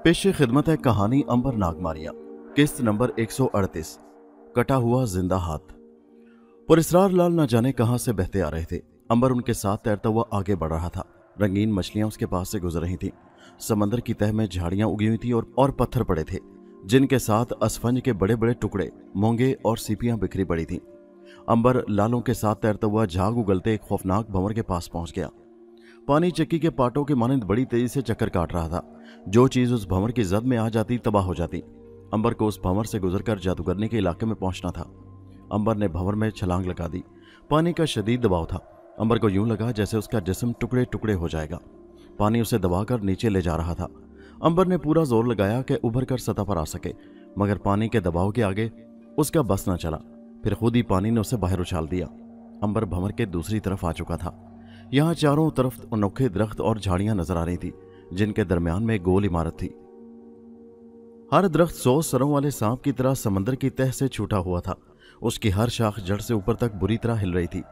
पेशे खिदमत है कहानी अंबर नागमारिया, किस्त नंबर 138, कटा हुआ जिंदा हाथ। पुरस्रार लाल न जाने कहां से बहते आ रहे थे। अंबर उनके साथ तैरता हुआ आगे बढ़ रहा था। रंगीन मछलियां उसके पास से गुजर रही थीं। समंदर की तह में झाड़ियां उगी हुई थी और पत्थर पड़े थे, जिनके साथ असफंज के बड़े बड़े टुकड़े, मोंगे और सीपियां बिखरी पड़ी थीं। अंबर लालों के साथ तैरता हुआ झाग उगलते एक खौफनाक भंवर के पास पहुंच गया। पानी चक्की के पाटों के मानंद बड़ी तेजी से चक्कर काट रहा था। जो चीज उस भंवर की जद में आ जाती तबाह हो जाती। अंबर को उस भंवर से गुजरकर जादूगरनी के इलाके में पहुंचना था। अंबर ने भंवर में छलांग लगा दी। पानी का शदीद दबाव था। अंबर को यूं लगा जैसे उसका जिस्म टुकड़े टुकड़े हो जाएगा। पानी उसे दबाकर नीचे ले जा रहा था। अंबर ने पूरा जोर लगाया कि उभर कर सतह पर आ सके, मगर पानी के दबाव के आगे उसका बस न चला। फिर खुद ही पानी ने उसे बाहर उछाल दिया। अंबर भंवर के दूसरी तरफ आ चुका था। यहाँ चारों तरफ अनोखे दरख्त और झाड़ियां नजर आ रही थी, जिनके दरमियान में एक गोल इमारत थी। हर दरख्त 100 सरों वाले सांप की तरह समंदर की तह से छूटा हुआ था। उसकी हर शाख जड़ से ऊपर तक बुरी तरह हिल रही थी।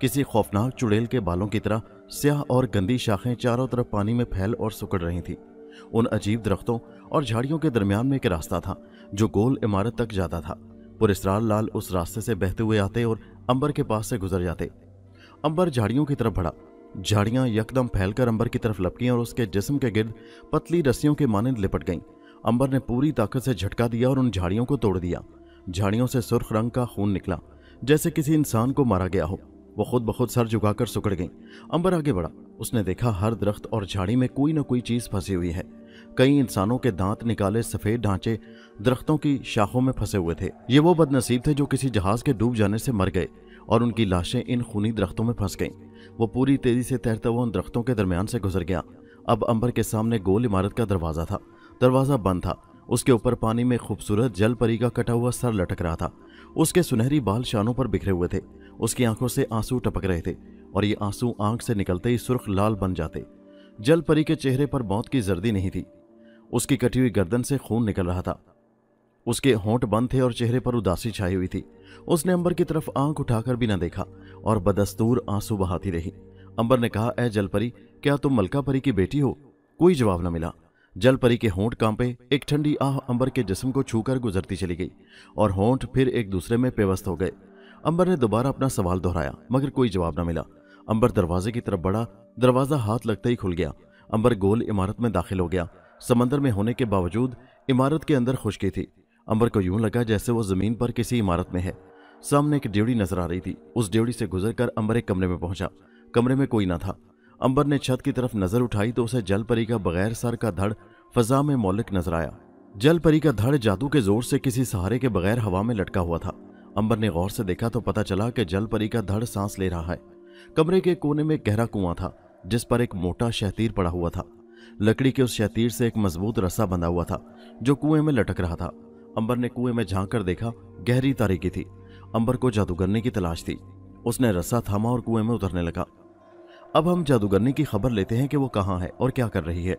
किसी खौफनाक चुड़ैल के बालों की तरह स्याह और गंदी शाखें चारों तरफ पानी में फैल और सुकड़ रही थी। उन अजीब दरख्तों और झाड़ियों के दरमियान में एक रास्ता था, जो गोल इमारत तक जाता था। पुरस्रार लाल उस रास्ते से बहते हुए आते और अंबर के पास से गुजर जाते। अंबर झाड़ियों की तरफ बढ़ा। झाड़ियां यकदम फैलकर अंबर की तरफ लपकीं और उसके जिस्म के गिर्द पतली रस्सियों के मानंद लिपट गईं। अंबर ने पूरी ताकत से झटका दिया और उन झाड़ियों को तोड़ दिया। झाड़ियों से सुर्ख रंग का खून निकला, जैसे किसी इंसान को मारा गया हो। वो खुद ब खुद सर झुकाकर सुकड़ गईं। अंबर आगे बढ़ा। उसने देखा हर दरख्त और झाड़ी में कोई न कोई चीज फंसी हुई है। कई इंसानों के दांत निकाले सफेद ढांचे दरख्तों की शाखों में फंसे हुए थे। ये वो बदनसीब थे जो किसी जहाज के डूब जाने से मर गए और उनकी लाशें इन खूनी दरख्तों में फंस गईं। वो पूरी तेजी से तैरता हुआ उन दरख्तों के दरमियान से गुजर गया। अब अंबर के सामने गोल इमारत का दरवाजा था। दरवाजा बंद था। उसके ऊपर पानी में खूबसूरत जल परी का कटा हुआ सर लटक रहा था। उसके सुनहरी बाल शानों पर बिखरे हुए थे। उसकी आंखों से आंसू टपक रहे थे और ये आंसू आंख से निकलते ही सुर्ख लाल बन जाते। जल परी के चेहरे पर मौत की जर्दी नहीं थी। उसकी कटी हुई गर्दन से खून निकल रहा था। उसके होंठ बंद थे और चेहरे पर उदासी छाई हुई थी। उसने अंबर की तरफ आंख उठाकर भी न देखा और बदस्तूर आंसू बहाती रही। अंबर ने कहा, ए जलपरी, क्या तुम मलका परी की बेटी हो? कोई जवाब न मिला। जलपरी के होंठ कांपे। एक ठंडी आह अंबर के जिस्म को छूकर गुजरती चली गई और होंठ फिर एक दूसरे में पेवस्त हो गए। अंबर ने दोबारा अपना सवाल दोहराया, मगर कोई जवाब न मिला। अंबर दरवाजे की तरफ बढ़ा। दरवाजा हाथ लगते ही खुल गया। अंबर गोल इमारत में दाखिल हो गया। समंदर में होने के बावजूद इमारत के अंदर खुश्की थी। अंबर को यूं लगा जैसे वो जमीन पर किसी इमारत में है। सामने एक ड्योढ़ी नजर आ रही थी। उस ड्योढ़ी से गुजरकर अंबर एक कमरे में पहुंचा। कमरे में कोई ना था। अंबर ने छत की तरफ नजर उठाई तो उसे जलपरी का बगैर सर का धड़ फजा में मौलिक नजर आया। जलपरी का धड़ जादू के जोर से किसी सहारे के बगैर हवा में लटका हुआ था। अंबर ने गौर से देखा तो पता चला कि जलपरी का धड़ सांस ले रहा है। कमरे के कोने में एक गहरा कुआं था, जिस पर एक मोटा शहतीर पड़ा हुआ था। लकड़ी के उस शहतीर से एक मजबूत रस्सा बंधा हुआ था, जो कुएं में लटक रहा था। अंबर ने कुएं में झांक कर देखा। गहरी तारीकी थी। अंबर को जादूगरनी की तलाश थी। उसने रस्सा थामा और कुएं में उतरने लगा। अब हम जादूगरनी की खबर लेते हैं कि वो कहाँ है और क्या कर रही है।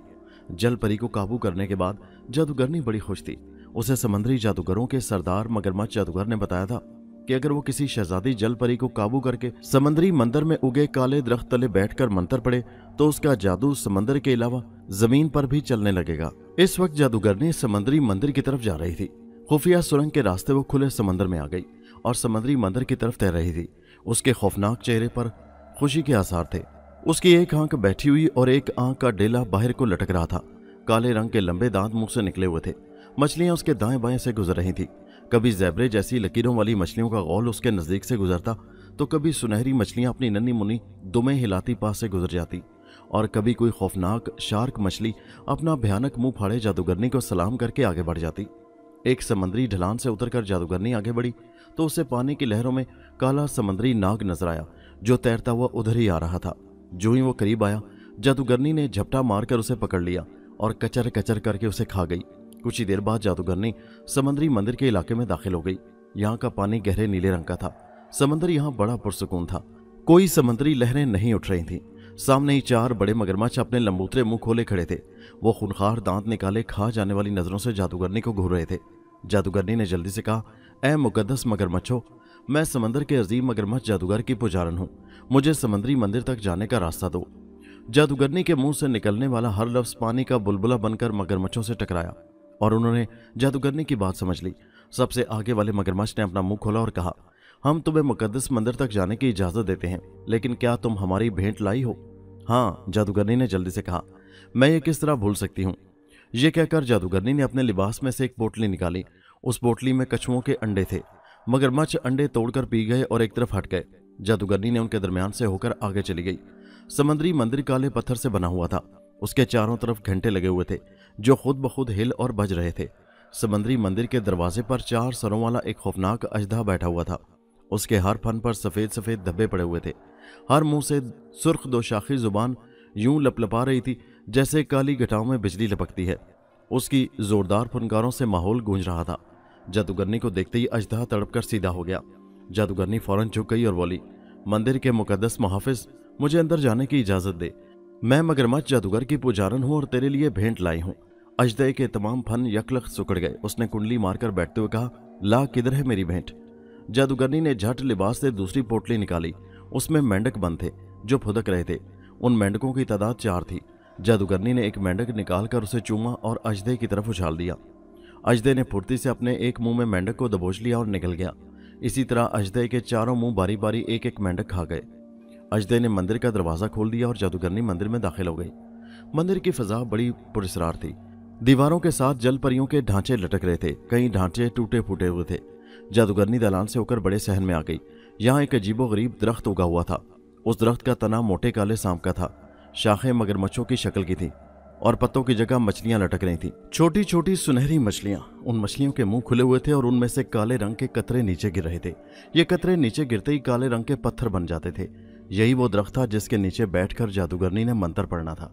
जलपरी को काबू करने के बाद जादूगरनी बड़ी खुश थी। उसे समंदरी जादूगरों के सरदार मगरमच्छ जादूगर ने बताया था कि अगर वो किसी शहजादी जलपरी को काबू करके समंदरी मंदिर में उगे काले दरख्त तले बैठकर मंत्र पड़े तो उसका जादू समंदर के अलावा जमीन पर भी चलने लगेगा। इस वक्त जादूगरनी समंदरी मंदिर की तरफ जा रही थी। खुफिया सुरंग के रास्ते वो खुले समंदर में आ गई और समंदरी मंदिर की तरफ तैर रही थी। उसके खौफनाक चेहरे पर खुशी के आसार थे। उसकी एक आंख बैठी हुई और एक आंख का डेला बाहर को लटक रहा था। काले रंग के लंबे दांत मुंह से निकले हुए थे। मछलियां उसके दाएं बाएं से गुजर रही थी। कभी ज़ेबरे जैसी लकीरों वाली मछलियों का गौल उसके नजदीक से गुजरता तो कभी सुनहरी मछलियां अपनी नन्ही मुन्नी दुमें हिलाती पास से गुजर जाती और कभी कोई खौफनाक शार्क मछली अपना भयानक मुंह फाड़े जादूगरनी को सलाम करके आगे बढ़ जाती। एक समंदरी ढलान से उतरकर जादूगरनी आगे बढ़ी तो उसे पानी की लहरों में काला समंदरी नाग नजर आया, जो तैरता हुआ उधर ही आ रहा था। जो ही वो करीब आया, जादूगरनी ने झपटा मारकर उसे पकड़ लिया और कचर कचर करके उसे खा गई। कुछ ही देर बाद जादूगरनी समंदरी मंदिर के इलाके में दाखिल हो गई। यहाँ का पानी गहरे नीले रंग का था। समंदर यहाँ बड़ा पुरसुकून था। कोई समंदरी लहरें नहीं उठ रही थीं। सामने ही 4 बड़े मगरमच्छ अपने लंबूतरे मुंह खोले खड़े थे। वो खूनखार दांत निकाले खा जाने वाली नजरों से जादूगरनी को घूर रहे थे। जादूगरनी ने जल्दी से कहा, ए मुकद्दस मगरमच्छो, मैं समंदर के अजीम मगरमच्छ जादूगर की पुजारन हूँ। मुझे समंदरी मंदिर तक जाने का रास्ता दो। जादूगरनी के मुंह से निकलने वाला हर लफ्ज पानी का बुलबुला बनकर मगरमच्छों से टकराया और उन्होंने जादूगरनी की बात समझ ली। सबसे आगे वाले मगरमच्छ ने अपना मुंह खोला और कहा, हम तुम्हें मुकद्दस मंदिर तक जाने की इजाजत देते हैं, लेकिन क्या तुम हमारी भेंट लाई हो? हाँ, जादूगरनी ने जल्दी से कहा, मैं ये किस तरह भूल सकती हूँ। ये कहकर जादूगरनी ने अपने लिबास में से एक पोटली निकाली। उस पोटली में कछुओं के अंडे थे। मगरमच्छ अंडे तोड़कर पी गए और एक तरफ हट गए। जादूगरनी ने उनके दरमियान से होकर आगे चली गई। समुद्री मंदिर काले पत्थर से बना हुआ था। उसके चारों तरफ घंटे लगे हुए थे जो खुद ब खुद हिल और बज रहे थे। समुद्री मंदिर के दरवाजे पर 4 सरों वाला एक खौफनाक अजदा बैठा हुआ था। उसके हर फन पर सफेद सफेद धब्बे पड़े हुए थे। हर मुंह से सुर्ख 2 शाखी जुबान यूं लपलपा रही थी जैसे काली घटाओं में बिजली लपकती है। उसकी जोरदार फनकारों से माहौल गूंज रहा था। जादूगरनी को देखते ही अजदा तड़पकर सीधा हो गया। जादूगरनी फौरन झुक गई और बोली, मंदिर के मुकद्दस मुहाफिज, मुझे अंदर जाने की इजाजत दे। मैं मगरमच्छ जादूगर की पुजारन हूं और तेरे लिए भेंट लाई हूं। अजदे के तमाम फन यकलख सुकड़ गए। उसने कुंडली मारकर बैठते हुए कहा, ला, किधर है मेरी भेंट? जादूगरनी ने झट लिबास से दूसरी पोटली निकाली। उसमें मेंढक बंद थे जो फुदक रहे थे। उन मेंढकों की तादाद 4 थी। जादूगरनी ने एक मेंढक निकालकर उसे चूमा और अजदे की तरफ उछाल दिया। अजदे ने फुर्ती से अपने एक मुंह में मेंढक को दबोच लिया और निकल गया। इसी तरह अजदे के चारों मुंह बारी बारी एक एक मेंढक खा गए। अजदे ने मंदिर का दरवाजा खोल दिया और जादूगरनी मंदिर में दाखिल हो गई। मंदिर की फजा बड़ी पुरस्रार थी। दीवारों के साथ जल परियों के ढांचे लटक रहे थे। कई ढांचे टूटे फूटे हुए थे। जादूगरनी दलान से होकर बड़े सहन में आ गई। यहाँ एक अजीबोगरीब दरख्त उगा हुआ था। उस दरख्त का तना मोटे काले सांप का था। शाखें मगरमच्छों की शक्ल की थी और पत्तों की जगह मछलियां लटक रही थी, छोटी छोटी सुनहरी मछलियां। उन मछलियों के मुंह खुले हुए थे और उनमें से काले रंग के कतरे नीचे गिर रहे थे। ये कतरे नीचे गिरते ही काले रंग के पत्थर बन जाते थे। यही वो दरख्त था जिसके नीचे बैठकर जादूगरनी ने मंत्र पढ़ना था।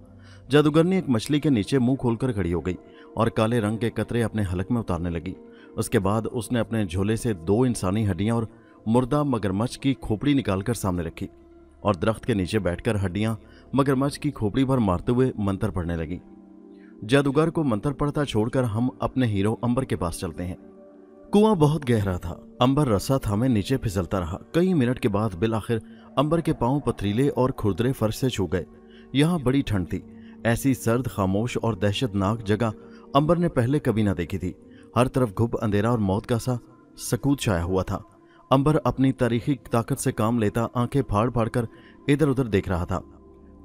जादूगरनी एक मछली के नीचे मुंह खोलकर खड़ी हो गई और काले रंग के कतरे अपने हलक में उतारने लगी। उसके बाद उसने अपने झोले से 2 इंसानी हड्डियां और मुर्दा मगरमच्छ की खोपड़ी निकालकर सामने रखी और दरख्त के नीचे बैठकर हड्डियां मगरमच्छ की खोपड़ी पर मारते हुए मंत्र पढ़ने लगी। जादूगर को मंत्र पढ़ता छोड़कर हम अपने हीरो अंबर के पास चलते हैं। कुआं बहुत गहरा था। अंबर रस्सा थामे नीचे फिसलता रहा। कई मिनट के बाद बिल आखिर अंबर के पांव पथरीले और खुरदरे फर्श से छू गए। यहाँ बड़ी ठंड थी। ऐसी सर्द, खामोश और दहशतनाक जगह अंबर ने पहले कभी ना देखी थी। हर तरफ घुप अंधेरा और मौत का सा सकूत छाया हुआ था। अंबर अपनी तारीखी ताकत से काम लेता आंखें फाड़ फाड़ कर इधर उधर देख रहा था।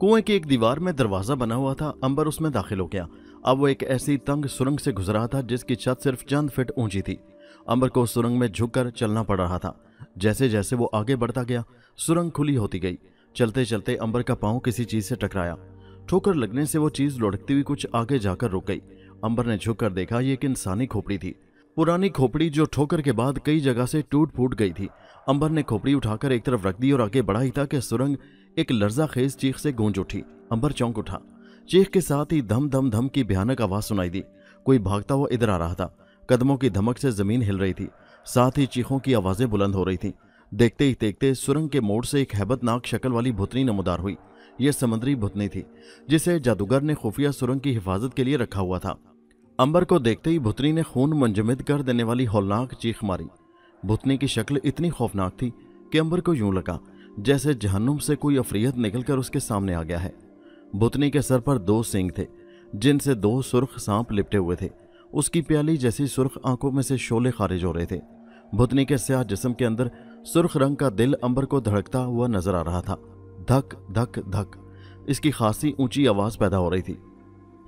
कुएं की एक दीवार में दरवाजा बना हुआ था। अंबर उसमें दाखिल हो गया। अब वो एक ऐसी तंग सुरंग से गुजरा था जिसकी छत सिर्फ चंद फीट ऊंची थी। अंबर को सुरंग में झुककर चलना पड़ रहा था। जैसे जैसे वो आगे बढ़ता गया सुरंग खुली होती गई। चलते चलते अंबर का पांव किसी चीज से टकराया। ठोकर लगने से वो चीज लुढ़कती हुई कुछ आगे जाकर रुक गई। अंबर ने झुककर देखा, ये एक इंसानी खोपड़ी थी। पुरानी खोपड़ी जो ठोकर के बाद कई जगह से टूट फूट गई थी। अंबर ने खोपड़ी उठाकर एक तरफ रख दी और आगे बढ़ा ही था कि सुरंग एक लर्जा खेज चीख से गूंज उठी। अंबर चौंक उठा। चीख के साथ ही धम धम धम की भयानक आवाज सुनाई दी। कोई भागता हुआ इधर आ रहा था। कदमों की धमक से जमीन हिल रही थी, साथ ही चीखों की आवाजें बुलंद हो रही थी। देखते ही देखते सुरंग के मोड़ से एक हैबतनाक शक्ल वाली भुतनी नमूदार हुई। यह समुद्री भुतनी थी जिसे जादूगर ने खुफिया सुरंग की हिफाजत के लिए रखा हुआ था। अंबर को देखते ही भुतनी ने खून मंजमिद कर देने वाली हौलनाक चीख मारी। भुतनी की शक्ल इतनी खौफनाक थी कि अंबर को यूं लगा जैसे जहन्नुम से कोई अफरीयत निकलकर उसके सामने आ गया है। भुतनी के सर पर 2 सींग थे जिनसे 2 सुर्ख सांप लिपटे हुए थे। उसकी प्याली जैसी सुर्ख आंखों में से शोले खारिज हो रहे थे। भुतनी के स्याह जिस्म के अंदर सुर्ख रंग का दिल अंबर को धड़कता हुआ नजर आ रहा था। धक धक धक इसकी खासी ऊंची आवाज पैदा हो रही थी।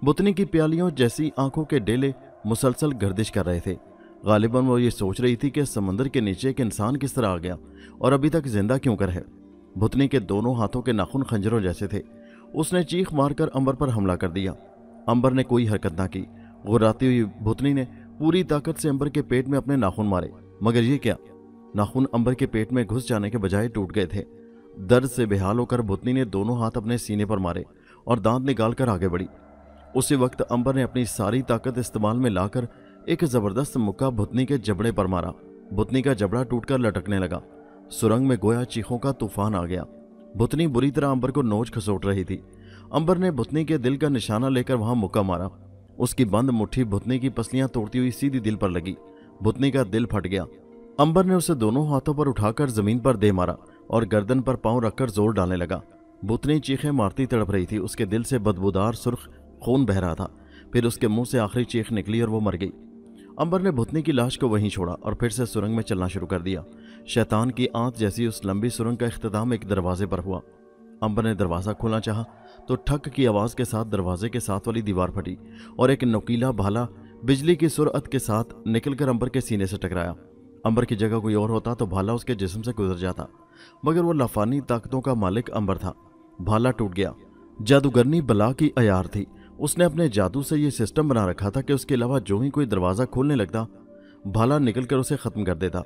भुतनी की प्यालियों जैसी आंखों के डेले मुसलसल गर्दिश कर रहे थे। गालिबन वो ये सोच रही थी कि समंदर के नीचे एक इंसान किस तरह आ गया और अभी तक जिंदा क्यों कर है। भुतनी के दोनों हाथों के नाखून खंजरों जैसे थे। उसने चीख मारकर अंबर पर हमला कर दिया। अंबर ने कोई हरकत ना की। गुर्राती हुई भुतनी ने पूरी ताकत से अंबर के पेट में अपने नाखून मारे, मगर ये क्या, नाखून अंबर के पेट में घुस जाने के बजाय टूट गए थे। दर्द से बेहाल होकर भुतनी ने दोनों हाथ अपने सीने पर मारे और दांत निकालकर आगे बढ़ी। उसी वक्त अंबर ने अपनी सारी ताकत इस्तेमाल में लाकर एक जबरदस्त मुक्का भुतनी के जबड़े पर मारा। भुतनी का जबड़ा टूटकर लटकने लगा। सुरंग में गोया चीखों का तूफान आ गया। भुतनी बुरी तरह अंबर को नोच खसोट रही थी। अंबर ने भुतनी के दिल का निशाना लेकर वहां मुक्का मारा। उसकी बंद मुट्ठी भुतनी की पसलियां तोड़ती हुई सीधी दिल पर लगी। भुतनी का दिल फट गया। अंबर ने उसे दोनों हाथों पर उठाकर जमीन पर दे मारा और गर्दन पर पांव रखकर जोर डालने लगा। भूतनी चीखें मारती तड़प रही थी। उसके दिल से बदबूदार सुर्ख खून बह रहा था। फिर उसके मुंह से आखिरी चीख निकली और वो मर गई। अंबर ने भूतनी की लाश को वहीं छोड़ा और फिर से सुरंग में चलना शुरू कर दिया। शैतान की आंत जैसी उस लंबी सुरंग का इख्तिताम एक दरवाजे पर हुआ। अंबर ने दरवाज़ा खोलना चाहा तो ठक की आवाज़ के साथ दरवाजे के साथ वाली दीवार फटी और एक नुकीला भाला बिजली की सुरअत के साथ निकलकर अंबर के सीने से टकराया। अंबर की जगह कोई और होता तो भाला उसके जिस्म से गुजर जाता, मगर वो लाफानी ताकतों का मालिक अंबर था। भाला टूट गया। जादूगरनी बला की अयार थी। उसने अपने जादू से ये सिस्टम बना रखा था कि उसके अलावा जो ही कोई दरवाज़ा खोलने लगता, भाला निकलकर उसे ख़त्म कर देता।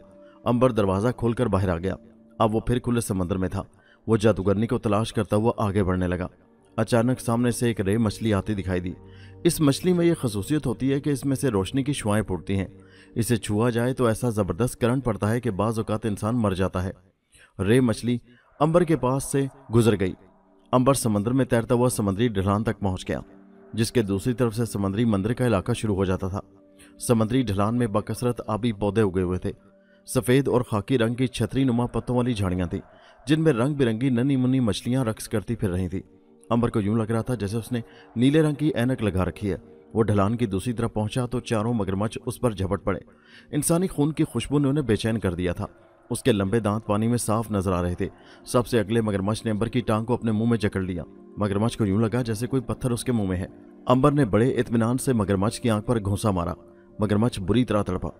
अंबर दरवाज़ा खोलकर बाहर आ गया। अब वो फिर खुले समंदर में था। वो जादूगरनी को तलाश करता हुआ आगे बढ़ने लगा। अचानक सामने से एक रे मछली आती दिखाई दी। इस मछली में यह खसूसियत होती है कि इसमें से रोशनी की शुआएं फूटती हैं। इसे छुआ जाए तो ऐसा ज़बरदस्त करंट पड़ता है कि बाज़ औक़ात इंसान मर जाता है। रे मछली अंबर के पास से गुजर गई। अंबर समंदर में तैरता हुआ समुद्री ढलान तक पहुंच गया, जिसके दूसरी तरफ से समुद्री मंदिर का इलाका शुरू हो जाता था। समुद्री ढलान में बकसरत आबी पौधे उगे हुए थे। सफ़ेद और खाकी रंग की छतरी नुमा पत्तों वाली झाड़ियाँ थीं, जिनमें रंग बिरंगी नन्ही मुन्नी मछलियाँ रक्स करती फिर रही थीं। अंबर को यूं लग रहा था जैसे उसने नीले रंग की ऐनक लगा रखी है। वो ढलान की दूसरी तरफ पहुंचा तो चारों मगरमच्छ उस पर झपट पड़े। इंसानी खून की खुशबू ने उन्हें बेचैन कर दिया था। उसके लंबे दांत पानी में साफ नजर आ रहे थे। सबसे अगले मगरमच्छ ने अंबर की टांग को अपने मुंह में जकड़ लिया। मगरमच्छ को यूं लगा जैसे कोई पत्थर उसके मुंह में है। अंबर ने बड़े इत्मीनान से मगरमच्छ की आंख पर घूंसा मारा। मगरमच्छ बुरी तरह तड़पा।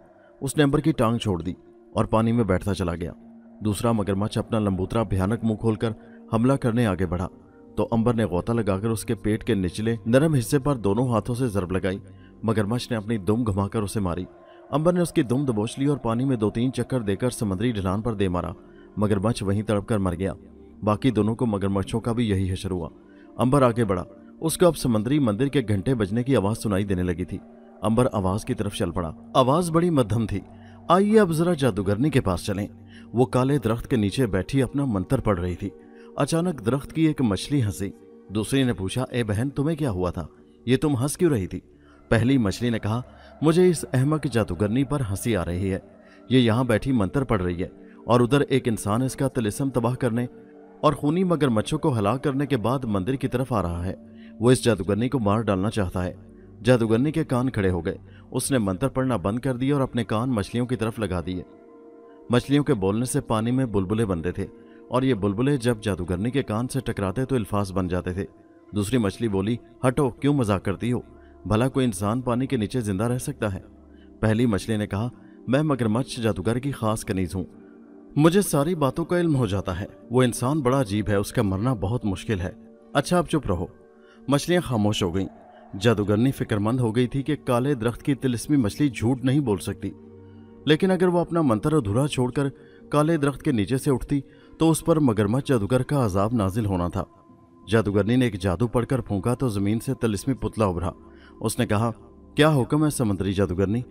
उसने अंबर की टांग छोड़ दी और पानी में बैठता चला गया। दूसरा मगरमच्छ अपना लंबूतरा भयानक मुंह खोलकर हमला करने आगे बढ़ा तो अंबर ने गोता लगाकर उसके पेट के निचले नरम हिस्से पर दोनों हाथों से जरब लगाई। मगरमच्छ ने अपनी दुम घुमाकर उसे मारी। अंबर ने उसकी दुम दबोच ली और पानी में 2-3 चक्कर देकर समुद्री ढलान पर दे मारा। मगरमच्छ वहीं तड़प कर मर गया। बाकी दोनों को मगरमच्छों का भी यही हशर हुआ। अंबर आगे बढ़ा। उसको अब समुद्री मंदिर के घंटे बजने की आवाज सुनाई देने लगी थी। अंबर आवाज की तरफ चल पड़ा। आवाज बड़ी मध्यम थी। आइए अब जरा जादूगरनी के पास चलें। वो काले दरख्त के नीचे बैठी अपना मंत्र पढ़ रही थी। अचानक दरख्त की एक मछली हंसी। दूसरी ने पूछा, ए बहन, तुम्हें क्या हुआ था? ये तुम हंस क्यों रही थी? पहली मछली ने कहा, मुझे इस अहमक जादूगरनी पर हंसी आ रही है। ये यहाँ बैठी मंत्र पढ़ रही है और उधर एक इंसान इसका तिलिस्म तबाह करने और खूनी मगरमच्छों को हलाक करने के बाद मंदिर की तरफ आ रहा है। वो इस जादूगरनी को मार डालना चाहता है। जादूगरनी के कान खड़े हो गए। उसने मंत्र पढ़ना बंद कर दिया और अपने कान मछलियों की तरफ लगा दिए। मछलियों के बोलने से पानी में बुलबुले बनते थे और ये बुलबुले जब जादूगरनी के कान से टकराते तो अल्फाज बन जाते थे। दूसरी मछली बोली, हटो, क्यों मजाक करती हो? भला कोई इंसान पानी के नीचे जिंदा रह सकता है? पहली मछली ने कहा, मैं मगरमच्छ जादूगर की खास कनीज हूँ। मुझे सारी बातों का इल्म हो जाता है। वो इंसान बड़ा अजीब है, उसका मरना बहुत मुश्किल है। अच्छा, अब चुप रहो। मछलियां खामोश हो गईं। जादूगरनी फिक्रमंद हो गई थी कि काले दरख्त की तिलिस्मी मछली झूठ नहीं बोल सकती, लेकिन अगर वो अपना मंत्र अधूरा छोड़कर काले दरख्त के नीचे से उठती तो उस पर मगरमच्छ जादूगर का अजाब नाजिल होना था। जादूगरनी ने एक जादू पढ़कर फूंका तो जमीन से तिलिस्मी पुतला उभरा। उसने कहा, क्या हुक्म है समुद्री जादूगरनी?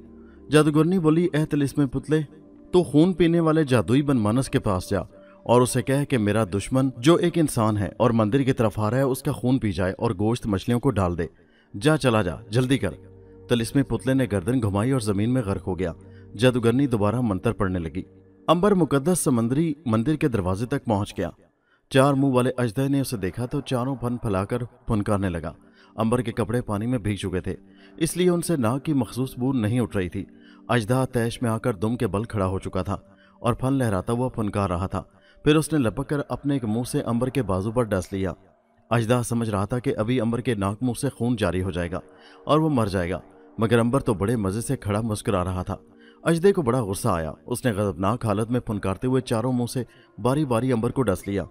जादूगरनी बोली, ए तिलिस्मी पुतले, तो खून पीने वाले जादुई बनमानस के पास जा और उसे कह कि मेरा दुश्मन जो एक इंसान है और मंदिर की तरफ आ रहा है उसका खून पी जाए और गोश्त मछलियों को डाल दे। जा, चला जा, जल्दी कर। तिलिस्मी पुतले ने गर्दन घुमाई और जमीन में गर्क हो गया। जादूगरनी दोबारा मंत्र पढ़ने लगी। अंबर मुकद्दस समुद्री मंदिर के दरवाजे तक पहुंच गया। 4 मुंह वाले अजदह ने उसे देखा तो चारों फन फैलाकर फुनकारने लगा। अंबर के कपड़े पानी में भीग चुके थे, इसलिए उनसे नाक की मखसूस बू नहीं उठ रही थी। अजदा तैश में आकर दुम के बल खड़ा हो चुका था और फन लहराता हुआ फुनकार रहा था। फिर उसने लपक कर अपने एक मुंह से अंबर के बाजू पर डस लिया। अजदा समझ रहा था कि अभी अंबर के नाक मुंह से खून जारी हो जाएगा और वो मर जाएगा, मगर अंबर तो बड़े मजे से खड़ा मुस्कुरा रहा था। अजदे को बड़ा गुस्सा आया। उसने गजबनाक हालत में फुनकारते हुए चारों मुंह से बारी बारी अंबर को डस लिया,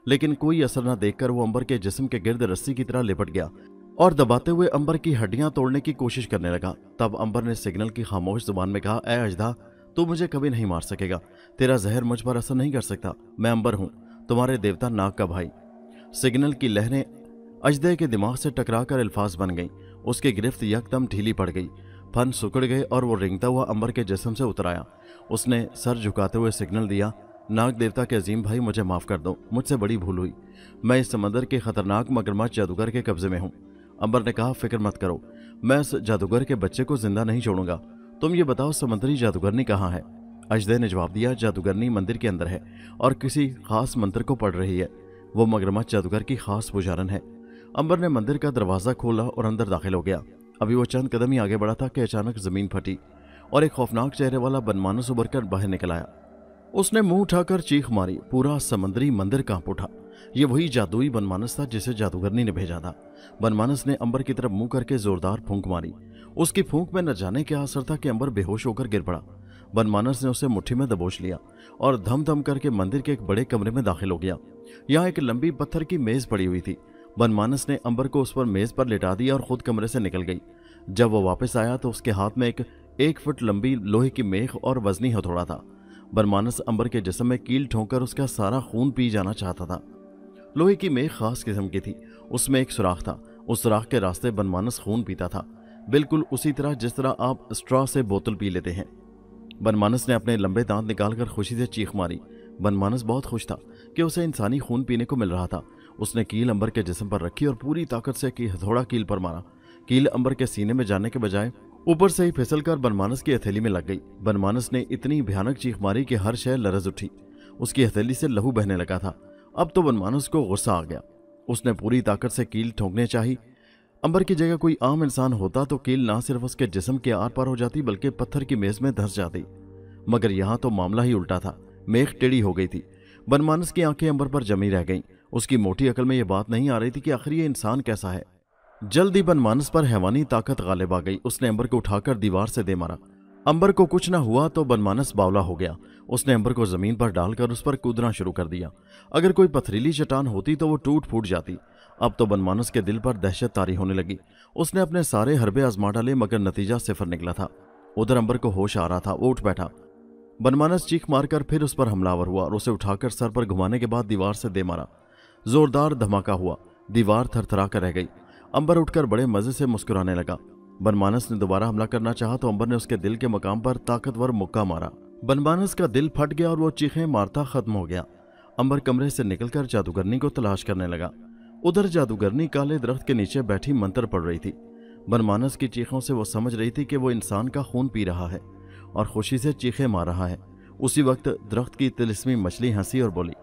लेकिन कोई असर न देखकर वो अंबर के जिस्म के गिर्द रस्सी की तरह लिपट गया और दबाते हुए अंबर की हड्डियां तोड़ने की कोशिश करने लगा। तब अंबर ने सिग्नल की खामोश जुबान में कहा, ए अजदा, तू मुझे कभी नहीं मार सकेगा। तेरा जहर मुझ पर असर नहीं कर सकता। मैं अंबर हूं, तुम्हारे देवता नाग का भाई। सिग्नल की लहरें अजदे के दिमाग से टकराकर अल्फाज बन गईं। उसकी गिरफ्त यकदम ढीली पड़ गई। फन सुकड़ गए और वो रेंगता हुआ अंबर के जिस्म से उतर आया। उसने सर झुकाते हुए सिग्नल दिया, नाग देवता के अजीम भाई, मुझे माफ कर दो, मुझसे बड़ी भूल हुई। मैं इस समंदर के खतरनाक मगरमच्छ जादूगर के कब्जे में हूँ। अंबर ने कहा, फिक्र मत करो, मैं इस जादूगर के बच्चे को जिंदा नहीं छोड़ूंगा। तुम ये बताओ, समुद्री जादूगरनी कहाँ है? अजदे ने जवाब दिया, जादूगरनी मंदिर के अंदर है और किसी खास मंत्र को पढ़ रही है। वो मगरमच्छ जादूगर की खास पुजारन है। अंबर ने मंदिर का दरवाजा खोला और अंदर दाखिल हो गया। अभी वो चंद कदम ही आगे बढ़ा था कि अचानक जमीन फटी और एक खौफनाक चेहरे वाला बनमानस उभर कर बाहर निकल आया। उसने मुंह उठाकर चीख मारी। पूरा समुद्री मंदिर कांप उठा। ये वही जादुई बनमानस था जिसे जादूगरनी ने भेजा था। बनमानस ने अंबर की तरफ मुंह करके जोरदार फूंक मारी। उसकी फूंक में न जाने क्या असर था कि अंबर बेहोश होकर गिर पड़ा। बनमानस ने उसे मुट्ठी में दबोच लिया और धम धम करके मंदिर के एक बड़े कमरे में दाखिल हो गया। यहाँ एक लंबी पत्थर की मेज पड़ी हुई थी। बनमानस ने अंबर को उस पर मेज पर लेटा दिया और खुद कमरे से निकल गई। जब वो वापस आया तो उसके हाथ में एक फुट लंबी लोहे की मेख और वजनी हथौड़ा था। बनमानस अंबर के जिस्म में कील ठोंकर उसका सारा खून पी जाना चाहता था। लोहे की मेख खास किस्म की थी। उसमें एक सुराख था। उस सुराख के रास्ते बनमानस खून पीता था, बिल्कुल उसी तरह जिस तरह आप स्ट्रॉ से बोतल पी लेते हैं। बनमानस ने अपने लंबे दांत निकालकर खुशी से चीख मारी। बनमानस बहुत खुश था कि उसे इंसानी खून पीने को मिल रहा था। उसने कील अंबर के जिस्म पर रखी और पूरी ताकत से हथौड़ा कील पर मारा। कील अंबर के सीने में जाने के बजाय ऊपर से ही फिसलकर बनमानस की हथेली में लग गई। बनमानस ने इतनी भयानक चीख मारी कि हर शय लरज उठी। उसकी हथेली से लहू बहने लगा था। अब तो बनमानस को गुस्सा आ गया। उसने पूरी ताकत से कील ठोंकने चाही। अंबर की जगह कोई आम इंसान होता तो कील ना सिर्फ उसके जिस्म के आर पार हो जाती बल्कि पत्थर की मेज में धंस जाती। मगर यहां तो मामला ही उल्टा था। मेख टेढ़ी हो गई थी। बनमानस की आंखें अंबर पर जमी रह गईं। उसकी मोटी अकल में यह बात नहीं आ रही थी कि आखिर ये इंसान कैसा है। जल्दी बनमानस पर हैवानी ताकत गालिब आ गई। उसने अंबर को उठाकर दीवार से दे मारा। अंबर को कुछ न हुआ तो बनमानस बावला हो गया। उसने अंबर को जमीन पर डालकर उस पर कूदना शुरू कर दिया। अगर कोई पथरीली चट्टान होती तो वो टूट फूट जाती। अब तो बनमानस के दिल पर दहशत तारी होने लगी। उसने अपने सारे हरबे आजमा डाले मगर नतीजा सिफर निकला था। उधर अंबर को होश आ रहा था। वो उठ बैठा। बनमानस चीख मारकर फिर उस पर हमलावर हुआ और उसे उठाकर सर पर घुमाने के बाद दीवार से दे मारा। जोरदार धमाका हुआ। दीवार थरथरा कर रह गई। अंबर उठकर बड़े मजे से मुस्कुराने लगा। बनमानस ने दोबारा हमला करना चाहा तो अंबर ने उसके दिल के मकाम पर ताकतवर मुक्का मारा। बनमानस का दिल फट गया और वो चीखें मारता खत्म हो गया। अंबर कमरे से निकलकर जादूगरनी को तलाश करने लगा। उधर जादूगरनी काले दरख्त के नीचे बैठी मंत्र पढ़ रही थी। बनमानस की चीखों से वो समझ रही थी कि वो इंसान का खून पी रहा है और खुशी से चीखें मार रहा है। उसी वक्त दरख्त की तिलिस्मी मछली हंसी और बोली,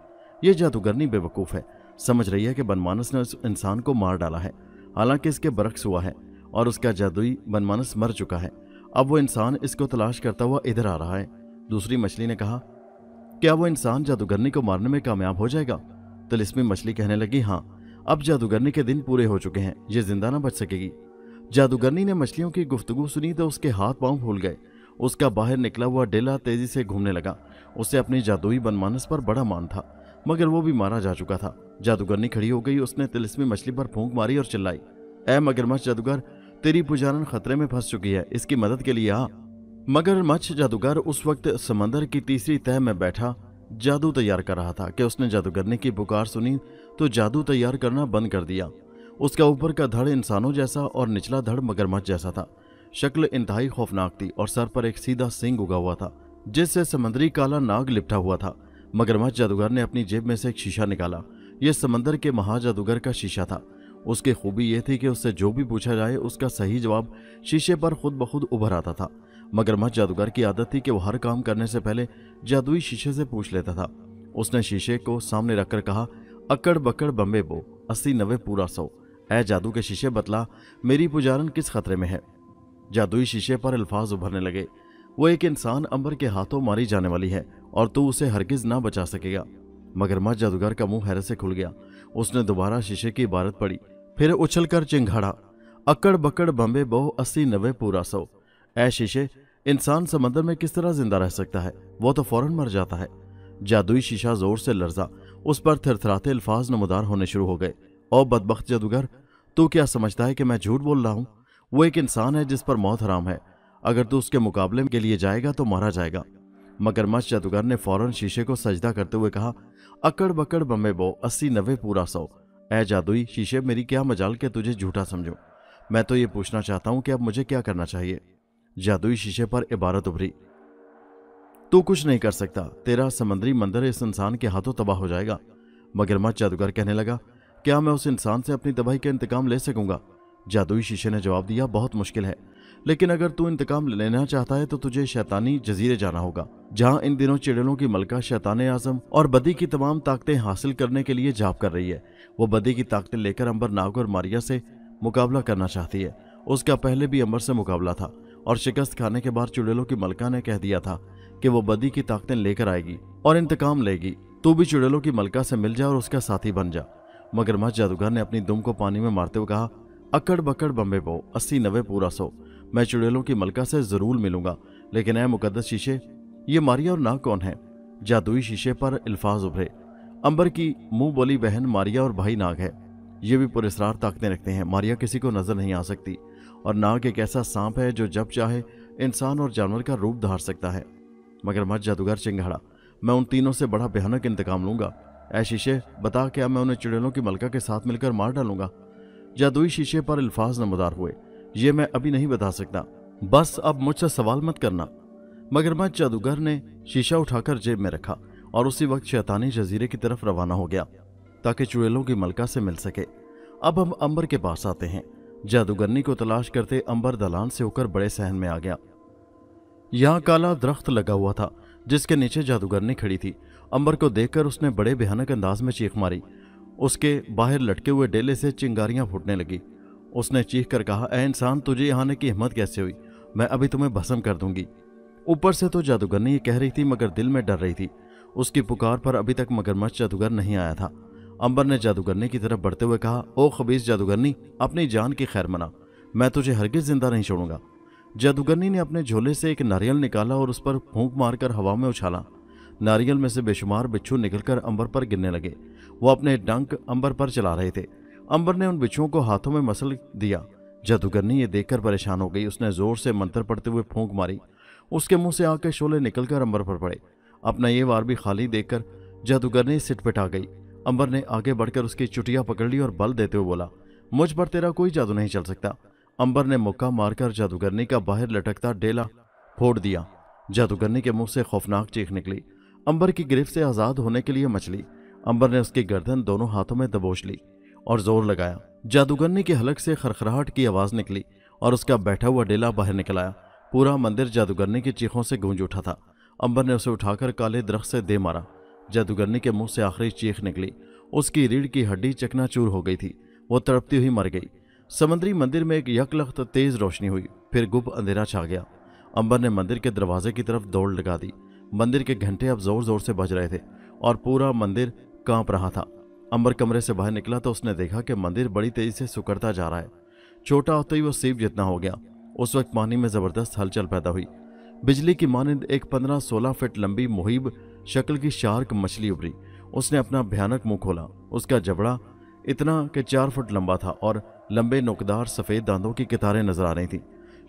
ये जादूगरनी बेवकूफ़ है। समझ रही है कि बनमानस ने उस इंसान को मार डाला है, हालांकि इसके बरक्स हुआ है और उसका जादुई बनमानस मर चुका है। अब वो इंसान इसको तलाश करता हुआ इधर आ रहा है। दूसरी मछली ने कहा, क्या वो इंसान जादूगरनी को मारने में कामयाब हो जाएगा? तिलिस्मी मछली कहने लगी, हाँ, अब जादूगरनी के दिन पूरे हो चुके हैं, ये जिंदा ना बच सकेगी। जादूगरनी ने मछलियों की गुफ्तगू सुनी तो उसके हाथ पांव फूल गए। उसका बाहर निकला हुआ डेला तेजी से घूमने लगा। उसे अपनी जादुई बनमानस पर बड़ा मान था, मगर वो भी मारा जा चुका था। जादूगरनी खड़ी हो गई। उसने तिलिस्मी मछली पर फूंक मारी और चिल्लाई, ऐ मगरमच्छ जादूगर, तेरी पुजारन खतरे में फंस चुकी है, इसकी मदद के लिए आ। मगरमच्छ जादूगर उस वक्त समंदर की तीसरी तह में बैठा जादू तैयार कर रहा था कि उसने जादूगरनी की पुकार सुनी तो जादू तैयार करना बंद कर दिया। उसका ऊपर का धड़ इंसानों जैसा और निचला धड़ मगरमच्छ जैसा था। शक्ल इंतहाई खौफनाक थी और सर पर एक सीधा सींग उगा हुआ था जिससे समुद्री काला नाग लिपटा हुआ था। मगरमच्छ जादूगर ने अपनी जेब में से एक शीशा निकाला। यह समंदर के महाजादूगर का शीशा था। उसकी खूबी यह थी कि उससे जो भी पूछा जाए उसका सही जवाब शीशे पर खुद ब खुद उभर आता था। मगरमच्छ जादूगर की आदत थी कि वो हर काम करने से पहले जादुई शीशे से पूछ लेता था। उसने शीशे को सामने रखकर कहा, अकड़ बकड़ बम्बे बो 80-90 पूरा 100। ऐ जादू के शीशे, बतला मेरी पुजारन किस खतरे में है? जादुई शीशे पर अल्फाज उभरने लगे, वो एक इंसान अंबर के हाथों मारी जाने वाली है और तू उसे हरगिज ना बचा सकेगा। मगरमच्छ जादूगर का मुंह हैरत से खुल गया। उसने दोबारा शीशे की इबारत पढ़ी, फिर उछलकर चिंघाड़ा, अकड़ बकड़ बम्बे बो 80-90 पूरा 100। ऐ शीशे, इंसान समंदर में किस तरह जिंदा रह सकता है? वो तो फौरन मर जाता है। जादुई शीशा जोर से लर्जा। उस पर थरथराते अल्फाज नमदार होने शुरू हो गए, ओ बदबख्त जादूगर, तू क्या समझता है कि मैं झूठ बोल रहा हूं? वो एक इंसान है जिस पर मौत हराम है। अगर तू उसके मुकाबले के लिए जाएगा तो मारा जाएगा। मगरमच्छ जादूगर ने फौरन शीशे को सजदा करते हुए कहा, अकड़ बकड़ बम्बे बो 80-90 पूरा 100। ऐ जादुई शीशे, मेरी क्या मजाल के तुझे झूठा समझूं। मैं तो ये पूछना चाहता हूं कि अब मुझे क्या करना चाहिए। जादुई शीशे पर इबारत उभरी, तू कुछ नहीं कर सकता, तेरा समुद्री मंदिर इस इंसान के हाथों तबाह हो जाएगा। मगरमच्छ जादूगर कहने लगा, क्या मैं उस इंसान से अपनी तबाही का इंतकाम ले सकूंगा? जादुई शीशे ने जवाब दिया, बहुत मुश्किल है, लेकिन अगर तू इंतकाम लेना चाहता है तो तुझे शैतानी जजीरे जाना होगा, जहां इन दिनों चुड़ैलों की मलका शैतान आजम और बदी की तमाम ताकतें हासिल करने के लिए जाप कर रही है। वो बदी की ताकतें लेकर अंबर नाग और मारिया से मुकाबला करना चाहती है। उसका पहले भी अंबर से मुकाबला था और शिकस्त खाने के बाद चुड़ैलों की मलका ने कह दिया था कि वो बदी की ताकतें लेकर आएगी और इंतकाम लेगी। तू भी चुड़ैलों की मलका से मिल जा और उसका साथी बन जा। मगरमच्छ जादूगर ने अपनी दुम को पानी में मारते हुए कहा, अकड़ बकड़ बम्बे पो, 80-90 पूरा 100। मैं चुड़ैलों की मलका से जरूर मिलूंगा, लेकिन ऐ मुकद्दस शीशे, ये मारिया और नाग कौन है? जादुई शीशे पर अल्फाज उभरे। अंबर की मुंह बोली बहन मारिया और भाई नाग है। ये भी पुरस्कार ताकतें रखते हैं। मारिया किसी को नजर नहीं आ सकती और नाग एक ऐसा सांप है जो जब चाहे इंसान और जानवर का रूप धार सकता है। मगरमच्छ जादूगर चिंगाड़ा, मैं उन तीनों से बड़ा भयानक इंतकाम लूंगा। ऐ शीशे, बता, क्या मैं उन्हें चुड़ैलों की मलका के साथ मिलकर मार डालूंगा? जादुई शीशे पर अल्फाज नमदार हुए, ये मैं अभी नहीं बता सकता, बस अब मुझसे सवाल मत करना। मगरमच्छ जादूगर ने शीशा उठाकर जेब में रखा और उसी वक्त शैतानी जजीरे की तरफ रवाना हो गया ताकि चुड़ैलों की मलका से मिल सके। अब हम अंबर के पास आते हैं। जादूगरनी को तलाश करते अंबर दलान से होकर बड़े सहन में आ गया। यहाँ काला दरख्त लगा हुआ था जिसके नीचे जादूगरनी खड़ी थी। अंबर को देखकर उसने बड़े भयानक अंदाज में चीख मारी। उसके बाहर लटके हुए डेले से चिंगारियां फूटने लगी। उसने चीख कर कहा, ऐ इंसान, तुझे यहाँ आने की हिम्मत कैसे हुई? मैं अभी तुम्हें भस्म कर दूंगी। ऊपर से तो जादूगरनी ये कह रही थी मगर दिल में डर रही थी। उसकी पुकार पर अभी तक मगरमच्छ जादूगर नहीं आया था। अंबर ने जादूगरनी की तरफ बढ़ते हुए कहा, ओ खबीस जादूगरनी, अपनी जान की खैर मना, मैं तुझे हरगिज जिंदा नहीं छोड़ूंगा। जादूगरनी ने अपने झोले से एक नारियल निकाला और उस पर फूंक मारकर हवा में उछाला। नारियल में से बेशुमार बिच्छू निकलकर अंबर पर गिरने लगे। वो अपने डंक अंबर पर चला रहे थे। अंबर ने उन बिच्छुओं को हाथों में मसल दिया। जादूगरनी ये देखकर परेशान हो गई। उसने जोर से मंत्र पढ़ते हुए फूंक मारी। उसके मुंह से आग के शोले निकलकर अंबर पर पड़े। अपना ये वार भी खाली देखकर जादूगरनी सिटपिटा गई। अंबर ने आगे बढ़कर उसकी चुटिया पकड़ ली और बल देते हुए बोला, मुझ पर तेरा कोई जादू नहीं चल सकता। अंबर ने मुक्का मारकर जादूगरनी का बाहर लटकता डेला फोड़ दिया। जादूगरनी के मुंह से खौफनाक चीख निकली। अंबर की गिरफ्त से आजाद होने के लिए मचली। अंबर ने उसकी गर्दन दोनों हाथों में दबोच ली और जोर लगाया। जादूगरनी के हलक से खरखराहट की आवाज निकली और उसका बैठा हुआ डेला बाहर निकल आया। पूरा मंदिर जादूगरनी की चीखों से गूंज उठा था। अंबर ने उसे उठाकर काले दरख्त से दे मारा। जादूगरनी के मुंह से आखिरी चीख निकली। उसकी रीढ़ की हड्डी चकनाचूर हो गई थी। वो तड़पती हुई मर गई। समुद्री मंदिर में एक यकलख्त तेज रोशनी हुई, फिर गुप अंधेरा छा गया। अंबर ने मंदिर के दरवाजे की तरफ दौड़ लगा दी। मंदिर के घंटे अब जोर जोर से बज रहे थे और पूरा मंदिर कांप रहा था। अंबर कमरे से बाहर निकला तो उसने देखा कि मंदिर बड़ी तेजी से सिकुड़ता जा रहा है। छोटा होते ही वो सीप जितना हो गया। उस वक्त पानी में जबरदस्त हलचल पैदा हुई। बिजली की मानिंद एक 15-16 फीट लंबी मुहिब शक्ल की शार्क मछली उभरी। उसने अपना भयानक मुंह खोला। उसका जबड़ा इतना कि 4 फुट लंबा था और लंबे नोकदार सफेद दांतों की कितारें नजर आ रही थी।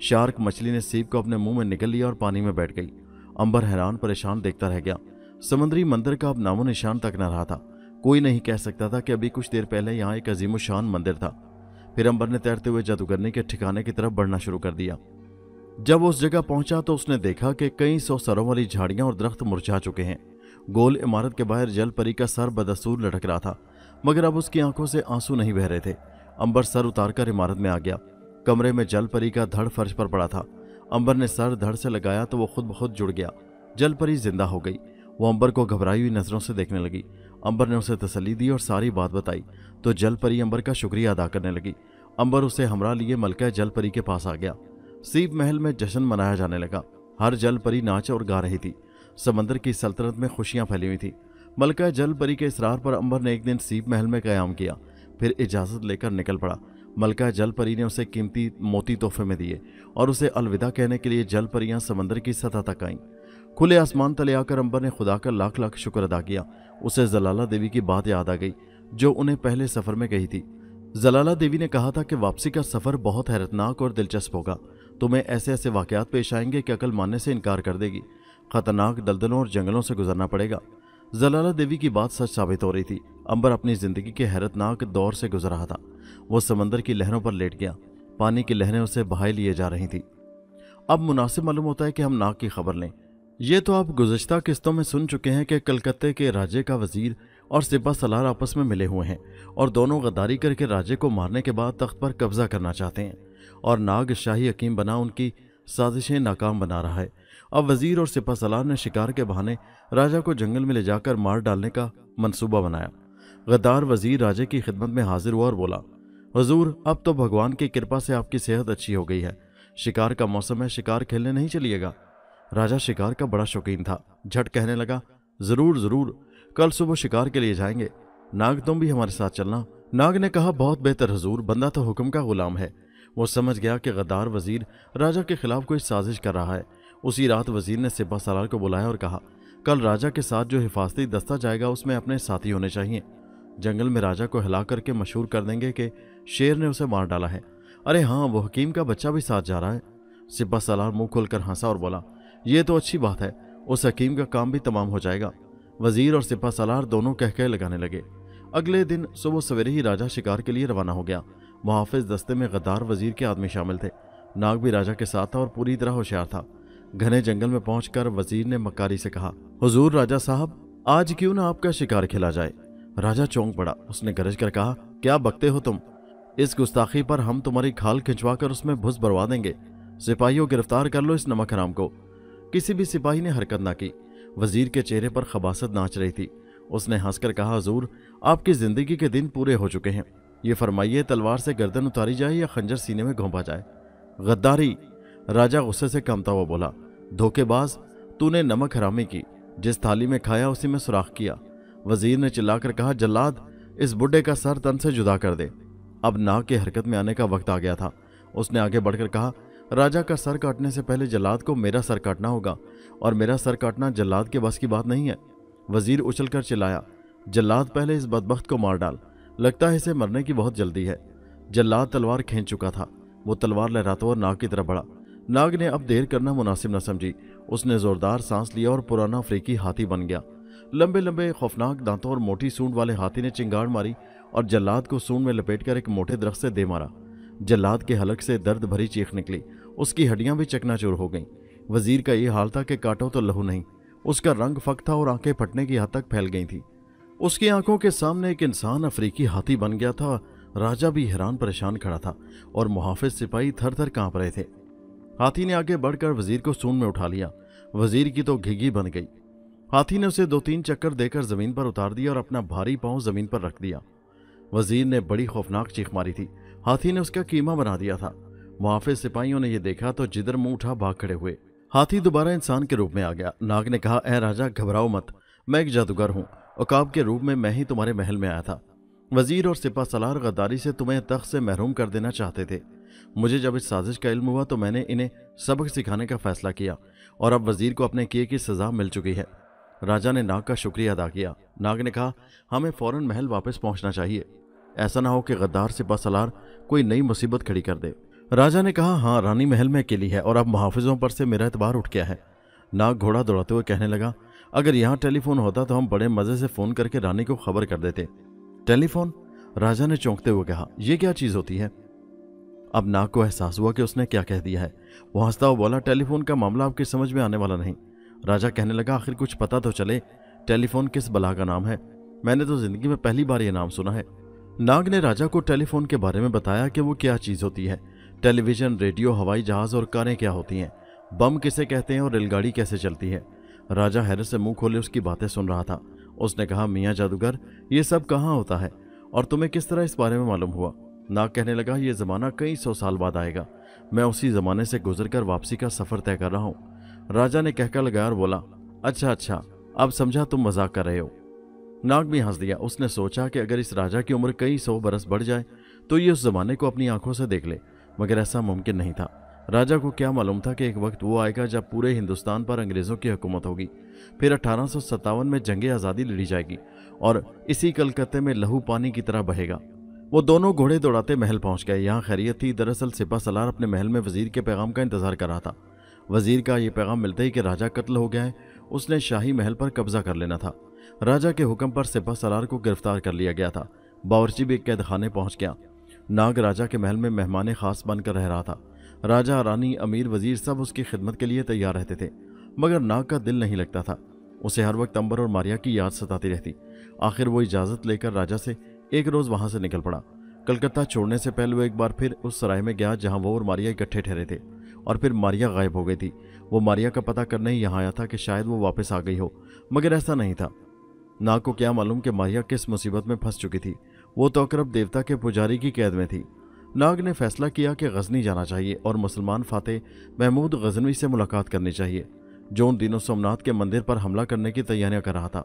शार्क मछली ने सीप को अपने मुंह में निगल लिया और पानी में बैठ गई। अंबर हैरान परेशान देखता रह गया। समुद्री मंदिर का अब नामो निशान तक न रहा था। कोई नहीं कह सकता था कि अभी कुछ देर पहले यहाँ एक अजीमुशान मंदिर था। फिर अंबर ने तैरते हुए जादूगरनी के ठिकाने की तरफ बढ़ना शुरू कर दिया। जब उस जगह पहुंचा तो उसने देखा कि कई 100 सरों वाली झाड़ियां और दरख्त मुरझा चुके हैं। गोल इमारत के बाहर जल परी का सर बदस्तूर लटक रहा था, मगर अब उसकी आंखों से आंसू नहीं बह रहे थे। अंबर सर उतारकर इमारत में आ गया। कमरे में जल परी का धड़ फर्श पर पड़ा था। अंबर ने सर धड़ से लगाया तो वो खुद ब खुद जुड़ गया। जल परी जिंदा हो गई। वो अंबर को घबराई हुई नजरों से देखने लगी। अंबर ने उसे तसल्ली दी और सारी बात बताई तो जल परी अंबर का शुक्रिया अदा करने लगी। अंबर उसे हमरा लिए मलका जल परी के पास आ गया। सीप महल में जश्न मनाया जाने लगा। हर जल परी नाच और गा रही थी। समंदर की सल्तनत में खुशियां फैली हुई थी। मलका जल परी के इसरार पर अंबर ने एक दिन सीप महल में कयाम किया, फिर इजाजत लेकर निकल पड़ा। मलका जल परी ने उसे कीमती मोती तोहफे में दिए और उसे अलविदा कहने के लिए जल परियां समंदर की सतह तक आईं। खुले आसमान तले आकर अंबर ने खुदा का लाख लाख शुक्र अदा किया। उसे जलाला देवी की बात याद आ गई जो उन्हें पहले सफर में कही थी। जलाला देवी ने कहा था कि वापसी का सफर बहुत हैरतनाक और दिलचस्प होगा। तुम्हें ऐसे ऐसे वाकयात पेश आएंगे कि अकल मानने से इनकार कर देगी। खतरनाक दलदलों और जंगलों से गुजरना पड़ेगा। जलाला देवी की बात सच साबित हो रही थी। अंबर अपनी जिंदगी के हैरतनाक दौर से गुजर रहा था। वो समंदर की लहरों पर लेट गया। पानी की लहरें उसे बहाए लिए जा रही थी। अब मुनासिब मालूम होता है कि हम नाग की खबर लें। ये तो आप गुज़श्ता किस्तों में सुन चुके हैं कि कलकत्ते के राजे का वजीर और सिपा सलार आपस में मिले हुए हैं और दोनों गद्दारी करके राजे को मारने के बाद तख्त पर कब्जा करना चाहते हैं और नाग शाही हकीम बना उनकी साजिशें नाकाम बना रहा है। अब वजीर और सिपा सलार ने शिकार के बहाने राजा को जंगल में ले जाकर मार डालने का मंसूबा बनाया। गद्दार वजीर राजे की खिदमत में हाजिर हुआ और बोला, हुजूर, अब तो भगवान की कृपा से आपकी सेहत अच्छी हो गई है, शिकार का मौसम है, शिकार खेलने नहीं चलिएगा। राजा शिकार का बड़ा शौकीन था। झट कहने लगा, जरूर जरूर, कल सुबह शिकार के लिए जाएंगे। नाग, तुम भी हमारे साथ चलना। नाग ने कहा, बहुत बेहतर हुजूर, बंदा तो हुक्म का गुलाम है। वो समझ गया कि गद्दार वजीर राजा के खिलाफ कोई साजिश कर रहा है। उसी रात वजीर ने सिपा सलार को बुलाया और कहा, कल राजा के साथ जो हिफाजती दस्ता जाएगा उसमें अपने साथी होने चाहिए। जंगल में राजा को हिला करके मशहूर कर देंगे कि शेर ने उसे मार डाला है। अरे हाँ, वो हकीम का बच्चा भी साथ जा रहा है। सिपा सलार मुंह खोलकर हंसा और बोला, ये तो अच्छी बात है, उस हकीम का काम भी तमाम हो जाएगा। वजीर और सिपा सलार दोनों कह लगाने लगे। अगले दिन सुबह सवेरे ही राजा शिकार के लिए रवाना हो गया। मुहाफिज दस्ते में गद्दार वजीर के आदमी शामिल थे। नाग भी राजा के साथ था और पूरी तरह होशियार था। घने जंगल में पहुंचकर वजीर ने मक्कारी से कहा, हुजूर राजा साहब, आज क्यों ना आपका शिकार खेला जाए। राजा चौंक पड़ा। उसने गरज कर कहा, क्या बकते हो तुम? इस गुस्ताखी पर हम तुम्हारी खाल खिंचवा कर उसमें भुस भरवा देंगे। सिपाहियों, गिरफ्तार कर लो इस नमक हराम को। किसी भी सिपाही ने हरकत ना की। वजीर के चेहरे पर खबासत नाच रही थी। उसने हंसकर कहा, हुजूर, आपकी जिंदगी के दिन पूरे हो चुके हैं। ये फरमाइए, तलवार से गर्दन उतारी जाए या खंजर सीने में घोंपा जाए? गद्दारी, राजा गुस्से से कांपता हुआ बोला। धोखेबाज, तूने नमक हरामी की, जिस थाली में खाया उसी में सुराख किया। वजीर ने चिल्लाकर कहा, जल्लाद, इस बुड्ढे का सर तन से जुदा कर दे। अब नाग के हरकत में आने का वक्त आ गया था। उसने आगे बढ़कर कहा, राजा का सर काटने से पहले जल्लाद को मेरा सर काटना होगा और मेरा सर काटना जल्लाद के बस की बात नहीं है। वजीर उछलकर चिल्लाया, जल्लाद, पहले इस बदबख्त को मार डाल, लगता है इसे मरने की बहुत जल्दी है। जल्लाद तलवार खींच चुका था। वो तलवार लहराता हुआ नाग की तरफ बढ़ा। नाग ने अब देर करना मुनासिब न समझी। उसने जोरदार सांस लिया और पुराना अफ्रीकी हाथी बन गया। लंबे लंबे खौफनाक दांतों और मोटी सूंड वाले हाथी ने चिंगाड़ मारी और जल्लाद को सूंड में लपेटकर एक मोटे दरख्त से दे मारा। जल्लाद के हलक से दर्द भरी चीख निकली। उसकी हड्डियां भी चकनाचूर हो गईं। वजीर का ये हाल था कि काटो तो लहू नहीं। उसका रंग फक था और आंखें फटने की हद तक फैल गई थी। उसकी आंखों के सामने एक इंसान अफ्रीकी हाथी बन गया था। राजा भी हैरान परेशान खड़ा था और मुहाफिज सिपाही थर थर कांप रहे थे। हाथी ने आगे बढ़कर वजीर को सूंड में उठा लिया। वजीर की तो घिघी बन गई। हाथी ने उसे 2-3 चक्कर देकर जमीन पर उतार दिया और अपना भारी पांव जमीन पर रख दिया। वजीर ने बड़ी खौफनाक चीख मारी थी। हाथी ने उसका कीमा बना दिया था। मुहाफिज सिपाहियों ने यह देखा तो जिधर मुंह उठा भाग खड़े हुए। हाथी दोबारा इंसान के रूप में आ गया। नाग ने कहा, ए राजा, घबराओ मत, मैं एक जादूगर हूं। औकाब के रूप में मैं ही तुम्हारे महल में आया था। वजीर और सिपा सलार गद्दारी से तुम्हें तख्त से महरूम कर देना चाहते थे। मुझे जब इस साजिश का इल्म हुआ तो मैंने इन्हें सबक सिखाने का फैसला किया और अब वजीर को अपने किए की सजा मिल चुकी है। राजा ने नाग का शुक्रिया अदा किया। नाग ने कहा, हमें फौरन महल वापस पहुंचना चाहिए। ऐसा ना हो कि गद्दार सिपा सलार कोई नई मुसीबत खड़ी कर दे। राजा ने कहा, हाँ, रानी महल में अकेली है और अब मुहाफिजों पर से मेरा एतबार उठ गया है। नाग घोड़ा दौड़ाते हुए कहने लगा, अगर यहाँ टेलीफोन होता तो हम बड़े मजे से फोन करके रानी को खबर कर देते। टेलीफोन? राजा ने चौंकते हुए कहा, यह क्या चीज होती है? अब नाग को एहसास हुआ कि उसने क्या कह दिया है। वो हंसता हुआ बोला, टेलीफोन का मामला आपकी समझ में आने वाला नहीं। राजा कहने लगा, आखिर कुछ पता तो चले, टेलीफोन किस बला का नाम है? मैंने तो जिंदगी में पहली बार यह नाम सुना है। नाग ने राजा को टेलीफोन के बारे में बताया कि वो क्या चीज होती है। टेलीविजन, रेडियो, हवाई जहाज और कारें क्या होती हैं, बम किसे कहते हैं और रेलगाड़ी कैसे चलती है। राजा हैरत से मुंह खोले उसकी बातें सुन रहा था। उसने कहा, मियाँ जादूगर, ये सब कहाँ होता है और तुम्हें किस तरह इस बारे में मालूम हुआ? नाग कहने लगा, यह जमाना कई 100 साल बाद आएगा। मैं उसी जमाने से गुजरकर वापसी का सफर तय कर रहा हूँ। राजा ने कहकर लगाया और बोला, अच्छा, अब समझा, तुम मजाक कर रहे हो। नाग भी हंस दिया। उसने सोचा कि अगर इस राजा की उम्र कई 100 बरस बढ़ जाए तो ये उस जमाने को अपनी आंखों से देख ले, मगर ऐसा मुमकिन नहीं था। राजा को क्या मालूम था कि एक वक्त वो आएगा जब पूरे हिंदुस्तान पर अंग्रेजों की हुकूमत होगी। फिर 1857 में जंगे आज़ादी लड़ी जाएगी और इसी कलकत्ते में लहू पानी की तरह बहेगा। वो दोनों घोड़े दौड़ाते महल पहुंच गए। यहाँ खैरियत थी। दरअसल सिपा सलार अपने महल में वजीर के पैगाम का इंतजार कर रहा था। वजीर का ये पैगाम मिलते ही कि राजा कत्ल हो गया है, उसने शाही महल पर कब्जा कर लेना था। राजा के हुक्म पर सिपा सलार को गिरफ्तार कर लिया गया था। बावर्ची भी कैद खाने पहुंच गया। नाग राजा के महल में मेहमान खास बनकर रह रहा था। राजा, रानी, अमीर, वजीर सब उसकी खिदमत के लिए तैयार रहते थे, मगर नाग का दिल नहीं लगता था। उसे हर वक्त अंबर और मारिया की याद सताती रहती। आखिर वो इजाज़त लेकर राजा से एक रोज़ वहाँ से निकल पड़ा। कलकत्ता छोड़ने से पहले वो एक बार फिर उस सराय में गया जहाँ वो और मारिया इकट्ठे ठहरे थे, और फिर मारिया गायब हो गई थी। वो मारिया का पता करने ही यहाँ आया था कि शायद वो वापस आ गई हो, मगर ऐसा नहीं था। नाग को क्या मालूम कि मारिया किस मुसीबत में फंस चुकी थी। वो तो अकरब देवता के पुजारी की कैद में थी। नाग ने फैसला किया कि गजनी जाना चाहिए और मुसलमान फातेह महमूद गजनवी से मुलाकात करनी चाहिए, जो उन दिनों सोमनाथ के मंदिर पर हमला करने की तैयारियां कर रहा था।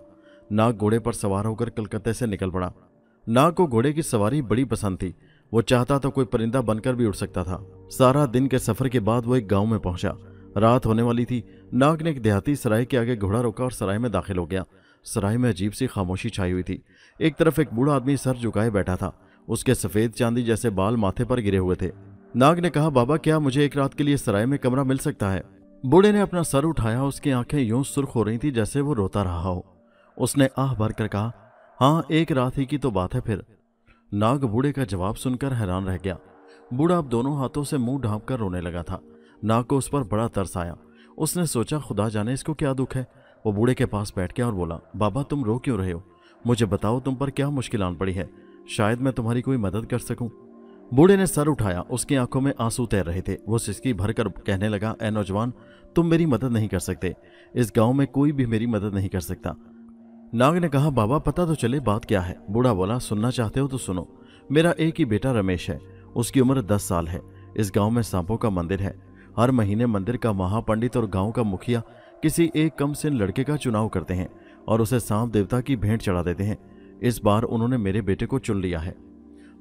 नाग घोड़े पर सवार होकर कलकत्ते से निकल पड़ा। नाग को घोड़े की सवारी बड़ी पसंद थी। वो चाहता तो कोई परिंदा बनकर भी उड़ सकता था। सारा दिन के सफर के बाद वो एक गांव में पहुंचा। रात होने वाली थी। नाग ने एक देहाती सराय के आगे घोड़ा रोका और सराय में दाखिल हो गया। सराय में अजीब सी खामोशी छाई हुई थी। एक तरफ एक बूढ़ा आदमी सर झुकाए बैठा था। उसके सफेद चांदी जैसे बाल माथे पर गिरे हुए थे। नाग ने कहा, बाबा क्या मुझे एक रात के लिए सराय में कमरा मिल सकता है? बूढ़े ने अपना सर उठाया। उसकी आंखें यूं सुर्ख हो रही थी जैसे वो रोता रहा हो। उसने आह भर कर कहा, हाँ, एक रात ही की तो बात है फिर। नाग बूढ़े का जवाब सुनकर हैरान रह गया। बूढ़ा अब दोनों हाथों से मुंह ढांप कर रोने लगा था। नाग को उस पर बड़ा तरस आया। उसने सोचा, खुदा जाने इसको क्या दुख है। वो बूढ़े के पास बैठ गया और बोला, बाबा तुम रो क्यों रहे हो? मुझे बताओ तुम पर क्या मुश्किल आन पड़ी है, शायद मैं तुम्हारी कोई मदद कर सकूं। बूढ़े ने सर उठाया। उसकी आंखों में आंसू तैर रहे थे। वो सिसकी भरकर कहने लगा, ए नौजवान, तुम मेरी मदद नहीं कर सकते। इस गांव में कोई भी मेरी मदद नहीं कर सकता। नाग ने कहा, बाबा पता तो चले बात क्या है। बूढ़ा बोला, सुनना चाहते हो तो सुनो। मेरा एक ही बेटा रमेश है। उसकी उम्र 10 साल है। इस गांव में सांपों का मंदिर है। हर महीने मंदिर का महापंडित और गांव का मुखिया किसी एक कम सिन लड़के का चुनाव करते हैं और उसे सांप देवता की भेंट चढ़ा देते हैं। इस बार उन्होंने मेरे बेटे को चुन लिया है।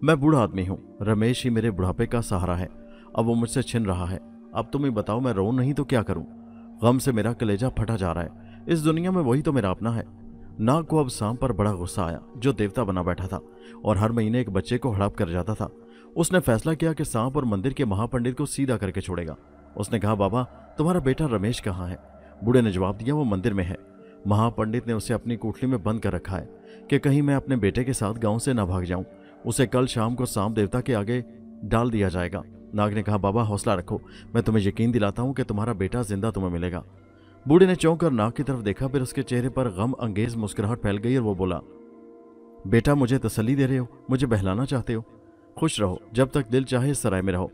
मैं बूढ़ा आदमी हूँ। रमेश ही मेरे बुढ़ापे का सहारा है। अब वो मुझसे छिन रहा है। अब तुम ही बताओ, मैं रोऊं नहीं तो क्या करूं? गम से मेरा कलेजा फटा जा रहा है। इस दुनिया में वही तो मेरा अपना है। नाग को अब सांप पर बड़ा गुस्सा आया, जो देवता बना बैठा था और हर महीने एक बच्चे को हड़प कर जाता था। उसने फैसला किया कि सांप और मंदिर के महापंडित को सीधा करके छोड़ेगा। उसने कहा, बाबा तुम्हारा बेटा रमेश कहाँ है? बूढ़े ने जवाब दिया, वो मंदिर में है। महापंडित ने उसे अपनी कोठरी में बंद कर रखा है कि कहीं मैं अपने बेटे के साथ गांव से ना भाग जाऊं। उसे कल शाम को सांप देवता के आगे डाल दिया जाएगा। नाग ने कहा, बाबा हौसला रखो, मैं तुम्हें यकीन दिलाता हूं कि तुम्हारा बेटा जिंदा तुम्हें मिलेगा। बूढ़े ने चौंक कर नाग की तरफ देखा, फिर उसके चेहरे पर गम अंगेज मुस्कुराहट फैल गई और वो बोला, बेटा मुझे तसल्ली दे रहे हो, मुझे बहलाना चाहते हो? खुश रहो, जब तक दिल चाहे इस सराय में रहो।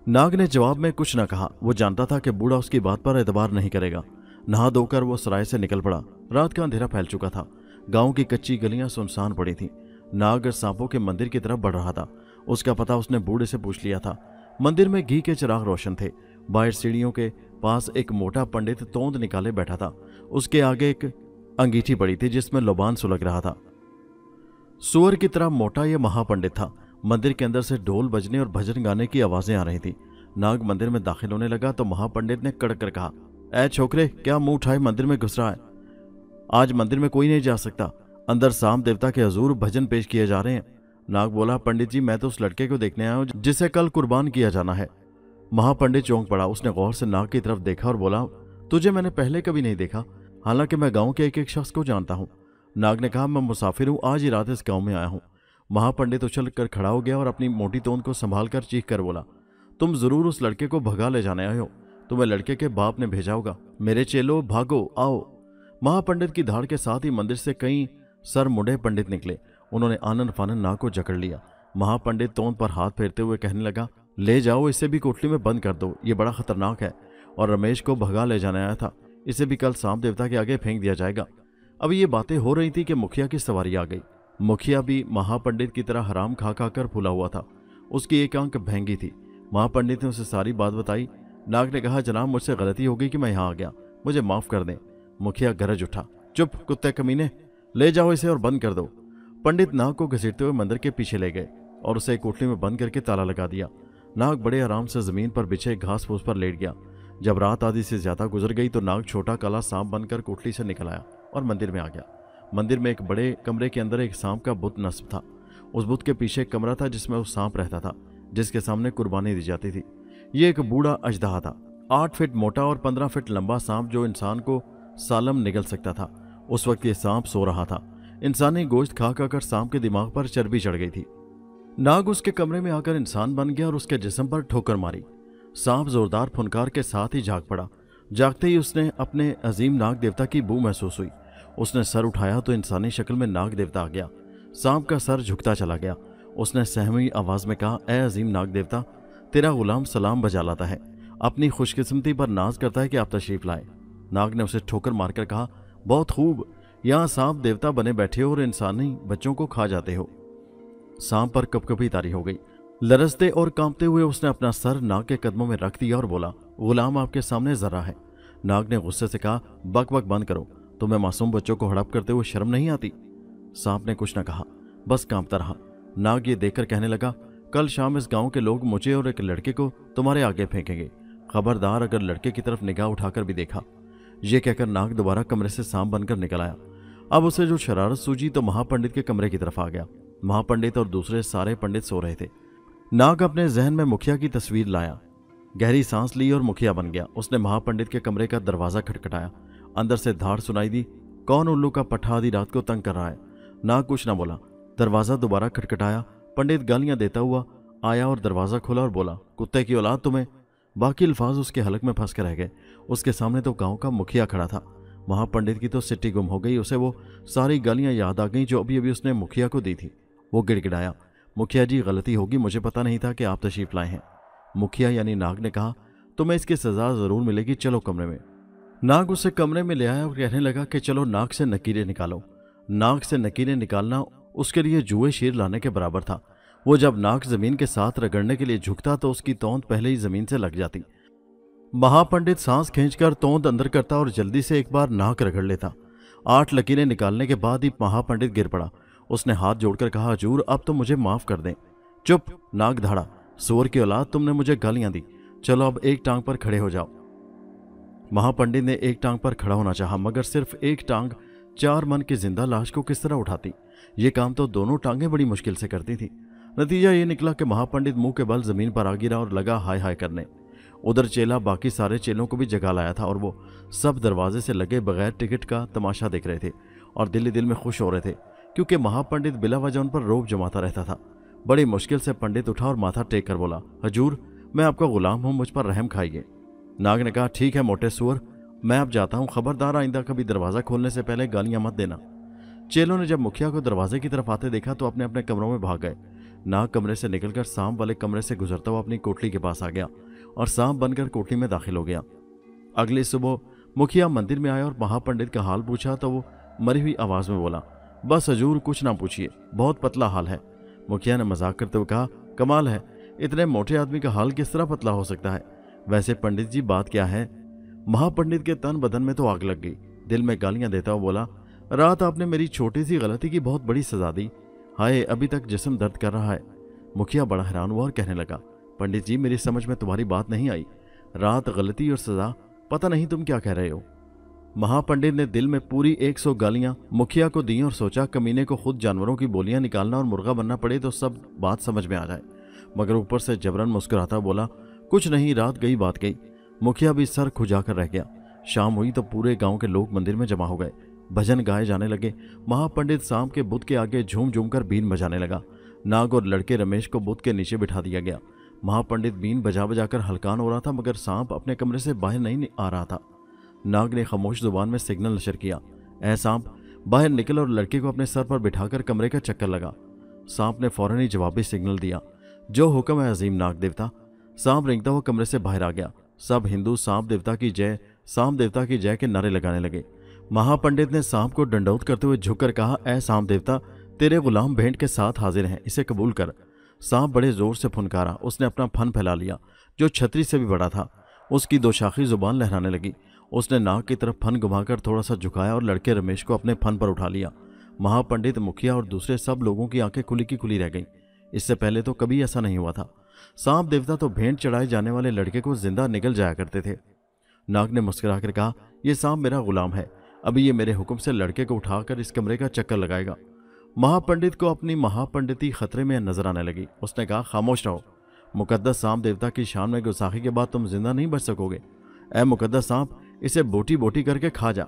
नाग ने जवाब में कुछ न कहा। वो जानता था कि बूढ़ा उसकी बात पर एतबार नहीं करेगा। नहा धोकर वो सराय से निकल पड़ा। रात का अंधेरा फैल चुका था। गांव की कच्ची गलियां सुनसान पड़ी थीं। नाग सांपों के मंदिर की तरफ बढ़ रहा था। उसका पता उसने बूढ़े से पूछ लिया था। मंदिर में घी के चिराग रोशन थे। बाहर सीढ़ियों के पास एक मोटा पंडित तोंद निकाले बैठा था। उसके आगे एक अंगीठी पड़ी थी जिसमें लोबान सुलग रहा था। सुअर की तरह मोटा यह महापंडित था। मंदिर के अंदर से ढोल बजने और भजन गाने की आवाजें आ रही थी। नाग मंदिर में दाखिल होने लगा तो महापंडित ने कड़क कर कहा, ऐ छोकरे, क्या मुंह उठाए मंदिर में घुस रहा है? आज मंदिर में कोई नहीं जा सकता। अंदर सांप देवता के हजूर भजन पेश किए जा रहे हैं। नाग बोला, पंडित जी मैं तो उस लड़के को देखने आया हूं जिसे कल कुर्बान किया जाना है। महापंडित चौंक पड़ा। उसने गौर से नाग की तरफ देखा और बोला, तुझे मैंने पहले कभी नहीं देखा, हालांकि मैं गांव के एक एक शख्स को जानता हूं। नाग ने कहा, मैं मुसाफिर हूं, आज ही रात इस गांव में आया हूं। महापंडित उछल कर खड़ा हो गया और अपनी मोटी तोंद को संभाल कर चीख कर बोला, तुम जरूर उस लड़के को भगा ले जाने आए हो। तुम्हें लड़के के बाप ने भेजा होगा। मेरे चेलो भागो, आओ। महापंडित की धाड़ के साथ ही मंदिर से कई सर मुंडे पंडित निकले। उन्होंने आनन फानन नाग को जकड़ लिया। महापंडित तोंद पर हाथ फेरते हुए कहने लगा, ले जाओ, इसे भी कोठरी में बंद कर दो, ये बड़ा खतरनाक है और रमेश को भगा ले जाने आया था। इसे भी कल सांप देवता के आगे फेंक दिया जाएगा। अब ये बातें हो रही थी कि मुखिया की सवारी आ गई। मुखिया भी महापंडित की तरह हराम खा खा कर फूला हुआ था। उसकी एक आंख भैंगी थी। महापंडित ने उसे सारी बात बताई। नाग ने कहा, जनाब मुझसे गलती हो गई कि मैं यहाँ आ गया, मुझे माफ कर दें। मुखिया गरज उठा, चुप कुत्ते कमीने, ले जाओ इसे और बंद कर दो। पंडित नाग को घसीटते हुए मंदिर के पीछे ले गए और उसे कोठरी में बंद करके ताला लगा दिया। नाग बड़े आराम से जमीन पर बिछे घास फूस पर लेट गया। जब रात आधी से ज्यादा गुजर गई तो नाग छोटा काला सांप बनकर कोठरी से निकल आया और मंदिर में आ गया। मंदिर में एक बड़े कमरे के अंदर एक सांप का बुत नस्ब था। उस बुत के पीछे एक कमरा था जिसमें उस सांप रहता था, जिसके सामने कुर्बानी दी जाती थी। ये एक बूढ़ा अजदहा था, 8 फीट मोटा और 15 फीट लंबा सांप जो इंसान को सालम निगल सकता था। उस वक्त ये सांप सो रहा था। इंसानी गोश्त खा खाकर सांप के दिमाग पर चर्बी चढ़ गई थी। नाग उसके कमरे में आकर इंसान बन गया और उसके जिस्म पर ठोकर मारी। सांप जोरदार फुनकार के साथ ही झाग पड़ा। जागते ही उसने अपने अजीम नाग देवता की बू महसूस हुई। उसने सर उठाया तो इंसानी शक्ल में नाग देवता आ गया। सांप का सर झुकता चला गया। उसने सहमी आवाज में कहा, ए अजीम नाग देवता, तेरा गुलाम सलाम बजा लाता है, अपनी खुशकिस्मती पर नाज करता है कि आप तशरीफ लाए। नाग ने उसे ठोकर मारकर कहा, बहुत खूब, यहाँ सांप देवता बने बैठे हो और इंसानी बच्चों को खा जाते हो। सांप पर कपकपी तारी हो गई। लरजते और कांपते हुए उसने अपना सर नाग के कदमों में रख दिया और बोला, गुलाम आपके सामने जरा है। नाग ने गुस्से से कहा, बक बक बंद करो, तुम्हें मासूम बच्चों को हड़प करते हुए शर्म नहीं आती? सांप ने कुछ न कहा, बस कांपता रहा। नाग ये देखकर कहने लगा, कल शाम इस गांव के लोग मुझे और एक लड़के को तुम्हारे आगे फेंकेंगे, खबरदार अगर लड़के की तरफ निगाह उठाकर भी देखा। यह कहकर नाग दोबारा कमरे से सांप बनकर निकल आया। अब उसे जो शरारत सूझी तो महापंडित के कमरे की तरफ आ गया। महापंडित और दूसरे सारे पंडित सो रहे थे। नाग अपने जहन में मुखिया की तस्वीर लाया, गहरी सांस ली और मुखिया बन गया। उसने महापंडित के कमरे का दरवाजा खटखटाया। अंदर से धाड़ सुनाई दी, कौन उल्लू का पट्ठा आधी रात को तंग कर रहा है? नाग कुछ ना बोला। दरवाजा दोबारा खटखटाया। पंडित गालियां देता हुआ आया और दरवाजा खोला और बोला, कुत्ते की औलाद तुम्हें। बाकी अल्फाज उसके हलक में फंस के रह गए। उसके सामने तो गांव का मुखिया खड़ा था। महापंडित की तो सिट्टी गुम हो गई। उसे वो सारी गालियां याद आ गईं जो अभी अभी उसने मुखिया को दी थी। वो गिड़गिड़ाया, मुखिया जी गलती होगी, मुझे पता नहीं था कि आप तशरीफ लाए हैं। मुखिया यानी नाग ने कहा, तुम्हें इसकी सजा जरूर मिलेगी, चलो कमरे में। नाग उसे कमरे में ले आया और कहने लगा कि चलो नाग से नकीरें निकालो। नाग से नकीरें निकालना उसके लिए जुए शेर लाने के बराबर था। वो जब नाग जमीन के साथ रगड़ने के लिए झुकता तो उसकी तोंद पहले ही जमीन से लग जाती। महापंडित सांस खींचकर तोंद अंदर करता और जल्दी से एक बार नाक रगड़ लेता। 8 लकीरें निकालने के बाद ही महापंडित गिर पड़ा। उसने हाथ जोड़कर कहा, हजूर अब तो मुझे माफ कर दें। चुप, नाग धाड़ा, सुअर की औलाद, तुमने मुझे गालियां दी, चलो अब एक टांग पर खड़े हो जाओ। महापंडित ने एक टांग पर खड़ा होना चाहा, मगर सिर्फ एक टांग 4 मन की जिंदा लाश को किस तरह उठाती? ये काम तो दोनों टांगें बड़ी मुश्किल से करती थी। नतीजा ये निकला कि महापंडित मुंह के बल जमीन पर आ गिरा और लगा हाय हाय करने। उधर चेला बाकी सारे चेलों को भी जगा लाया था और वो सब दरवाजे से लगे बगैर टिकट का तमाशा देख रहे थे और दिल ही दिल में खुश हो रहे थे, क्योंकि महापंडित बिला वजह उन पर रोब जमाता रहता था। बड़ी मुश्किल से पंडित उठा और माथा टेक कर बोला, हजूर मैं आपका गुलाम हूं, मुझ पर रहम खाइए। नाग ने कहा, ठीक है मोटे सुअर, मैं अब जाता हूं, खबरदार आइंदा कभी दरवाजा खोलने से पहले गालियां मत देना। चेलों ने जब मुखिया को दरवाजे की तरफ आते देखा तो अपने अपने कमरों में भाग गए। नाग कमरे से निकलकर सांप वाले कमरे से गुजरता हुआ अपनी कोठरी के पास आ गया और सांप बनकर कोठरी में दाखिल हो गया। अगली सुबह मुखिया मंदिर में आया और महापंडित का हाल पूछा तो वो मरी हुई आवाज में बोला, बस हजूर कुछ ना पूछिए, बहुत पतला हाल है। मुखिया ने मजाक करते हुए कहा, कमाल है, इतने मोटे आदमी का हाल किस तरह पतला हो सकता है? वैसे पंडित जी बात क्या है? महापंडित के तन बदन में तो आग लग गई। दिल में गालियां देता हुआ बोला, रात आपने मेरी छोटी सी गलती की बहुत बड़ी सजा दी, हाय अभी तक जिस्म दर्द कर रहा है। मुखिया बड़ा हैरान हुआ और कहने लगा, पंडित जी मेरी समझ में तुम्हारी बात नहीं आई, रात गलती और सजा, पता नहीं तुम क्या कह रहे हो। महापंडित ने दिल में पूरी 100 गालियां मुखिया को दी और सोचा कमीने को खुद जानवरों की बोलियां निकालना और मुर्गा बनना पड़े तो सब बात समझ में आ जाए, मगर ऊपर से जबरन मुस्कुराता बोला, कुछ नहीं, रात गई बात गई। मुखिया भी सर खुजाकर रह गया। शाम हुई तो पूरे गांव के लोग मंदिर में जमा हो गए। भजन गाए जाने लगे। महापंडित सांप के बुत के आगे झूम झूम कर बीन बजाने लगा। नाग और लड़के रमेश को बुत के नीचे बिठा दिया गया। महापंडित बीन बजा बजाकर हलकान हो रहा था, मगर सांप अपने कमरे से बाहर नहीं आ रहा था। नाग ने खामोश जुबान में सिग्नल नशर किया, ऐ सांप बाहर निकल, और लड़के को अपने सर पर बिठाकर कमरे का चक्कर लगा। सांप ने फौरन ही जवाबी सिग्नल दिया, जो हुक्म है अजीम नाग देवता। सांप रेंगता हुआ कमरे से बाहर आ गया। सब हिंदू सांप देवता की जय, सांप देवता की जय के नारे लगाने लगे। महापंडित ने सांप को दंडौत करते हुए झुककर कहा, ऐ सांप देवता, तेरे गुलाम भेंट के साथ हाजिर हैं, इसे कबूल कर। सांप बड़े जोर से फुनकारा। उसने अपना फन फैला लिया जो छतरी से भी बड़ा था। उसकी 2 शाखी जुबान लहराने लगी। उसने नाक की तरफ फन घुमाकर थोड़ा सा झुकाया और लड़के रमेश को अपने फन पर उठा लिया। महापंडित, मुखिया और दूसरे सब लोगों की आंखें खुली की खुली रह गईं। इससे पहले तो कभी ऐसा नहीं हुआ था। सांप देवता तो भेंट चढ़ाए जाने वाले लड़के को जिंदा निगल जाया करते थे। नाग ने मुस्कुराकर कहा, यह सांप मेरा गुलाम है, अभी ये मेरे हुक्म से लड़के को उठाकर इस कमरे का चक्कर लगाएगा। महापंडित को अपनी महापंडिती खतरे में नजर आने लगी। उसने कहा, खामोश रहो, मुकद्दस सांप देवता की शान में गुस्ताखी के बाद तुम जिंदा नहीं बच सकोगे। ऐ मुकद्दस सांप, इसे बोटी बोटी करके खा जा।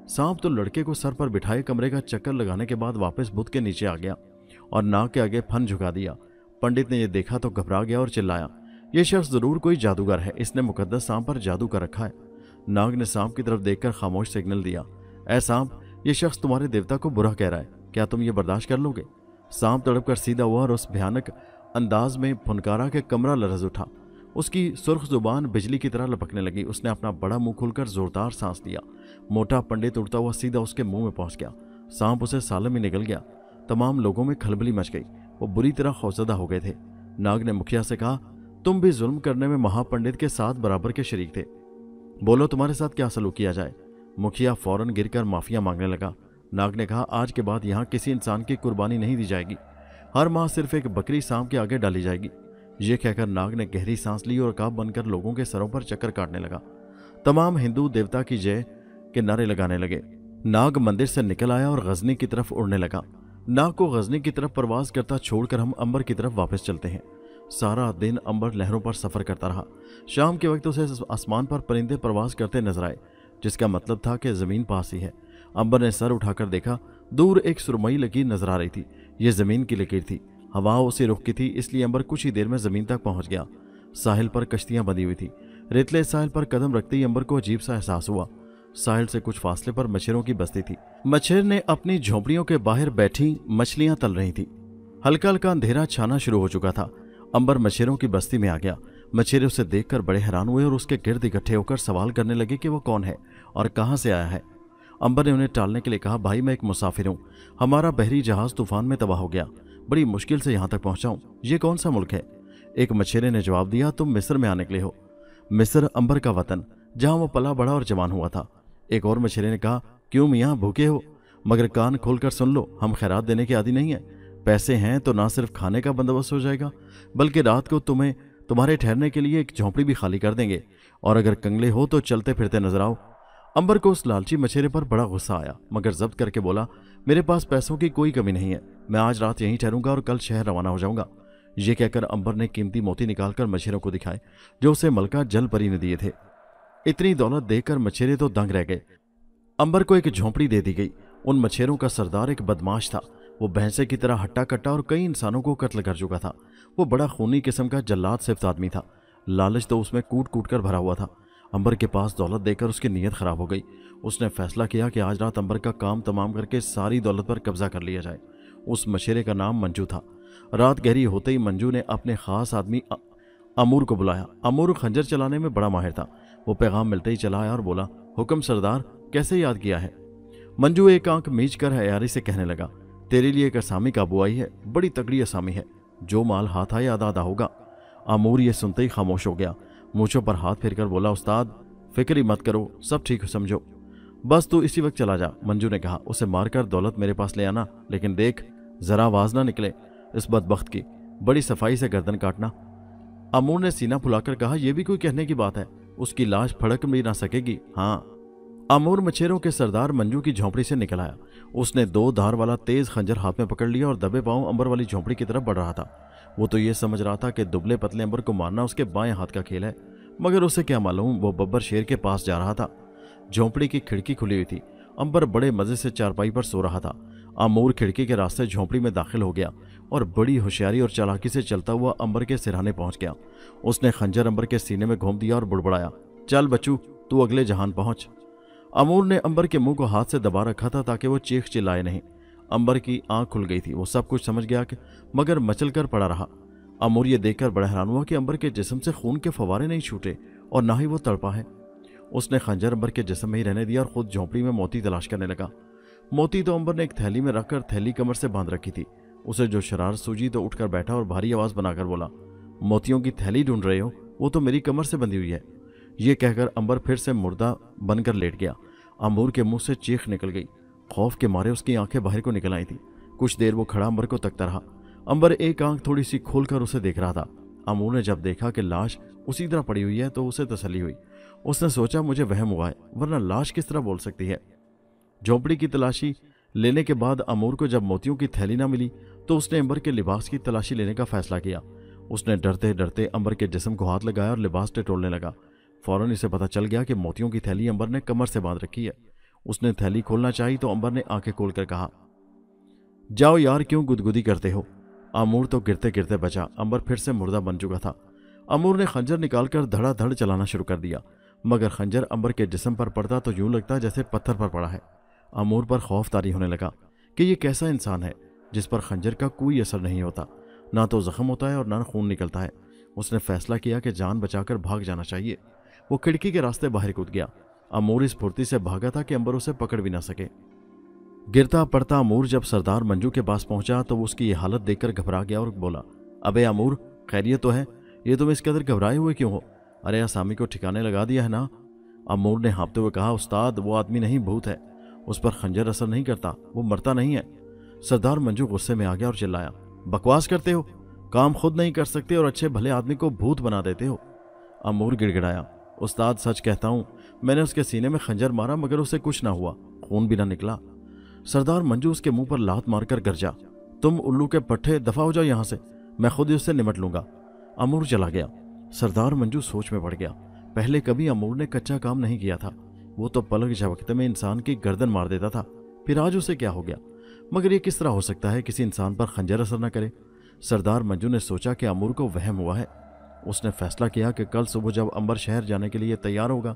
सांप तो लड़के को सर पर बिठाए कमरे का चक्कर लगाने के बाद वापस बुत के नीचे आ गया और नाग के आगे फन झुका दिया। पंडित ने यह देखा तो घबरा गया और चिल्लाया, यह शख्स जरूर कोई जादूगर है, इसने मुकद्दस सांप पर जादू कर रखा है। नाग ने सांप की तरफ देखकर खामोश सिग्नल दिया। ऐ सांप, ये शख्स तुम्हारे देवता को बुरा कह रहा है, क्या तुम ये बर्दाश्त कर लोगे? सांप तड़प कर सीधा हुआ और उस भयानक अंदाज में फुनकारा के कमरा लरज उठा। उसकी सुर्ख जुबान बिजली की तरह लपकने लगी। उसने अपना बड़ा मुंह खोलकर जोरदार सांस लिया। मोटा पंडित उड़ता हुआ सीधा उसके मुंह में पहुंच गया। सांप उसे साले में निकल गया। तमाम लोगों में खलबली मच गई। वो बुरी तरह खौफजदा हो गए थे। नाग ने मुखिया से कहा, तुम भी जुल्म करने में महापंडित के साथ बराबर के शरीक थे, बोलो तुम्हारे साथ क्या सलूक किया जाए? मुखिया फौरन गिरकर माफिया मांगने लगा। नाग ने कहा, आज के बाद यहाँ किसी इंसान की कुर्बानी नहीं दी जाएगी। हर माह सिर्फ एक बकरी सांप के आगे डाली जाएगी। ये कहकर नाग ने गहरी सांस ली और काब बनकर लोगों के सरों पर चक्कर काटने लगा। तमाम हिंदू देवता की जय के नारे लगाने लगे। नाग मंदिर से निकल आया और गजनी की तरफ उड़ने लगा। नाग को गजनी की तरफ परवाज करता छोड़कर हम अंबर की तरफ वापस चलते हैं। सारा दिन अंबर लहरों पर सफर करता रहा। शाम के वक्त उसे आसमान पर परिंदे परवाज करते नजर आए, जिसका मतलब था कि जमीन पास ही है। अंबर ने सर उठाकर देखा, दूर एक सुरमई लकीर नजर आ रही थी। यह जमीन की लकीर थी। हवा उसी रुख की थी, इसलिए अंबर कुछ ही देर में जमीन तक पहुंच गया। साहिल पर कश्तियां बंधी हुई थी। रेतले साहिल पर कदम रखते ही अंबर को अजीब सा एहसास हुआ। साहिल से कुछ फासले पर मच्छरों की बस्ती थी। मच्छर ने अपनी झोंपड़ियों के बाहर बैठी मछलियां तल रही थी। हल्का हल्का अंधेरा छाना शुरू हो चुका था। अंबर मच्छरों की बस्ती में आ गया। मच्छरे उसे देखकर बड़े हैरान हुए और उसके गिर्द इकट्ठे होकर सवाल करने लगे कि वो कौन है और कहां से आया है। अंबर ने उन्हें टालने के लिए कहा, भाई मैं एक मुसाफिर हूँ, हमारा बहरी जहाज तूफान में तबाह हो गया, बड़ी मुश्किल से यहाँ तक पहुँचा हूँ। ये कौन सा मुल्क है? एक मच्छरे ने जवाब दिया, तुम मिस्र में आने के लिए हो। मिस्र अंबर का वतन, जहाँ वो पला बड़ा और जवान हुआ था। एक और मच्छरे ने कहा, क्यों मियाँ भूखे हो? मगर कान खोलकर सुन लो, हम खैरात देने के आदी नहीं है। पैसे हैं तो ना सिर्फ खाने का बंदोबस्त हो जाएगा, बल्कि रात को तुम्हें तुम्हारे ठहरने के लिए एक झोंपड़ी भी खाली कर देंगे, और अगर कंगले हो तो चलते फिरते नजर आओ। अंबर को उस लालची मछेरे पर बड़ा गुस्सा आया, मगर जब्त करके बोला, मेरे पास पैसों की कोई कमी नहीं है, मैं आज रात यहीं ठहरूंगा और कल शहर रवाना हो जाऊंगा। ये कहकर अंबर ने कीमती मोती निकालकर मछेरों को दिखाए, जो उसे मलका जल परी ने दिए थे। इतनी दौलत देखकर मछेरे तो दंग रह गए। अंबर को एक झोंपड़ी दे दी गई। उन मछेरों का सरदार एक बदमाश था। वो भैंसे की तरह हट्टा कट्टा और कई इंसानों को कत्ल कर चुका था। वो बड़ा खूनी किस्म का जल्लाद सिफ्त आदमी था। लालच तो उसमें कूट कूट कर भरा हुआ था। अंबर के पास दौलत देकर उसकी नीयत खराब हो गई। उसने फैसला किया कि आज रात अंबर का काम तमाम करके सारी दौलत पर कब्जा कर लिया जाए। उस मछेरे का नाम मंजू था। रात गहरी होते ही मंजू ने अपने खास आदमी अमूर को बुलाया। अमूर खंजर चलाने में बड़ा माहिर था। वो पैगाम मिलते ही चला आया और बोला, हुक्म सरदार, कैसे याद किया है? मंजू एक आंख मीच कर हयारी से कहने लगा, तेरे लिए एक असामी काबू आई है, बड़ी तगड़ी असामी है, जो माल हाथ आए आधा आधा होगा। अमूर ये सुनते ही खामोश हो गया। मूंछों पर हाथ फेरकर बोला, उस्ताद फिक्र ही मत करो, सब ठीक समझो, बस तू इसी वक्त चला जा। मंजू ने कहा, उसे मारकर दौलत मेरे पास ले आना, लेकिन देख जरा आवाज ना निकले इस बदबख्त की, बड़ी सफाई से गर्दन काटना। अमूर ने सीना फुलाकर कहा, यह भी कोई कहने की बात है, उसकी लाश फड़क भी ना सकेगी। हाँ। अमूर मछेरों के सरदार मंजू की झोंपड़ी से निकल आया। उसने 2 धार वाला तेज खंजर हाथ में पकड़ लिया और दबे पांव अंबर वाली झोंपड़ी की तरफ बढ़ रहा था। वो तो ये समझ रहा था कि दुबले पतले अंबर को मारना उसके बाएं हाथ का खेल है, मगर उसे क्या मालूम वो बब्बर शेर के पास जा रहा था। झोंपड़ी की खिड़की खुली हुई थी। अंबर बड़े मजे से चारपाई पर सो रहा था। अमूर खिड़की के रास्ते झोंपड़ी में दाखिल हो गया और बड़ी होशियारी और चालाकी से चलता हुआ अंबर के सिरहाने पहुंच गया। उसने खंजर अंबर के सीने में घोंप दिया और बुड़बड़ाया, चल बच्चू, तू अगले जहान पहुंच। अमूर ने अंबर के मुंह को हाथ से दबा रखा था ताकि वो चीख चिल्लाए नहीं। अंबर की आंख खुल गई थी। वो सब कुछ समझ गया मगर मचल कर पड़ा रहा। अमूर ये देखकर बड़ा हैरान हुआ कि अंबर के जिस्म से खून के फवारे नहीं छूटे और ना ही वो तड़पा है। उसने खंजर अंबर के जिस्म में ही रहने दिया और खुद झोंपड़ी में मोती तलाश करने लगा। मोती तो अंबर ने एक थैली में रखकर थैली कमर से बांध रखी थी। उसे जो शरारत सूझी तो उठकर बैठा और भारी आवाज बनाकर बोला, मोतियों की थैली ढूंढ रहे हो? वो तो मेरी कमर से बंधी हुई है। ये कहकर अंबर फिर से मुर्दा बनकर लेट गया। अमूर के मुंह से चीख निकल गई। खौफ के मारे उसकी आंखें बाहर को निकल आई थी। कुछ देर वो खड़ा अंबर को तकता रहा। अंबर एक आंख थोड़ी सी खोलकर उसे देख रहा था। अमूर ने जब देखा कि लाश उसी तरह पड़ी हुई है तो उसे तसल्ली हुई। उसने सोचा, मुझे वहम हुआ है, वरना लाश किस तरह बोल सकती है। झोंपड़ी की तलाशी लेने के बाद अमूर को जब मोतियों की थैली ना मिली तो उसने अंबर के लिबास की तलाशी लेने का फैसला किया। उसने डरते डरते अंबर के जिस्म को हाथ लगाया और लिबास टटोलने लगा। फौरन इसे पता चल गया कि मोतियों की थैली अंबर ने कमर से बांध रखी है। उसने थैली खोलना चाही तो अंबर ने आंखें खोलकर कहा, जाओ यार, क्यों गुदगुदी करते हो? अमूर तो गिरते गिरते बचा। अंबर फिर से मुर्दा बन चुका था। अमूर ने खंजर निकालकर धड़ाधड़ चलाना शुरू कर दिया। मगर खंजर अंबर के जिस्म पर पड़ता तो यूं लगता जैसे पत्थर पर पड़ा है। अमूर पर खौफ तारी होने लगा कि ये कैसा इंसान है जिस पर खंजर का कोई असर नहीं होता, ना तो जख्म होता है और ना खून निकलता है। उसने फैसला किया कि जान बचाकर भाग जाना चाहिए। वो खिड़की के रास्ते बाहर कूद गया। अमूर इस फुर्ती से भागा था कि अंबर उसे पकड़ भी ना सके। गिरता पड़ता अमूर जब सरदार मंजू के पास पहुंचा तो वो उसकी ये हालत देखकर घबरा गया और बोला, अबे अमूर, खैरियत तो है? ये तुम इस कदर घबराए हुए क्यों हो? अरे आसामी को ठिकाने लगा दिया है ना? अमूर ने हाँफते हुए कहा, उस्ताद, वो आदमी नहीं, भूत है। उस पर खंजर असर नहीं करता, वो मरता नहीं है। सरदार मंजू गुस्से में आ गया और चिल्लाया, बकवास करते हो? काम खुद नहीं कर सकते और अच्छे भले आदमी को भूत बना देते हो। अमूर गिड़गिड़ाया, उस्ताद, सच कहता हूं, मैंने उसके सीने में खंजर मारा मगर उसे कुछ ना हुआ, खून भी ना निकला। सरदार मंजू उसके मुंह पर लात मारकर गरजा, तुम उल्लू के पट्टे, दफा हो जाओ यहां से, मैं खुद ही उससे निमट लूंगा। अमूर चला गया। सरदार मंजू सोच में पड़ गया। पहले कभी अमूर ने कच्चा काम नहीं किया था। वो तो पलक झपकते में इंसान की गर्दन मार देता था, फिर आज उसे क्या हो गया? मगर ये किस तरह हो सकता है किसी इंसान पर खंजर असर न करे? सरदार मंजू ने सोचा कि अमूर को वहम हुआ है। उसने फैसला किया कि कल सुबह जब अंबर शहर जाने के लिए तैयार होगा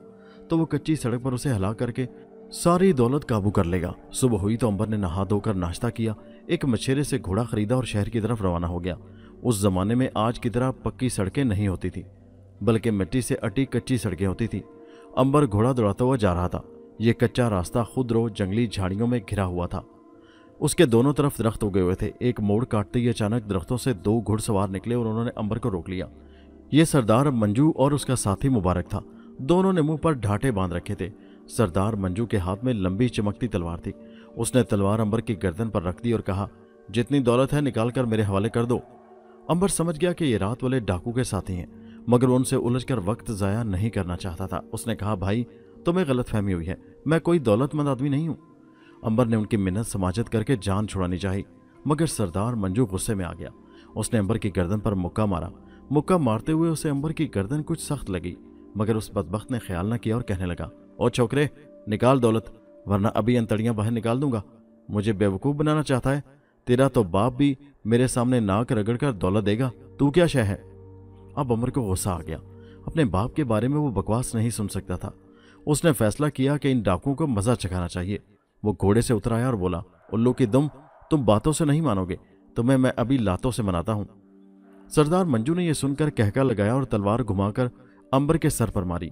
तो वो कच्ची सड़क पर उसे हिला करके सारी दौलत काबू कर लेगा। सुबह हुई तो अंबर ने नहा धोकर नाश्ता किया, एक मछेरे से घोड़ा खरीदा और शहर की तरफ रवाना हो गया। उस जमाने में आज की तरह पक्की सड़कें नहीं होती थी, बल्कि मिट्टी से अटी कच्ची सड़कें होती थी। अंबर घोड़ा दौड़ाता हुआ जा रहा था। ये कच्चा रास्ता खुदरो जंगली झाड़ियों में घिरा हुआ था। उसके दोनों तरफ दरख्त उगे हुए थे। एक मोड़ काटते ही अचानक दरख्तों से दो घुड़सवार निकले और उन्होंने अंबर को रोक लिया। ये सरदार मंजू और उसका साथी मुबारक था। दोनों ने मुंह पर ढाटे बांध रखे थे। सरदार मंजू के हाथ में लंबी चमकती तलवार थी। उसने तलवार अंबर की गर्दन पर रख दी और कहा, जितनी दौलत है निकाल कर मेरे हवाले कर दो। अंबर समझ गया कि ये रात वाले डाकू के साथी हैं, मगर वो उनसे उलझकर वक्त जाया नहीं करना चाहता था। उसने कहा, भाई, तुम्हें गलतफहमी हुई है, मैं कोई दौलतमंद आदमी नहीं हूं। अंबर ने उनकी मिन्नत समाजत करके जान छुड़ानी चाहिए, मगर सरदार मंजू गुस्से में आ गया। उसने अंबर की गर्दन पर मुक्का मारा। मुक्का मारते हुए उसे अंबर की गर्दन कुछ सख्त लगी, मगर उस बदबख्त ने ख्याल न किया और कहने लगा, ओ छोकरे, निकाल दौलत, वरना अभी अंतड़ियां बाहर निकाल दूंगा। मुझे बेवकूफ़ बनाना चाहता है? तेरा तो बाप भी मेरे सामने नाक रगड़कर दौलत देगा, तू क्या शय है? अब अमर को गुस्सा आ गया। अपने बाप के बारे में वो बकवास नहीं सुन सकता था। उसने फैसला किया कि इन डाकुओं को मजा चखाना चाहिए। वो घोड़े से उतर आया और बोला, उल्लू की दुम, तुम बातों से नहीं मानोगे, तुम्हें मैं अभी लातों से मनाता हूं। सरदार मंजू ने यह सुनकर कहका लगाया और तलवार घुमाकर अंबर के सर पर मारी।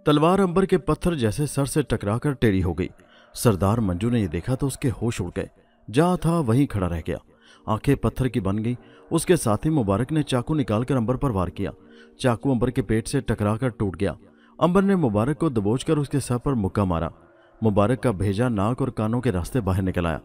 तलवार अंबर के पत्थर जैसे सर से टकराकर टेढ़ी हो गई। सरदार मंजू ने यह देखा तो उसके होश उड़ गए। जहां था वहीं खड़ा रह गया। आंखें पत्थर की बन गई। उसके साथी मुबारक ने चाकू निकालकर अंबर पर वार किया। चाकू अंबर के पेट से टकराकर टूट गया। अंबर ने मुबारक को दबोचकर उसके सर पर मुक्का मारा। मुबारक का भेजा नाक और कानों के रास्ते बाहर निकल आया।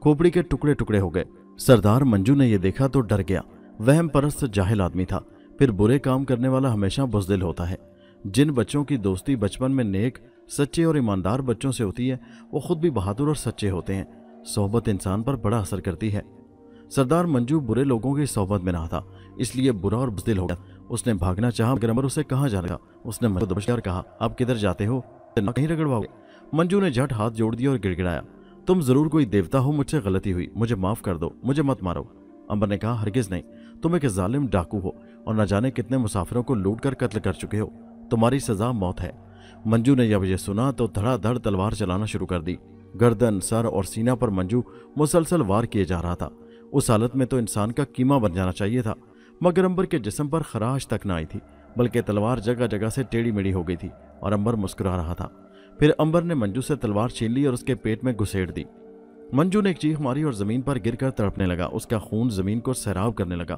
खोपड़ी के टुकड़े टुकड़े हो गए। सरदार मंजू ने यह देखा तो डर गया। वहम परस्त जाहिल आदमी था, फिर बुरे काम करने वाला हमेशा बुज़दिल होता है। जिन बच्चों की दोस्ती बचपन में नेक, सच्चे और ईमानदार बच्चों से होती है, वो खुद भी बहादुर और सच्चे होते हैं। सोहबत इंसान पर बड़ा असर करती है। सरदार मंजू बुरे लोगों की सोहबत में ना था, इसलिए बुरा और बुज़दिल हो गया। उसने भागना चाहा, मगर अमर उसे कहाँ जाने का। उसने मंजू को दबोचकर कहा, आप किधर जाते हो? कहीं रगड़वाओगे? मंजू ने झट हाथ जोड़ दिया और गिड़गिड़ाया, तुम जरूर कोई देवता हो, मुझसे गलती हुई, मुझे माफ कर दो, मुझे मत मारो। अंबर ने कहा, हरगिज नहीं, तुम एक जालिम डाकू हो और न जाने कितने मुसाफिरों को लूट कर कत्ल कर चुके हो। तुम्हारी सजा मौत है। मंजू ने जब यह सुना तो धड़ाधड़ तलवार चलाना शुरू कर दी। गर्दन, सर और सीना पर मंजू मुसलसल वार किए जा रहा था। उस हालत में तो इंसान का कीमा बन जाना चाहिए था, मगर अंबर के जिस्म पर खराश तक न आई थी, बल्कि तलवार जगह जगह से टेढ़ी मेढ़ी हो गई थी और अंबर मुस्कुरा रहा था। फिर अंबर ने मंजू से तलवार छीन ली और उसके पेट में घुसेड़ दी। मंजू ने एक चीख मारी और जमीन पर गिरकर तड़पने लगा। उसका खून जमीन को सैराब करने लगा।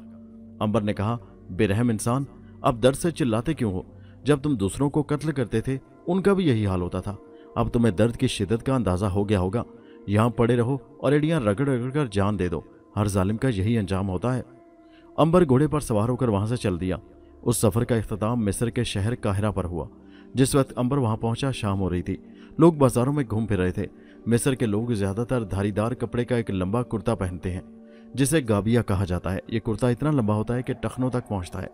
अंबर ने कहा, बेरहम इंसान, अब दर्द से चिल्लाते क्यों हो? जब तुम दूसरों को कत्ल करते थे उनका भी यही हाल होता था। अब तुम्हें दर्द की शिद्दत का अंदाजा हो गया होगा। यहां पड़े रहो और एड़ियां रगड़ रगड़ कर जान दे दो। हर जालिम का यही अंजाम होता है। अंबर घोड़े पर सवार होकर वहां से चल दिया। उस सफर का इख्तिताम मिस्र के शहर काहिरा पर हुआ। जिस वक्त अंबर वहां पहुंचा, शाम हो रही थी। लोग बाजारों में घूम फिर रहे थे। मिस्र के लोग ज्यादातर धारीदार कपड़े का एक लंबा कुर्ता पहनते हैं, जिसे गाबिया कहा जाता है। ये कुर्ता इतना लंबा होता है कि टखनों तक पहुंचता है।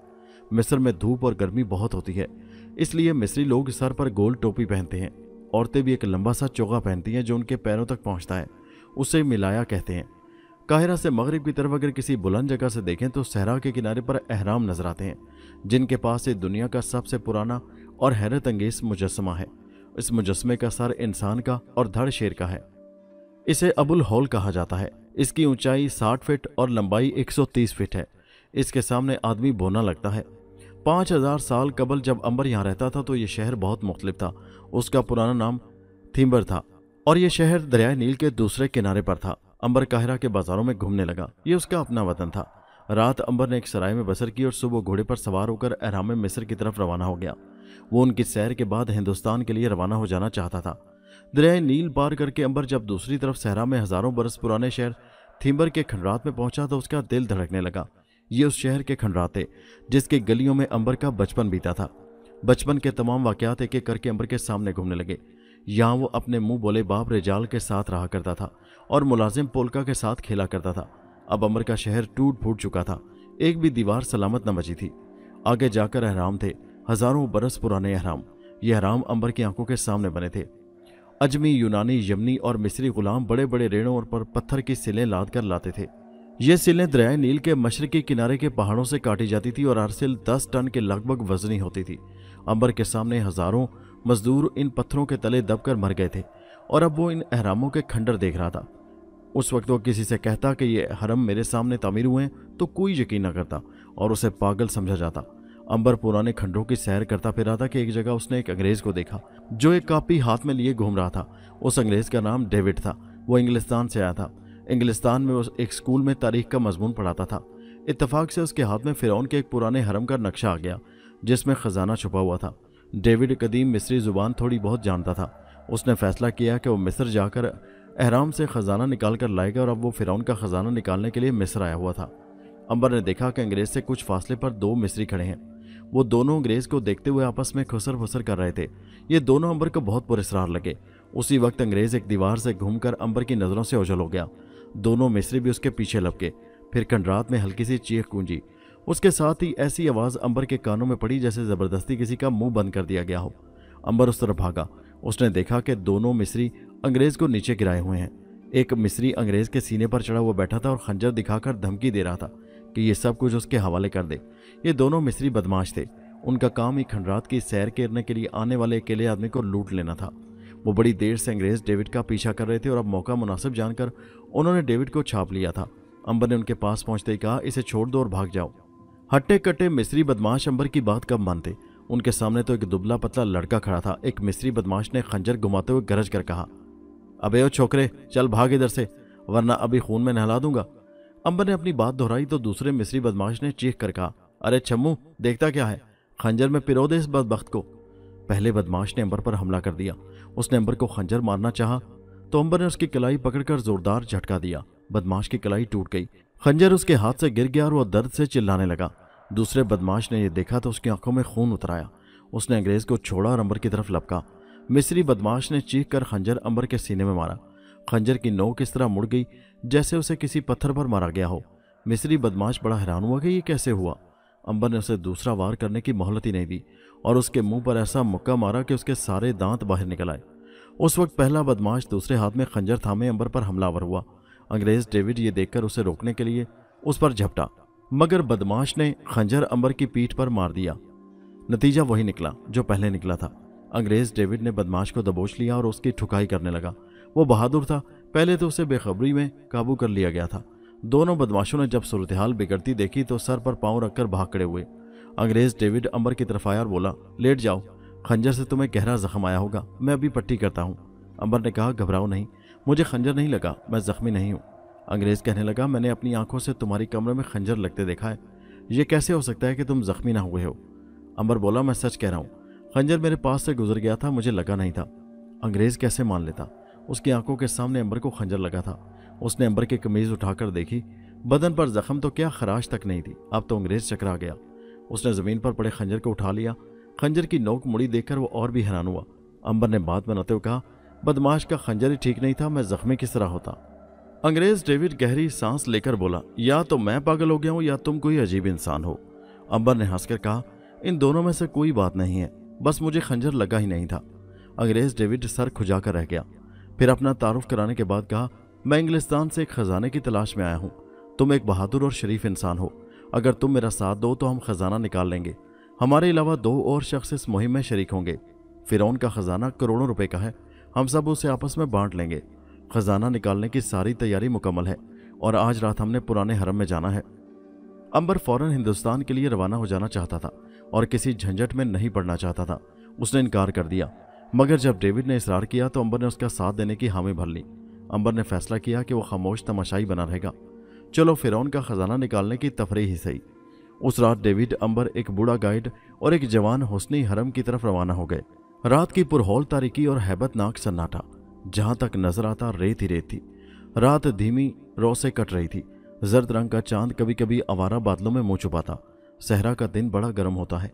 मिस्र में धूप और गर्मी बहुत होती है, इसलिए मिस्री लोग सर पर गोल टोपी पहनते हैं। औरतें भी एक लंबा सा चोगा पहनती हैं जो उनके पैरों तक पहुंचता है। उसे मिलाया कहते हैं। काहिरा से मगरिब की तरफ अगर किसी बुलंद जगह से देखें तो सहरा के किनारे पर अहराम नजर आते हैं, जिनके पास से दुनिया का सबसे पुराना और हैरत अंगेज मुजस्समा है। इस मुजस्समे का सर इंसान का और धड़ शेर का है। इसे अबुल हौल कहा जाता है। इसकी ऊंचाई 60 फीट और लंबाई 130 फीट है। इसके सामने आदमी बोना लगता है। 5000 साल कबल जब अंबर यहाँ रहता था तो ये शहर बहुत मुख्तलिफ था। उसका पुराना नाम थीम्बर था और ये शहर दरियाए नील के दूसरे किनारे पर था। अंबर काहिरा के बाजारों में घूमने लगा। ये उसका अपना वतन था। रात अंबर ने एक सराय में बसर की और सुबह घोड़े पर सवार होकर एहराम में मिस्र की तरफ रवाना हो गया। वो उनकी सैर के बाद हिंदुस्तान के लिए रवाना हो जाना चाहता था। दरियाए नील पार करके अंबर जब दूसरी तरफ सहरा में हजारों बरस पुराने शहर थीम्बर के खंडरात में पहुंचा तो उसका दिल धड़कने लगा। ये उस शहर के खंडरात थे जिसके गलियों में अंबर का बचपन बीता था। बचपन के तमाम वाकयात एक एक करके अंबर के सामने घूमने लगे। यहाँ वो अपने मुंह बोले बाप रिजाल के साथ रहा करता था और मुलाजिम पोलका के साथ खेला करता था। अब अंबर का शहर टूट फूट चुका था। एक भी दीवार सलामत न बची थी। आगे जाकर अहराम थे, हजारों बरस पुराने अहराम। ये अहराम अंबर की आंखों के सामने बने थे। अजमी, यूनानी, यमनी और मिस्री गुलाम बड़े बड़े रेणों पर पत्थर की सिलें लाद कर लाते थे। ये सिलें दरियाए नील के मशरकी किनारे के पहाड़ों से काटी जाती थी और हर सिल 10 टन के लगभग वजनी होती थी। अंबर के सामने हजारों मजदूर इन पत्थरों के तले दबकर मर गए थे और अब वो इन अहरामों के खंडर देख रहा था। उस वक्त वो किसी से कहता कि ये हरम मेरे सामने तामीर हुए हैं तो कोई यकीन न करता और उसे पागल समझा जाता। अंबर पुराने खंडरों की सैर करता फिर रहा था कि एक जगह उसने एक अंग्रेज को देखा जो एक कापी हाथ में लिए घूम रहा था। उस अंग्रेज का नाम डेविड था। वो इंग्लिस्तान से आया था। इंग्लिस्तान में वो एक स्कूल में तारीख का मजमून पढ़ाता था। इत्तेफाक से उसके हाथ में फिरौन के एक पुराने हरम का नक्शा आ गया जिसमें खजाना छुपा हुआ था। डेविड कदीम मिस्री जुबान थोड़ी बहुत जानता था। उसने फैसला किया कि वो मिस्र जाकर अहराम से खजाना निकाल कर लाएगा और अब वो फिरौन का खजाना निकालने के लिए मिस्र आया हुआ था। अंबर ने देखा कि अंग्रेज से कुछ फासले पर 2 मिस्री खड़े हैं। वो दोनों अंग्रेज को देखते हुए आपस में खुसर फुसर कर रहे थे। ये दोनों अंबर को बहुत पुरस्कार लगे। उसी वक्त अंग्रेज एक दीवार से घूमकर अंबर की नजरों से ओझल हो गया। दोनों मिस्री भी उसके पीछे लपके। फिर खंडरात में हल्की सी चीख गूंजी। उसके साथ ही ऐसी आवाज अंबर के कानों में पड़ी जैसे जबरदस्ती किसी का मुंह बंद कर दिया गया हो। अंबर उस तरफ भागा। उसने देखा कि दोनों मिस्री अंग्रेज को नीचे गिराए हुए हैं। एक मिस्री अंग्रेज के सीने पर चढ़ा हुआ बैठा था और खंजर दिखाकर धमकी दे रहा था कि ये सब कुछ उसके हवाले कर दे। ये दोनों मिस्री बदमाश थे। उनका काम ही खंडरात की सैर करने के लिए आने वाले अकेले आदमी को लूट लेना था। वो बड़ी देर से अंग्रेज डेविड का पीछा कर रहे थे और अब मौका मुनासिब जानकर उन्होंने डेविड को छाप लिया था। अंबर ने उनके पास पहुंचते ही कहा, इसे छोड़ दो और भाग जाओ। हट्टे कट्टे मिस्री बदमाश अंबर की बात कब मानते। उनके सामने तो एक दुबला पतला लड़का खड़ा था। एक मिस्री बदमाश ने खंजर घुमाते हुए गरज कर कहा, अबे ओ छोकरे, चल भाग इधर से वरना अभी खून में नहला दूंगा। अंबर ने अपनी बात दोहराई तो दूसरे मिस्री बदमाश ने चीख कर कहा, अरे छम्मू, देखता क्या है, खंजर में पिरो दे इस बदबख्त को। पहले बदमाश ने अंबर पर हमला कर दिया। उसने अंबर को खंजर मारना चाहा तो अंबर ने उसकी कलाई पकड़कर जोरदार झटका दिया। बदमाश की कलाई टूट गई। खंजर उसके हाथ से गिर गया और वह दर्द से चिल्लाने लगा। दूसरे बदमाश ने यह देखा तो उसकी आंखों में खून उतर आया। उसने अंग्रेज को छोड़ा और अंबर की तरफ लपका। मिस्री बदमाश ने चीख कर खंजर अंबर के सीने में मारा। खंजर की नोक इस तरह मुड़ गई जैसे उसे किसी पत्थर पर मारा गया हो। मिस्री बदमाश बड़ा हैरान हुआ कि ये कैसे हुआ। अंबर ने उसे दूसरा वार करने की मोहलत ही नहीं दी और उसके मुंह पर ऐसा मुक्का मारा कि उसके सारे दांत बाहर निकल आए। उस वक्त पहला बदमाश दूसरे हाथ में खंजर थामे अंबर पर हमलावर हुआ। अंग्रेज डेविड ये देखकर उसे रोकने के लिए उस पर झपटा, मगर बदमाश ने खंजर अंबर की पीठ पर मार दिया। नतीजा वही निकला जो पहले निकला था। अंग्रेज डेविड ने बदमाश को दबोच लिया और उसकी ठुकाई करने लगा। वो बहादुर था। पहले तो उसे बेखबरी में काबू कर लिया गया था। दोनों बदमाशों ने जब सूरत हाल बिगड़ती देखी तो सर पर पांव रखकर भाग खड़े हुए। अंग्रेज डेविड अंबर की तरफ आया और बोला, लेट जाओ, खंजर से तुम्हें गहरा जख्म आया होगा, मैं अभी पट्टी करता हूँ। अंबर ने कहा, घबराओ नहीं, मुझे खंजर नहीं लगा, मैं जख्मी नहीं हूँ। अंग्रेज कहने लगा, मैंने अपनी आंखों से तुम्हारी कमरे में खंजर लगते देखा है, यह कैसे हो सकता है कि तुम जख्मी ना हुए हो। अंबर बोला, मैं सच कह रहा हूँ, खंजर मेरे पास से गुजर गया था, मुझे लगा नहीं था। अंग्रेज कैसे मान लेता, उसकी आंखों के सामने अंबर को खंजर लगा था। उसने अंबर की कमीज उठाकर देखी, बदन पर जख्म तो क्या खराश तक नहीं थी। अब तो अंग्रेज चकरा गया। उसने जमीन पर पड़े खंजर को उठा लिया। खंजर की नोक मुड़ी देखकर वो और भी हैरान हुआ। अंबर ने बात बनाते हुए कहा, बदमाश का खंजर ही ठीक नहीं था, मैं जख्मी किस तरह होता। अंग्रेज डेविड गहरी सांस लेकर बोला, या तो मैं पागल हो गया हूं या तुम कोई अजीब इंसान हो। अंबर ने हंसकर कहा, इन दोनों में से कोई बात नहीं है, बस मुझे खंजर लगा ही नहीं था। अंग्रेज डेविड सर खुजाकर रह गया। फिर अपना तारुफ कराने के बाद कहा, मैं इंग्लिस्तान से एक खजाने की तलाश में आया हूँ। तुम एक बहादुर और शरीफ इंसान हो। अगर तुम मेरा साथ दो तो हम खजाना निकाल लेंगे। हमारे अलावा 2 और शख्स इस मुहिम में शरीक होंगे। फिरौन का खजाना करोड़ों रुपए का है, हम सब उसे आपस में बांट लेंगे। खजाना निकालने की सारी तैयारी मुकम्मल है और आज रात हमने पुराने हरम में जाना है। अंबर फौरन हिंदुस्तान के लिए रवाना हो जाना चाहता था और किसी झंझट में नहीं पड़ना चाहता था। उसने इनकार कर दिया, मगर जब डेविड ने इसरार किया तो अंबर ने उसका साथ देने की हामी भर ली। अंबर ने फैसला किया कि वो खामोश तमाशाई बना रहेगा। चलो फिरौन का खजाना निकालने की तफरीह ही सही। उस रात डेविड, अंबर, एक बूढ़ा गाइड और एक जवान हुस्नी हरम की तरफ रवाना हो गए। रात की पुरहौल तारीकी और हैबतनाक सन्नाटा, जहां तक नजर आता रेत ही रेत थी। रात धीमी रो से कट रही थी। जर्द रंग का चांद कभी कभी आवारा बादलों में मुंह छुपाता। सहरा का दिन बड़ा गर्म होता है,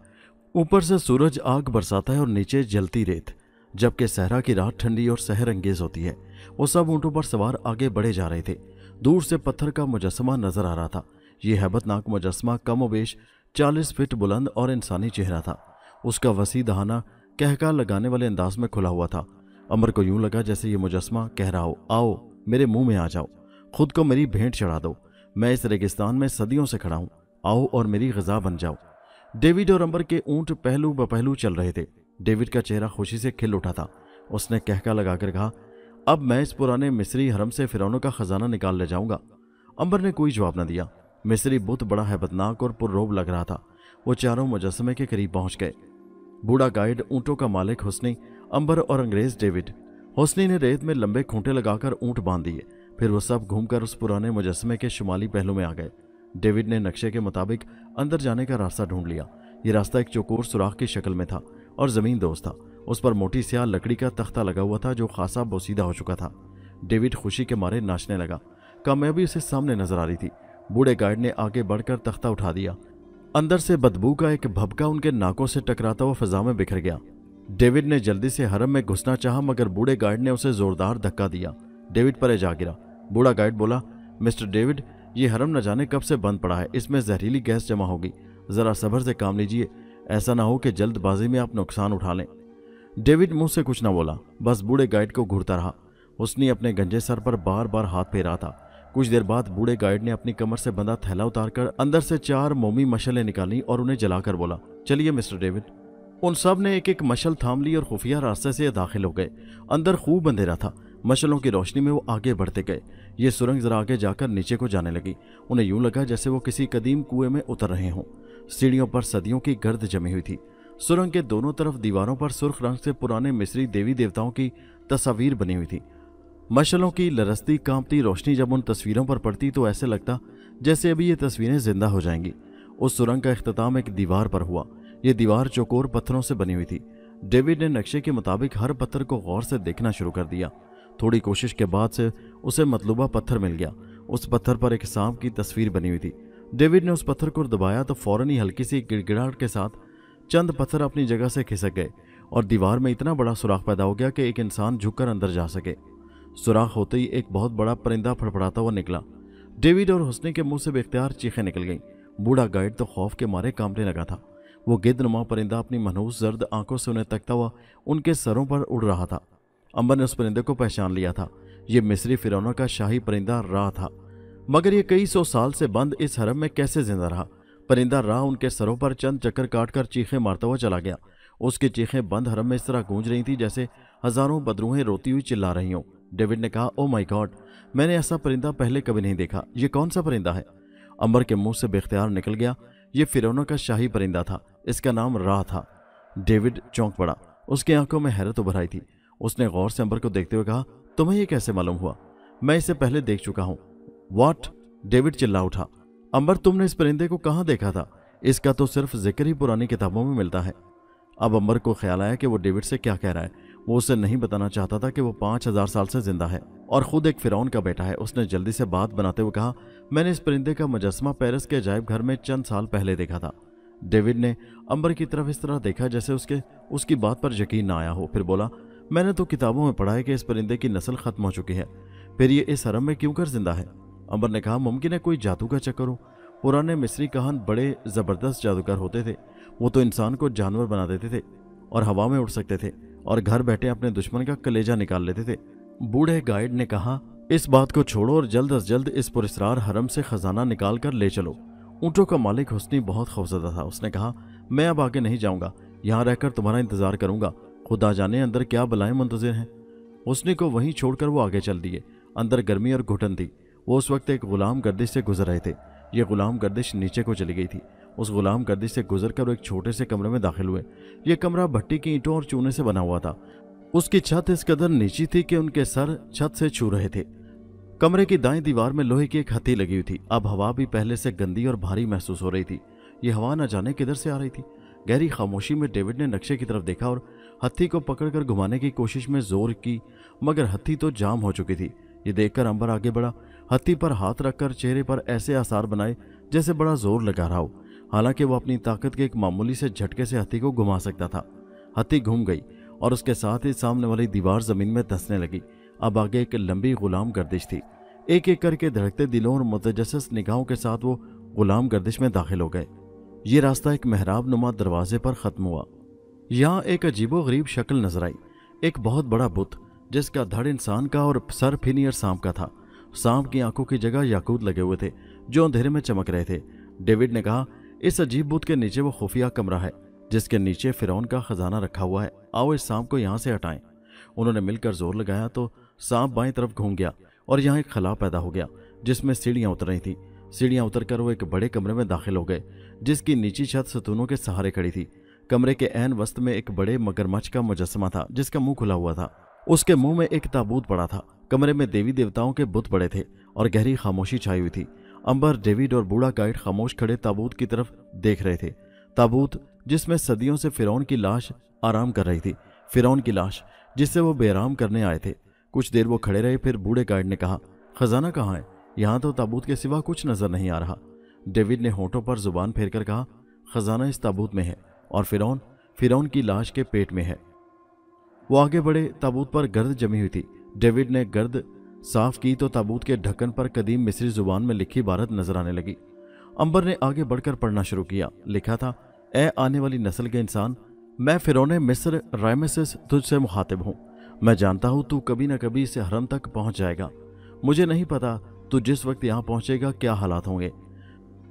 ऊपर से सूरज आग बरसाता है और नीचे जलती रेत, जबकि सहरा की रात ठंडी और सहर अंगेज होती है। वो सब ऊंटों पर सवार आगे बढ़े जा रहे थे। दूर से पत्थर का मुजस्समा नजर आ रहा था। ये हैबतनाक मुजस्समा कमोबेश 40 फीट बुलंद और इंसानी चेहरा था। उसका वसी दहाना कहका लगाने वाले अंदाज में खुला हुआ था। अमर को यूं लगा जैसे ये मुजस्समा कह रहा हो, आओ मेरे मुंह में आ जाओ, खुद को मेरी भेंट चढ़ा दो। मैं इस रेगिस्तान में सदियों से खड़ा हूं, आओ और मेरी ग़िज़ा बन जाओ। डेविड और अंबर के ऊंट पहलू बपहलू चल रहे थे। डेविड का चेहरा खुशी से खिल उठा था। उसने कहका लगाकर कहा, अब मैं इस पुराने मिस्री हरम से फिरौनों का खजाना निकाल ले जाऊंगा। अंबर ने कोई जवाब न दिया। मिस्री बुत बड़ा हैबतनाक और पुररोब लग रहा था। वो चारों मुजस्समे के करीब पहुंच गए। बूढ़ा गाइड, ऊंटों का मालिक हुस्नी, अंबर और अंग्रेज डेविड। हुस्नी ने रेत में लंबे खूंटे लगाकर ऊंट बांध दिए। फिर वो सब घूमकर उस पुराने मुजस्समे के शुमाली पहलू में आ गए। डेविड ने नक्शे के मुताबिक अंदर जाने का रास्ता ढूंढ लिया। ये रास्ता एक चौकोर सुराख की शक्ल में था और जमीन दोस्त था। उस पर मोटी स्याह लकड़ी का तख्ता लगा हुआ था जो खासा बोसीदा हो चुका था। डेविड खुशी के मारे नाचने लगा। कामयाबी उसे सामने नजर आ रही थी। बूढ़े गाइड ने आगे बढ़कर तख्ता उठा दिया। अंदर से बदबू का एक भभका उनके नाकों से टकराता हुआ फिजा में बिखर गया। डेविड ने जल्दी से हरम में घुसना चाहा, मगर बूढ़े गाइड ने उसे जोरदार धक्का दिया। डेविड परे जा गिरा। बूढ़ा गाइड बोला, मिस्टर डेविड, ये हरम न जाने कब से बंद पड़ा है, इसमें जहरीली गैस जमा होगी। जरा सब्र से काम लीजिए, ऐसा ना हो कि जल्दबाजी में आप नुकसान उठा लें। डेविड मुंह से कुछ ना बोला, बस बूढ़े गाइड को घूरता रहा। उसने अपने गंजे सर पर बार बार हाथ फेरा था। कुछ देर बाद बूढ़े गाइड ने अपनी कमर से बंधा थैला उतारकर अंदर से 4 मोमी मशलें निकाली और उन्हें जलाकर बोला, चलिए मिस्टर डेविड। उन सब ने एक एक मशल थाम ली और खुफिया रास्ते से दाखिल हो गए। अंदर खूब अंधेरा था। मशलों की रोशनी में वो आगे बढ़ते गए। ये सुरंग जरा आगे जाकर नीचे को जाने लगी। उन्हें यूं लगा जैसे वो किसी कदीम कुएं में उतर रहे हों। सीढ़ियों पर सदियों की गर्द जमी हुई थी। सुरंग के दोनों तरफ दीवारों पर सुर्ख रंग से पुराने मिस्री देवी देवताओं की तस्वीर बनी हुई थी। मशलों की लरसती कांपती रोशनी जब उन तस्वीरों पर पड़ती तो ऐसे लगता जैसे अभी ये तस्वीरें जिंदा हो जाएंगी। उस सुरंग का इख्तिताम एक दीवार पर हुआ। ये दीवार चौकोर पत्थरों से बनी हुई थी। डेविड ने नक्शे के मुताबिक हर पत्थर को गौर से देखना शुरू कर दिया। थोड़ी कोशिश के बाद से उसे मतलूबा पत्थर मिल गया। उस पत्थर पर एक सांप की तस्वीर बनी हुई थी। डेविड ने उस पत्थर को दबाया तो फौरन ही हल्की सी गिड़गिड़ाहट के साथ चंद पत्थर अपनी जगह से खिसक गए और दीवार में इतना बड़ा सुराख पैदा हो गया कि एक इंसान झुककर अंदर जा सके। सुराख होते ही एक बहुत बड़ा परिंदा फड़फड़ाता हुआ निकला। डेविड और हुस्नी के मुंह से बेख्तियार चीखें निकल गईं। बूढ़ा गाइड तो खौफ के मारे कांपने लगा था। वो गिद्धनुमा परिंदा अपनी मनहूस जर्द आंखों से उन्हें तकता हुआ उनके सरों पर उड़ रहा था। अंबर ने उस परिंदे को पहचान लिया था। ये मिस्री फिरौनों का शाही परिंदा रा था। मगर ये कई 100 साल से बंद इस हरम में कैसे जिंदा रहा? परिंदा रा उनके सरों पर चंद चक्कर काटकर चीखें मारता हुआ चला गया। उसकी चीखें बंद हरम में इस तरह गूंज रही थी जैसे हजारों बदरूहें रोती हुई चिल्ला रही हों। डेविड ने कहा, ओ माय गॉड, मैंने ऐसा परिंदा पहले कभी नहीं देखा। ये कौन सा परिंदा है? अंबर के मुंह से बेख्तियार निकल गया, ये फिरौनों का शाही परिंदा था। इसका नाम रा था। डेविड चौंक पड़ा। उसकी आंखों में हैरत उभर आई थी। उसने गौर से अंबर को देखते हुए कहा, तुम्हें यह कैसे मालूम हुआ? मैं इसे पहले देख चुका हूं। व्हाट? डेविड चिल्ला उठा। अंबर, तुमने इस परिंदे को कहां देखा था? इसका तो सिर्फ जिक्र ही पुरानी किताबों में मिलता है। अब अंबर को ख्याल आया कि वो डेविड से क्या कह रहा है। वो उसे नहीं बताना चाहता था कि वो 5000 साल से जिंदा है और खुद एक फिरौन का बेटा है। उसने जल्दी से बात बनाते हुए कहा, मैंने इस परिंदे का मुजस्समा पेरिस के अजायब घर में चंद साल पहले देखा था। डेविड ने अंबर की तरफ इस तरह देखा जैसे उसकी बात पर यकीन ना आया हो। फिर बोला, मैंने तो किताबों में पढ़ा है कि इस परिंदे की नस्ल खत्म हो चुकी है, फिर ये इस हरम में क्यों कर जिंदा है? अंबर ने कहा, मुमकिन है कोई जादू का चक्कर हो। पुराने मिस्री कहान बड़े जबरदस्त जादूगर होते थे। वो तो इंसान को जानवर बना देते थे और हवा में उड़ सकते थे और घर बैठे अपने दुश्मन का कलेजा निकाल लेते थे। बूढ़े गाइड ने कहा, इस बात को छोड़ो और जल्द अज जल्द इस पुरस्रार हरम से खजाना निकाल कर ले चलो। ऊंटों का मालिक हुस्नी बहुत खौफजदा था। उसने कहा, मैं अब आगे नहीं जाऊंगा, यहाँ रहकर तुम्हारा इंतजार करूंगा। खुदा जाने अंदर क्या बलाएं मुंतजिर हैं। उसने को वहीं छोड़कर वो आगे चल दिए। अंदर गर्मी और घुटन थी। वो उस वक्त एक गुलाम गर्दिश से गुजर रहे थे। ये गुलाम गर्दिश नीचे को चली गई थी। उस गुलाम गर्दिश से गुजरकर वो एक छोटे से कमरे में दाखिल हुए। ये कमरा भट्टी की ईंटों और चूने से बना हुआ था। उसकी छत इस कदर नीची थी कि उनके सर छत से छू रहे थे। कमरे की दाईं दीवार में लोहे की एक हत्ती लगी हुई थी। अब हवा भी पहले से गंदी और भारी महसूस हो रही थी। ये हवा न जाने किधर से आ रही थी। गहरी खामोशी में डेविड ने नक्शे की तरफ देखा और हत्ती को पकड़कर घुमाने की कोशिश में जोर की, मगर हत्ती तो जाम हो चुकी थी। ये देखकर अंबर आगे बढ़ा। हत्ती पर हाथ रखकर चेहरे पर ऐसे आसार बनाए जैसे बड़ा जोर लगा रहा हो। हालांकि वो अपनी ताकत के एक मामूली से झटके से हत्ती को घुमा सकता था। हत्ती घूम गई और उसके साथ ही सामने वाली दीवार जमीन में धंसने लगी। अब आगे एक लंबी गुलाम गर्दिश थी। एक एक करके धड़कते दिलों और मुतजस्सिस निगाहों के साथ वो गुलाम गर्दिश में दाखिल हो गए। ये रास्ता एक मेहराब नुमा दरवाजे पर खत्म हुआ। यहाँ एक अजीबोगरीब शक्ल नजर आई। एक बहुत बड़ा बुत जिसका धड़ इंसान का और सर फिनियर सांप का था। सांप की आंखों की जगह याकूत लगे हुए थे जो अंधेरे में चमक रहे थे। डेविड ने कहा, इस अजीब बुत के नीचे वो खुफिया कमरा है जिसके नीचे फिरौन का खजाना रखा हुआ है। आओ इस सांप को यहाँ से हटाएं। उन्होंने मिलकर जोर लगाया तो सांप बाएं तरफ घूम गया और यहाँ एक खला पैदा हो गया जिसमें सीढ़ियाँ उतर रही थी। सीढ़ियाँ उतरकर वो एक बड़े कमरे में दाखिल हो गए जिसकी नीची छत सतूनों के सहारे खड़ी थी। कमरे के ऐन वस्त में एक बड़े मगरमच्छ का मुजस्समा था जिसका मुंह खुला हुआ था। उसके मुंह में एक ताबूत पड़ा था। कमरे में देवी देवताओं के बुत पड़े थे और गहरी खामोशी छाई हुई थी। अंबर, डेविड और बूढ़ा गाइड खामोश खड़े ताबूत की तरफ देख रहे थे। ताबूत जिसमें सदियों से फिरौन की लाश आराम कर रही थी। फिरौन की लाश जिससे वो बेराम करने आए थे। कुछ देर वो खड़े रहे, फिर बूढ़े गाइड ने कहा, खजाना कहाँ है? यहाँ तो ताबूत के सिवा कुछ नजर नहीं आ रहा। डेविड ने होठों पर जुबान फेरकर कहा, खजाना इस ताबूत में है और फिरौन की लाश के पेट में है। वो आगे बढ़े। ताबूत पर गर्द जमी हुई थी। डेविड ने गर्द साफ की तो ताबूत के ढक्कन पर कदीम मिस्री जुबान में लिखी इबारत नजर आने लगी। अंबर ने आगे बढ़कर पढ़ना शुरू किया। लिखा था, ए आने वाली नस्ल के इंसान, मैं फिरौने मिस्र रामेसेस तुझसे मुखातिब हूँ। मैं जानता हूँ तू कभी न कभी इस हरम तक पहुँच जाएगा। मुझे नहीं पता तू जिस वक्त यहाँ पहुँचेगा क्या हालात होंगे।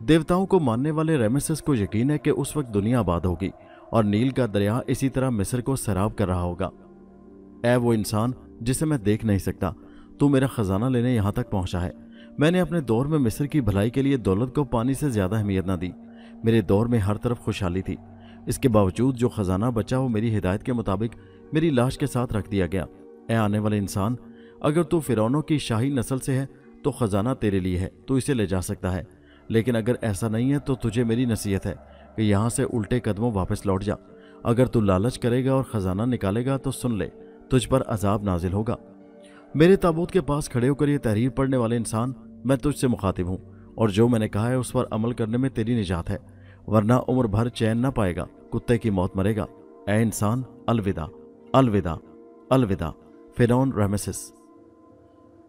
देवताओं को मानने वाले रामेसेस को यकीन है कि उस वक्त दुनिया आबाद होगी और नील का दरिया इसी तरह मिस्र को सैराब कर रहा होगा। ऐ वो इंसान जिसे मैं देख नहीं सकता, तू मेरा खजाना लेने यहाँ तक पहुँचा है। मैंने अपने दौर में मिस्र की भलाई के लिए दौलत को पानी से ज्यादा अहमियत न दी। मेरे दौर में हर तरफ खुशहाली थी। इसके बावजूद जो खजाना बचा वो मेरी हिदायत के मुताबिक मेरी लाश के साथ रख दिया गया। ए आने वाले इंसान, अगर तू फिरौनों की शाही नस्ल से है तो खजाना तेरे लिए है, तू इसे ले जा सकता है। लेकिन अगर ऐसा नहीं है तो तुझे मेरी नसीहत है कि यहाँ से उल्टे कदमों वापस लौट जा। अगर तू लालच करेगा और खजाना निकालेगा तो सुन ले, तुझ पर अजाब नाजिल होगा। मेरे ताबूत के पास खड़े होकर ये तहरीर पढ़ने वाले इंसान, मैं तुझसे मुखातिब हूँ और जो मैंने कहा है उस पर अमल करने में तेरी निजात है, वरना उम्र भर चैन न पाएगा, कुत्ते की मौत मरेगा। ए इंसान, अलविदा, अलविदा, अलविदा। फिरौन रामेसेस।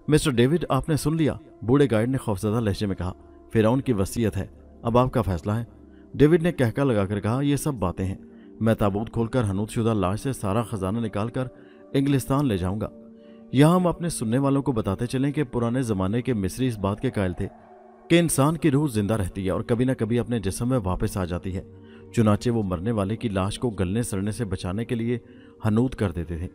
मिस्टर डेविड, आपने सुन लिया, बूढ़े गाइड ने खौफजदा लहजे में कहा। फिरौन की वसीयत है, अब आपका फैसला है। डेविड ने कहका लगाकर कहा, यह सब बातें हैं। मैं ताबूत खोलकर हनूतशुदा लाश से सारा खजाना निकालकर इंग्लिस्तान ले जाऊंगा। यहाँ हम अपने सुनने वालों को बताते चलें कि पुराने ज़माने के मिस्री इस बात के कायल थे कि इंसान की रूह जिंदा रहती है और कभी न कभी अपने जिस्म में वापस आ जाती है। चुनाचे वो मरने वाले की लाश को गलने सड़ने से बचाने के लिए हनूत कर देते थे।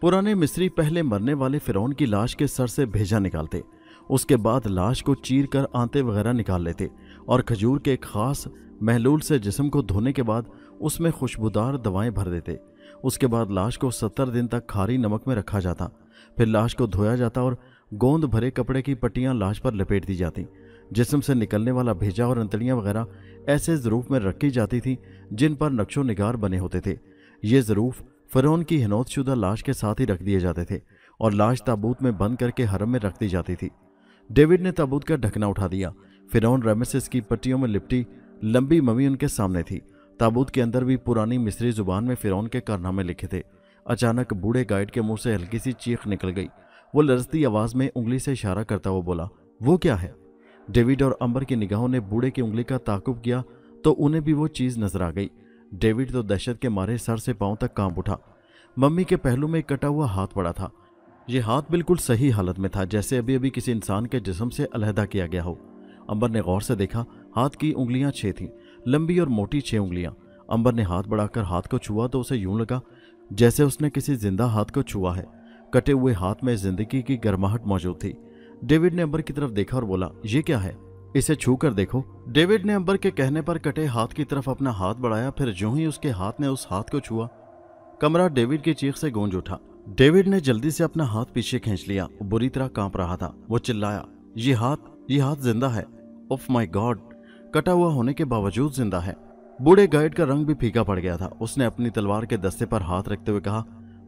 पुराने मिस्री पहले मरने वाले फिरौन की लाश के सर से भेजा निकालते, उसके बाद लाश को चीर कर आंते वगैरह निकाल लेते और खजूर के एक खास महलूल से जिस्म को धोने के बाद उसमें खुशबूदार दवाएं भर देते। उसके बाद लाश को 70 दिन तक खारी नमक में रखा जाता। फिर लाश को धोया जाता और गोंद भरे कपड़े की पट्टियां लाश पर लपेट दी जाती। जिस्म से निकलने वाला भेजा और अंतड़ियां वगैरह ऐसे ज़रूफ में रखी जाती थी जिन पर नक्शो निगार बने होते थे। ये ज़रूफ फ़िरौन की हिनौतशुदा लाश के साथ ही रख दिए जाते थे और लाश ताबूत में बंद करके हरम में रख दी जाती थी। डेविड ने ताबूत का ढकना उठा दिया। फिरौन रामेसेस की पट्टियों में लिपटी लंबी ममी उनके सामने थी। ताबूत के अंदर भी पुरानी मिस्री जुबान में फिरौन के कारनामे लिखे थे। अचानक बूढ़े गाइड के मुंह से हल्की सी चीख निकल गई। वो लरजती आवाज में उंगली से इशारा करता हुआ बोला, वो क्या है? डेविड और अंबर की निगाहों ने बूढ़े की उंगली का ताकुब किया तो उन्हें भी वो चीज नजर आ गई। डेविड तो दहशत के मारे सर से पांव तक कांप उठा। मम्मी के पहलू में एक कटा हुआ हाथ पड़ा था। यह हाथ बिल्कुल सही हालत में था, जैसे अभी अभी किसी इंसान के जिस्म से अलहदा किया गया हो। अंबर ने गौर से देखा, हाथ की उंगलियां 6 थीं, लंबी और मोटी 6 उंगलियां। अंबर ने हाथ बढ़ाकर हाथ को छुआ तो उसे यूं लगा जैसे उसने किसी जिंदा हाथ को छुआ है। कटे हुए हाथ में जिंदगी की गर्माहट मौजूद थी। डेविड ने अंबर की तरफ देखा और बोला, ये क्या है, इसे छू कर देखो। डेविड ने अंबर के कहने पर कटे हाथ की तरफ अपना हाथ बढ़ाया। फिर जो ही उसके हाथ ने उस हाथ को छुआ, कमरा डेविड की चीख से गूंज उठा। डेविड ने जल्दी से अपना हाथ पीछे खींच लिया। बुरी तरह कांप रहा था। वो चिल्लाया, ये हाथ जिंदा है। ओफ माय गॉड, कटा हुआ होने के बावजूद जिंदा है। बूढ़े गाइड का रंग भी फीका पड़ गया था। उसने अपनी तलवार के दस्ते पर हाथ रखते हुए कहा,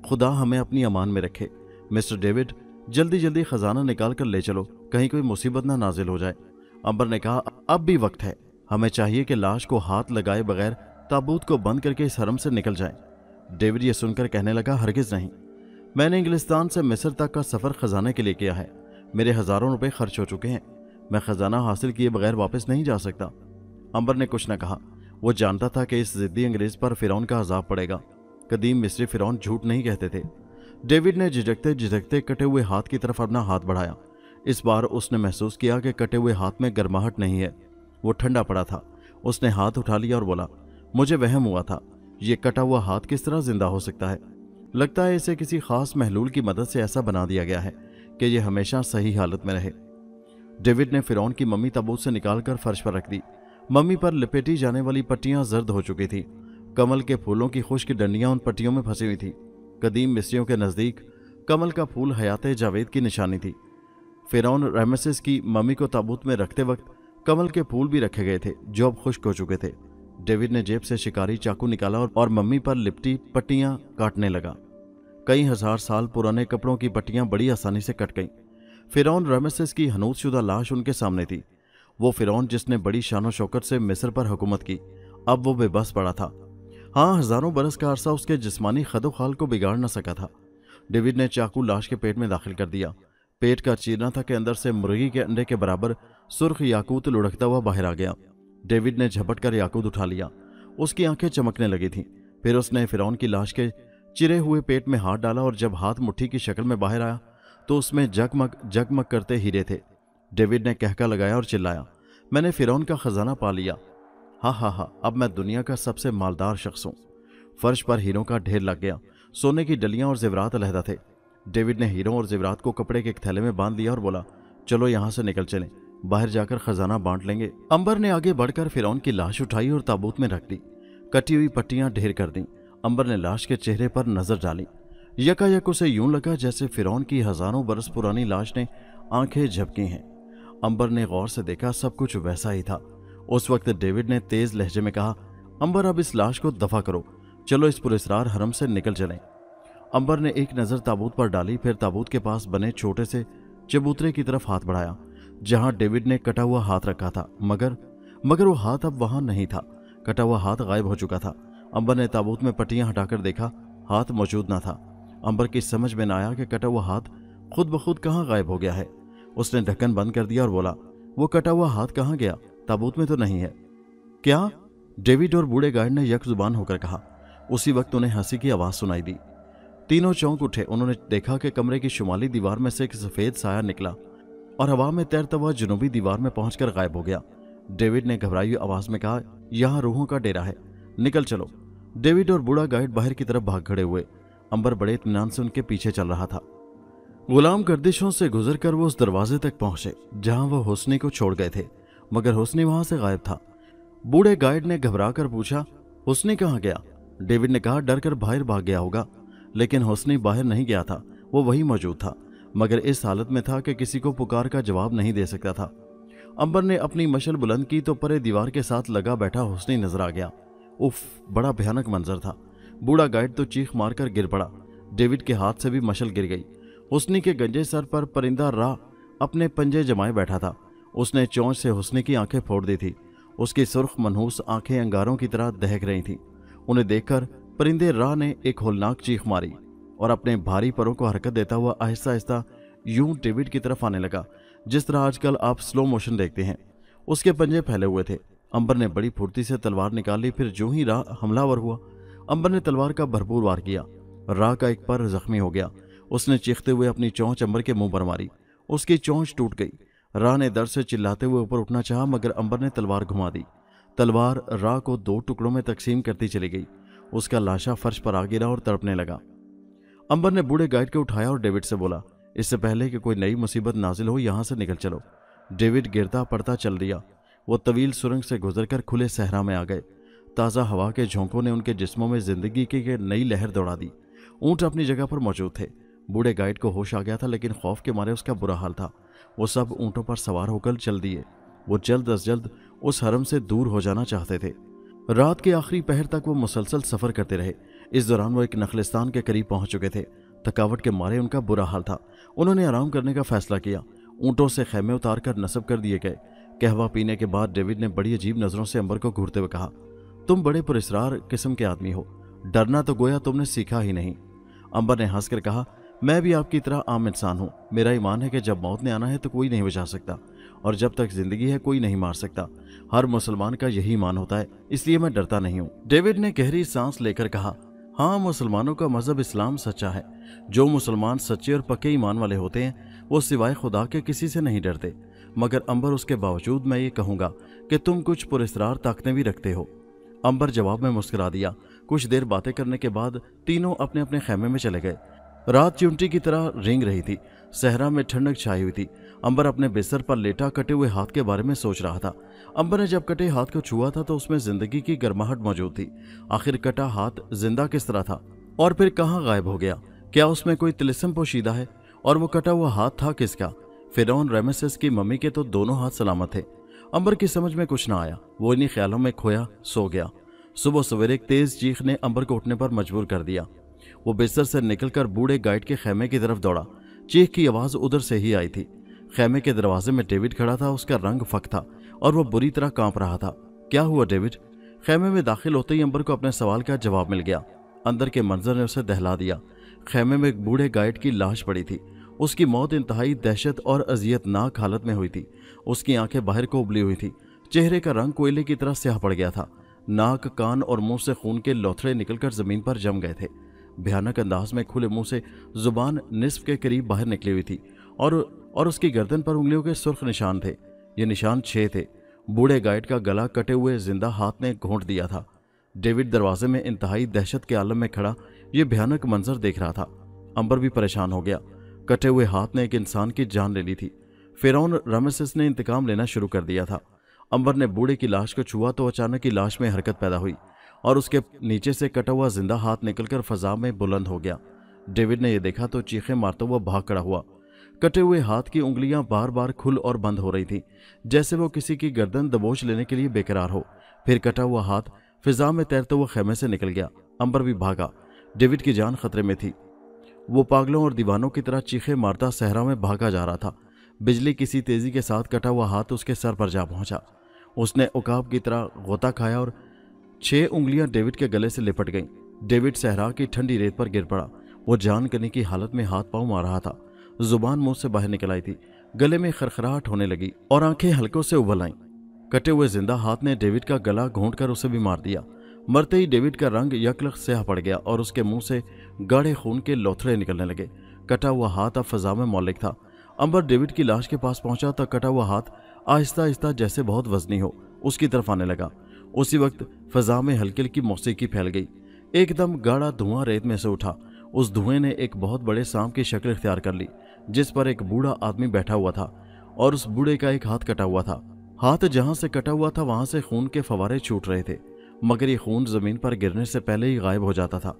खुदा हमें अपनी अमान में रखे। मिस्टर डेविड, जल्दी जल्दी खजाना निकाल कर ले चलो, कहीं कोई मुसीबत ना नाजिल हो जाए। अंबर ने कहा, अब भी वक्त है। हमें चाहिए कि लाश को हाथ लगाए बगैर ताबूत को बंद करके इस हरम से निकल जाए। डेविड ये सुनकर कहने लगा, हरगिज नहीं। मैंने इंग्लिस्तान से मिस्र तक का सफर खजाने के लिए किया है। मेरे हजारों रुपए खर्च हो चुके हैं। मैं खजाना हासिल किए बगैर वापस नहीं जा सकता। अंबर ने कुछ न कहा। वो जानता था कि इस जिद्दी अंग्रेज पर फिरौन का अजाब पड़ेगा। कदीम मिस्री फिरौन झूठ नहीं कहते थे। डेविड ने झिझकते झिझकते कटे हुए हाथ की तरफ अपना हाथ बढ़ाया। इस बार उसने महसूस किया कि कटे हुए हाथ में गर्माहट नहीं है, वो ठंडा पड़ा था। उसने हाथ उठा लिया और बोला, मुझे वहम हुआ था, ये कटा हुआ हाथ किस तरह जिंदा हो सकता है। लगता है इसे किसी खास महलूल की मदद से ऐसा बना दिया गया है कि यह हमेशा सही हालत में रहे। डेविड ने फिरौन की मम्मी ताबूत से निकालकर फर्श पर रख दी। मम्मी पर लपेटी जाने वाली पट्टियां जर्द हो चुकी थी। कमल के फूलों की खुश्क डंडियां उन पट्टियों में फंसी हुई थी। कदीम मिस्रियों के नजदीक कमल का फूल हयाते जावेद की निशानी थी। फिरौन रमेसेस की मम्मी को ताबूत में रखते वक्त कमल के फूल भी रखे गए थे जो अब खुश्क हो चुके थे। डेविड ने जेब से शिकारी चाकू निकाला और मम्मी पर लिपटी पट्टियां काटने लगा। कई हजार साल पुराने कपड़ों की पट्टियां बड़ी आसानी से कट गईं। फिरौन रमेसेस की हनूतशुदा लाश उनके सामने थी। वो फिरौन जिसने बड़ी शानो शौकत से मिस्र पर हुकूमत की, अब वो बेबस पड़ा था। हाँ, हजारों बरस का अरसा उसके जिस्मानी खदोखाल को बिगाड़ न सका था। डेविड ने चाकू लाश के पेट में दाखिल कर दिया। पेट का चीरना था कि अंदर से मुर्गी के अंडे के बराबर सुर्ख याकूत लुढ़कता हुआ बाहर आ गया। डेविड ने झपट कर याकूत उठा लिया। उसकी आंखें चमकने लगी थीं। फिर उसने फिरौन की लाश के चिरे हुए पेट में हाथ डाला और जब हाथ मुट्ठी की शक्ल में बाहर आया तो उसमें जगमग जगमग करते हीरे थे। डेविड ने कहका लगाया और चिल्लाया, मैंने फिरौन का खजाना पा लिया। हा हा हा, अब मैं दुनिया का सबसे मालदार शख्स हूं। फर्श पर हीरों का ढेर लग गया। सोने की डलियां और जेवरात अलहदा थे। डेविड ने हीरों और जेवरात को कपड़े के एक थैले में बांध लिया और बोला, चलो यहां से निकल चलें, बाहर जाकर खजाना बांट लेंगे। अंबर ने आगे बढ़कर फिरौन की लाश उठाई और ताबूत में रख दी। कटी हुई पट्टियां ढेर कर दी। अंबर ने लाश के चेहरे पर नजर डाली। यकायक उसे यूं लगा जैसे फिरौन की हजारों बरस पुरानी लाश ने आंखें झपकी हैं। अंबर ने गौर से देखा, सब कुछ वैसा ही था। उस वक्त डेविड ने तेज लहजे में कहा, अंबर अब इस लाश को दफा करो, चलो इस पुरस्रार हरम से निकल चलें। अंबर ने एक नजर ताबूत पर डाली, फिर ताबूत के पास बने छोटे से चबूतरे की तरफ हाथ बढ़ाया जहां डेविड ने कटा हुआ हाथ रखा था। मगर वो हाथ अब वहां नहीं था। कटा हुआ हाथ गायब हो चुका था। अंबर ने ताबूत में पट्टियां हटाकर देखा, हाथ मौजूद न था। अंबर की समझ में न आया कि कटा हुआ हाथ खुद ब खुद कहाँ गायब हो गया है। उसने ढक्कन बंद कर दिया और बोला, वो कटा हुआ हाथ कहाँ गया? ताबूत में तो नहीं है। क्या? डेविड और बूढ़े गार्ड ने यकजुबान होकर कहा। उसी वक्त उन्हें हंसी की आवाज सुनाई दी। तीनों चौंक उठे। उन्होंने देखा कि कमरे की शुमाली दीवार में से एक सफेद साया निकला और हवा में तैरता हुआ जनूबी दीवार में पहुंचकर गायब हो गया। डेविड ने घबराई हुई आवाज में कहा, यहां रूहों का डेरा है, निकल चलो। डेविड और बूढ़ा गाइड बाहर की तरफ भाग खड़े हुए। अंबर बड़े इत्मीनान से उनके पीछे चल रहा था। गुलाम गर्दिशों से गुजरकर वो उस दरवाजे तक पहुंचे जहां वह हुस्नी को छोड़ गए थे, मगर हुस्नी वहां से गायब था। बूढ़े गाइड ने घबरा कर पूछा, हुस्नी कहाँ गया? डेविड ने कहा, डर कर बाहर भाग गया होगा। लेकिन हुस्नी बाहर नहीं गया था, वो वही मौजूद था, मगर इस हालत में था कि किसी को पुकार का जवाब नहीं दे सकता था। अंबर ने अपनी मशल बुलंद की तो परे दीवार के साथ लगा बैठा हुस्नी नजर आ गया। उफ, बड़ा भयानक मंजर था। बूढ़ा गाइड तो चीख मारकर गिर पड़ा। डेविड के हाथ से भी मशल गिर गई। हुस्नी के गंजे सर पर परिंदा रा अपने पंजे जमाए बैठा था। उसने चोंच से हुस्नी की आंखें फोड़ दी थी। उसकी सुर्ख मनहूस आंखें अंगारों की तरह दहक रही थीं। उन्हें देखकर परिंदे रा ने एक होलनाक चीख मारी और अपने भारी परों को हरकत देता हुआ आहिस्ता आहिस्ता यूं डेविड की तरफ आने लगा, जिस तरह आजकल आप स्लो मोशन देखते हैं। उसके पंजे फैले हुए थे। अंबर ने बड़ी फुर्ती से तलवार निकाली। फिर जो ही रा हमलावर हुआ, अंबर ने तलवार का भरपूर वार किया। रा का एक पर जख्मी हो गया। उसने चीखते हुए अपनी चोंच अंबर के मुंह पर मारी। उसकी चोंच टूट गई। रा ने दर्द से चिल्लाते हुए ऊपर उठना चाहा, मगर अंबर ने तलवार घुमा दी। तलवार रा को 2 टुकड़ों में तकसीम करती चली गई। उसका लाशा फर्श पर आ गिरा और तड़पने लगा। अंबर ने बूढ़े गाइड को उठाया और डेविड से बोला, इससे पहले कि कोई नई मुसीबत नाजिल हो यहां से निकल चलो। डेविड गिरता पड़ता चल दिया। वो तवील सुरंग से गुजरकर खुले सहरा में आ गए। ताज़ा हवा के झोंकों ने उनके जिस्मों में जिंदगी की नई लहर दौड़ा दी। ऊंट अपनी जगह पर मौजूद थे। बूढ़े गाइड को होश आ गया था, लेकिन खौफ के मारे उसका बुरा हाल था। वो सब ऊंटों पर सवार होकर चल दिए। वो जल्द अज जल्द उस हरम से दूर हो जाना चाहते थे। रात के आखिरी पहर तक वो मुसलसल सफर करते रहे। इस दौरान वो एक नखलिस्तान के करीब पहुंच चुके थे। थकावट के मारे उनका बुरा हाल था। उन्होंने आराम करने का फैसला किया। ऊंटों से खैमे उतार कर नस्ब कर दिए गए। कहवा पीने के बाद डेविड ने बड़ी अजीब नजरों से अंबर को घूरते हुए कहा, तुम बड़े पुरस्रार किस्म के आदमी हो। डरना तो गोया तुमने सीखा ही नहीं। अंबर ने हंसकर कहा, मैं भी आपकी तरह आम इंसान हूँ। मेरा ईमान है कि जब मौत ने आना है तो कोई नहीं बचा सकता, और जब तक जिंदगी है कोई नहीं मार सकता। हर मुसलमान का यही ईमान होता है, इसलिए मैं डरता नहीं हूँ। डेविड ने गहरी सांस लेकर कहा, हाँ, मुसलमानों का मजहब इस्लाम सच्चा है। जो मुसलमान सच्चे और पक्के ईमान वाले होते हैं वो सिवाय खुदा के किसी से नहीं डरते। मगर अंबर, उसके बावजूद मैं ये कहूँगा कि तुम कुछ पुरस्रार ताकतें भी रखते हो। अंबर जवाब में मुस्कुरा दिया। कुछ देर बातें करने के बाद तीनों अपने अपने खैमे में चले गए। रात चिमटी की तरह रेंग रही थी। सहरा में ठंडक छाई हुई थी। अंबर अपने बिस्तर पर लेटा कटे हुए हाथ के बारे में सोच रहा था। अंबर ने जब कटे हाथ को छुआ था तो उसमें जिंदगी की गर्माहट मौजूद थी। आखिर कटा हाथ जिंदा किस तरह था और फिर कहाँ गायब हो गया? क्या उसमें कोई तिलिस्म पोशीदा है? और वो कटा हुआ हाथ था किसका? फिरौन रमेसेस की मम्मी के तो दोनों हाथ सलामत थे। अंबर की समझ में कुछ ना आया। वो इन्हीं ख्यालों में खोया सो गया। सुबह सवेरे एक तेज चीख ने अंबर को उठने पर मजबूर कर दिया। वो बिस्तर से निकलकर बूढ़े गाइड के खैमे की तरफ दौड़ा। चीख की आवाज उधर से ही आई थी। खैमे के दरवाजे में डेविड खड़ा था। उसका रंग फक था और वो बुरी तरह कांप रहा था। क्या हुआ डेविड? खैमे में दाखिल होते ही अंबर को अपने सवाल का जवाब मिल गया। अंदर के मंजर ने उसे दहला दिया। खैमे में एक बूढ़े गाइड की लाश पड़ी थी। उसकी मौत इंतहाई दहशत और अजियतनाक हालत में हुई थी। उसकी आंखें बाहर को उबली हुई थी। चेहरे का रंग कोयले की तरह स्याह पड़ गया था। नाक, कान और मुंह से खून के लोथड़े निकलकर जमीन पर जम गए थे। भयानक अंदाज में खुले मुंह से जुबान निस्फ के करीब बाहर निकली हुई थी और उसकी गर्दन पर उंगलियों के सुर्ख निशान थे। ये निशान 6 थे। बूढ़े गाइड का गला कटे हुए जिंदा हाथ ने घोंट दिया था। डेविड दरवाजे में इंतहाई दहशत के आलम में खड़ा ये भयानक मंजर देख रहा था। अंबर भी परेशान हो गया। कटे हुए हाथ ने एक इंसान की जान ले ली थी। फिरौन रमेसेस ने इंतकाम लेना शुरू कर दिया था। अंबर ने बूढ़े की लाश को छुआ तो अचानक ही लाश में हरकत पैदा हुई और उसके नीचे से कटा हुआ जिंदा हाथ निकलकर फजा में बुलंद हो गया। डेविड ने यह देखा तो चीखें मारता हुआ भाग खड़ा हुआ। कटे हुए हाथ की उंगलियां बार बार खुल और बंद हो रही थी, जैसे वो किसी की गर्दन दबोच लेने के लिए बेकरार हो। फिर कटा हुआ हाथ फिजा में तैरते हुए खैमे से निकल गया। अंबर भी भागा। डेविड की जान खतरे में थी। वो पागलों और दीवानों की तरह चीखें मारता सहरा में भागा जा रहा था। बिजली किसी तेजी के साथ कटा हुआ हाथ उसके सर पर जा पहुंचा। उसने उकाब की तरह गोता खाया और 6 उंगलियां डेविड के गले से लिपट गईं। डेविड सहरा की ठंडी रेत पर गिर पड़ा। वो जान करने की हालत में हाथ पांव मार रहा था। जुबान मुंह से बाहर निकल आई थी। गले में खरखराहट होने लगी और आंखें हल्कों से उबल आईं। कटे हुए जिंदा हाथ ने डेविड का गला घोंटकर उसे भी मार दिया। मरते ही डेविड का रंग यकलख स्याह पड़ गया और उसके मुंह से गाढ़े खून के लोथड़े निकलने लगे। कटा हुआ हाथ अब फजा में मौलिक था। अंबर डेविड की लाश के पास पहुंचा तो कटा हुआ हाथ आहिस्ता आहिस्ता जैसे बहुत वजनी हो उसकी तरफ आने लगा। उसी वक्त फजा में हल्की हल्की मौसीकी फैल गई। एकदम गाढ़ा धुआं रेत में से उठा। उस धुएं ने एक बहुत बड़े सांप की शक्ल इख्तियार कर ली, जिस पर एक बूढ़ा आदमी बैठा हुआ था और उस बूढ़े का एक हाथ कटा हुआ था। हाथ जहां से कटा हुआ था वहां से खून के फवारे छूट रहे थे, मगर ये खून जमीन पर गिरने से पहले ही गायब हो जाता था।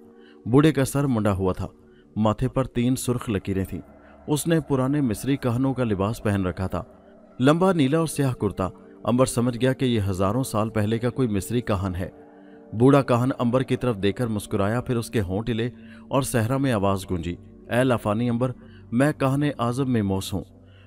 बूढ़े का सर मुंडा हुआ था। माथे पर 3 सुर्ख लकीरें थीं। उसने पुराने मिस्री कहनों का लिबास पहन रखा था, लंबा नीला और स्याह कुर्ता। अंबर समझ गया कि यह हजारों साल पहले का कोई मिस्री काहन है। बूढ़ा काहन अंबर की तरफ देखकर मुस्कुराया, फिर उसके होंठ हिले और सहरा में आवाज गूंजी, ए लाफानी अंबर, मैं काहन आजम में मोस हूँ,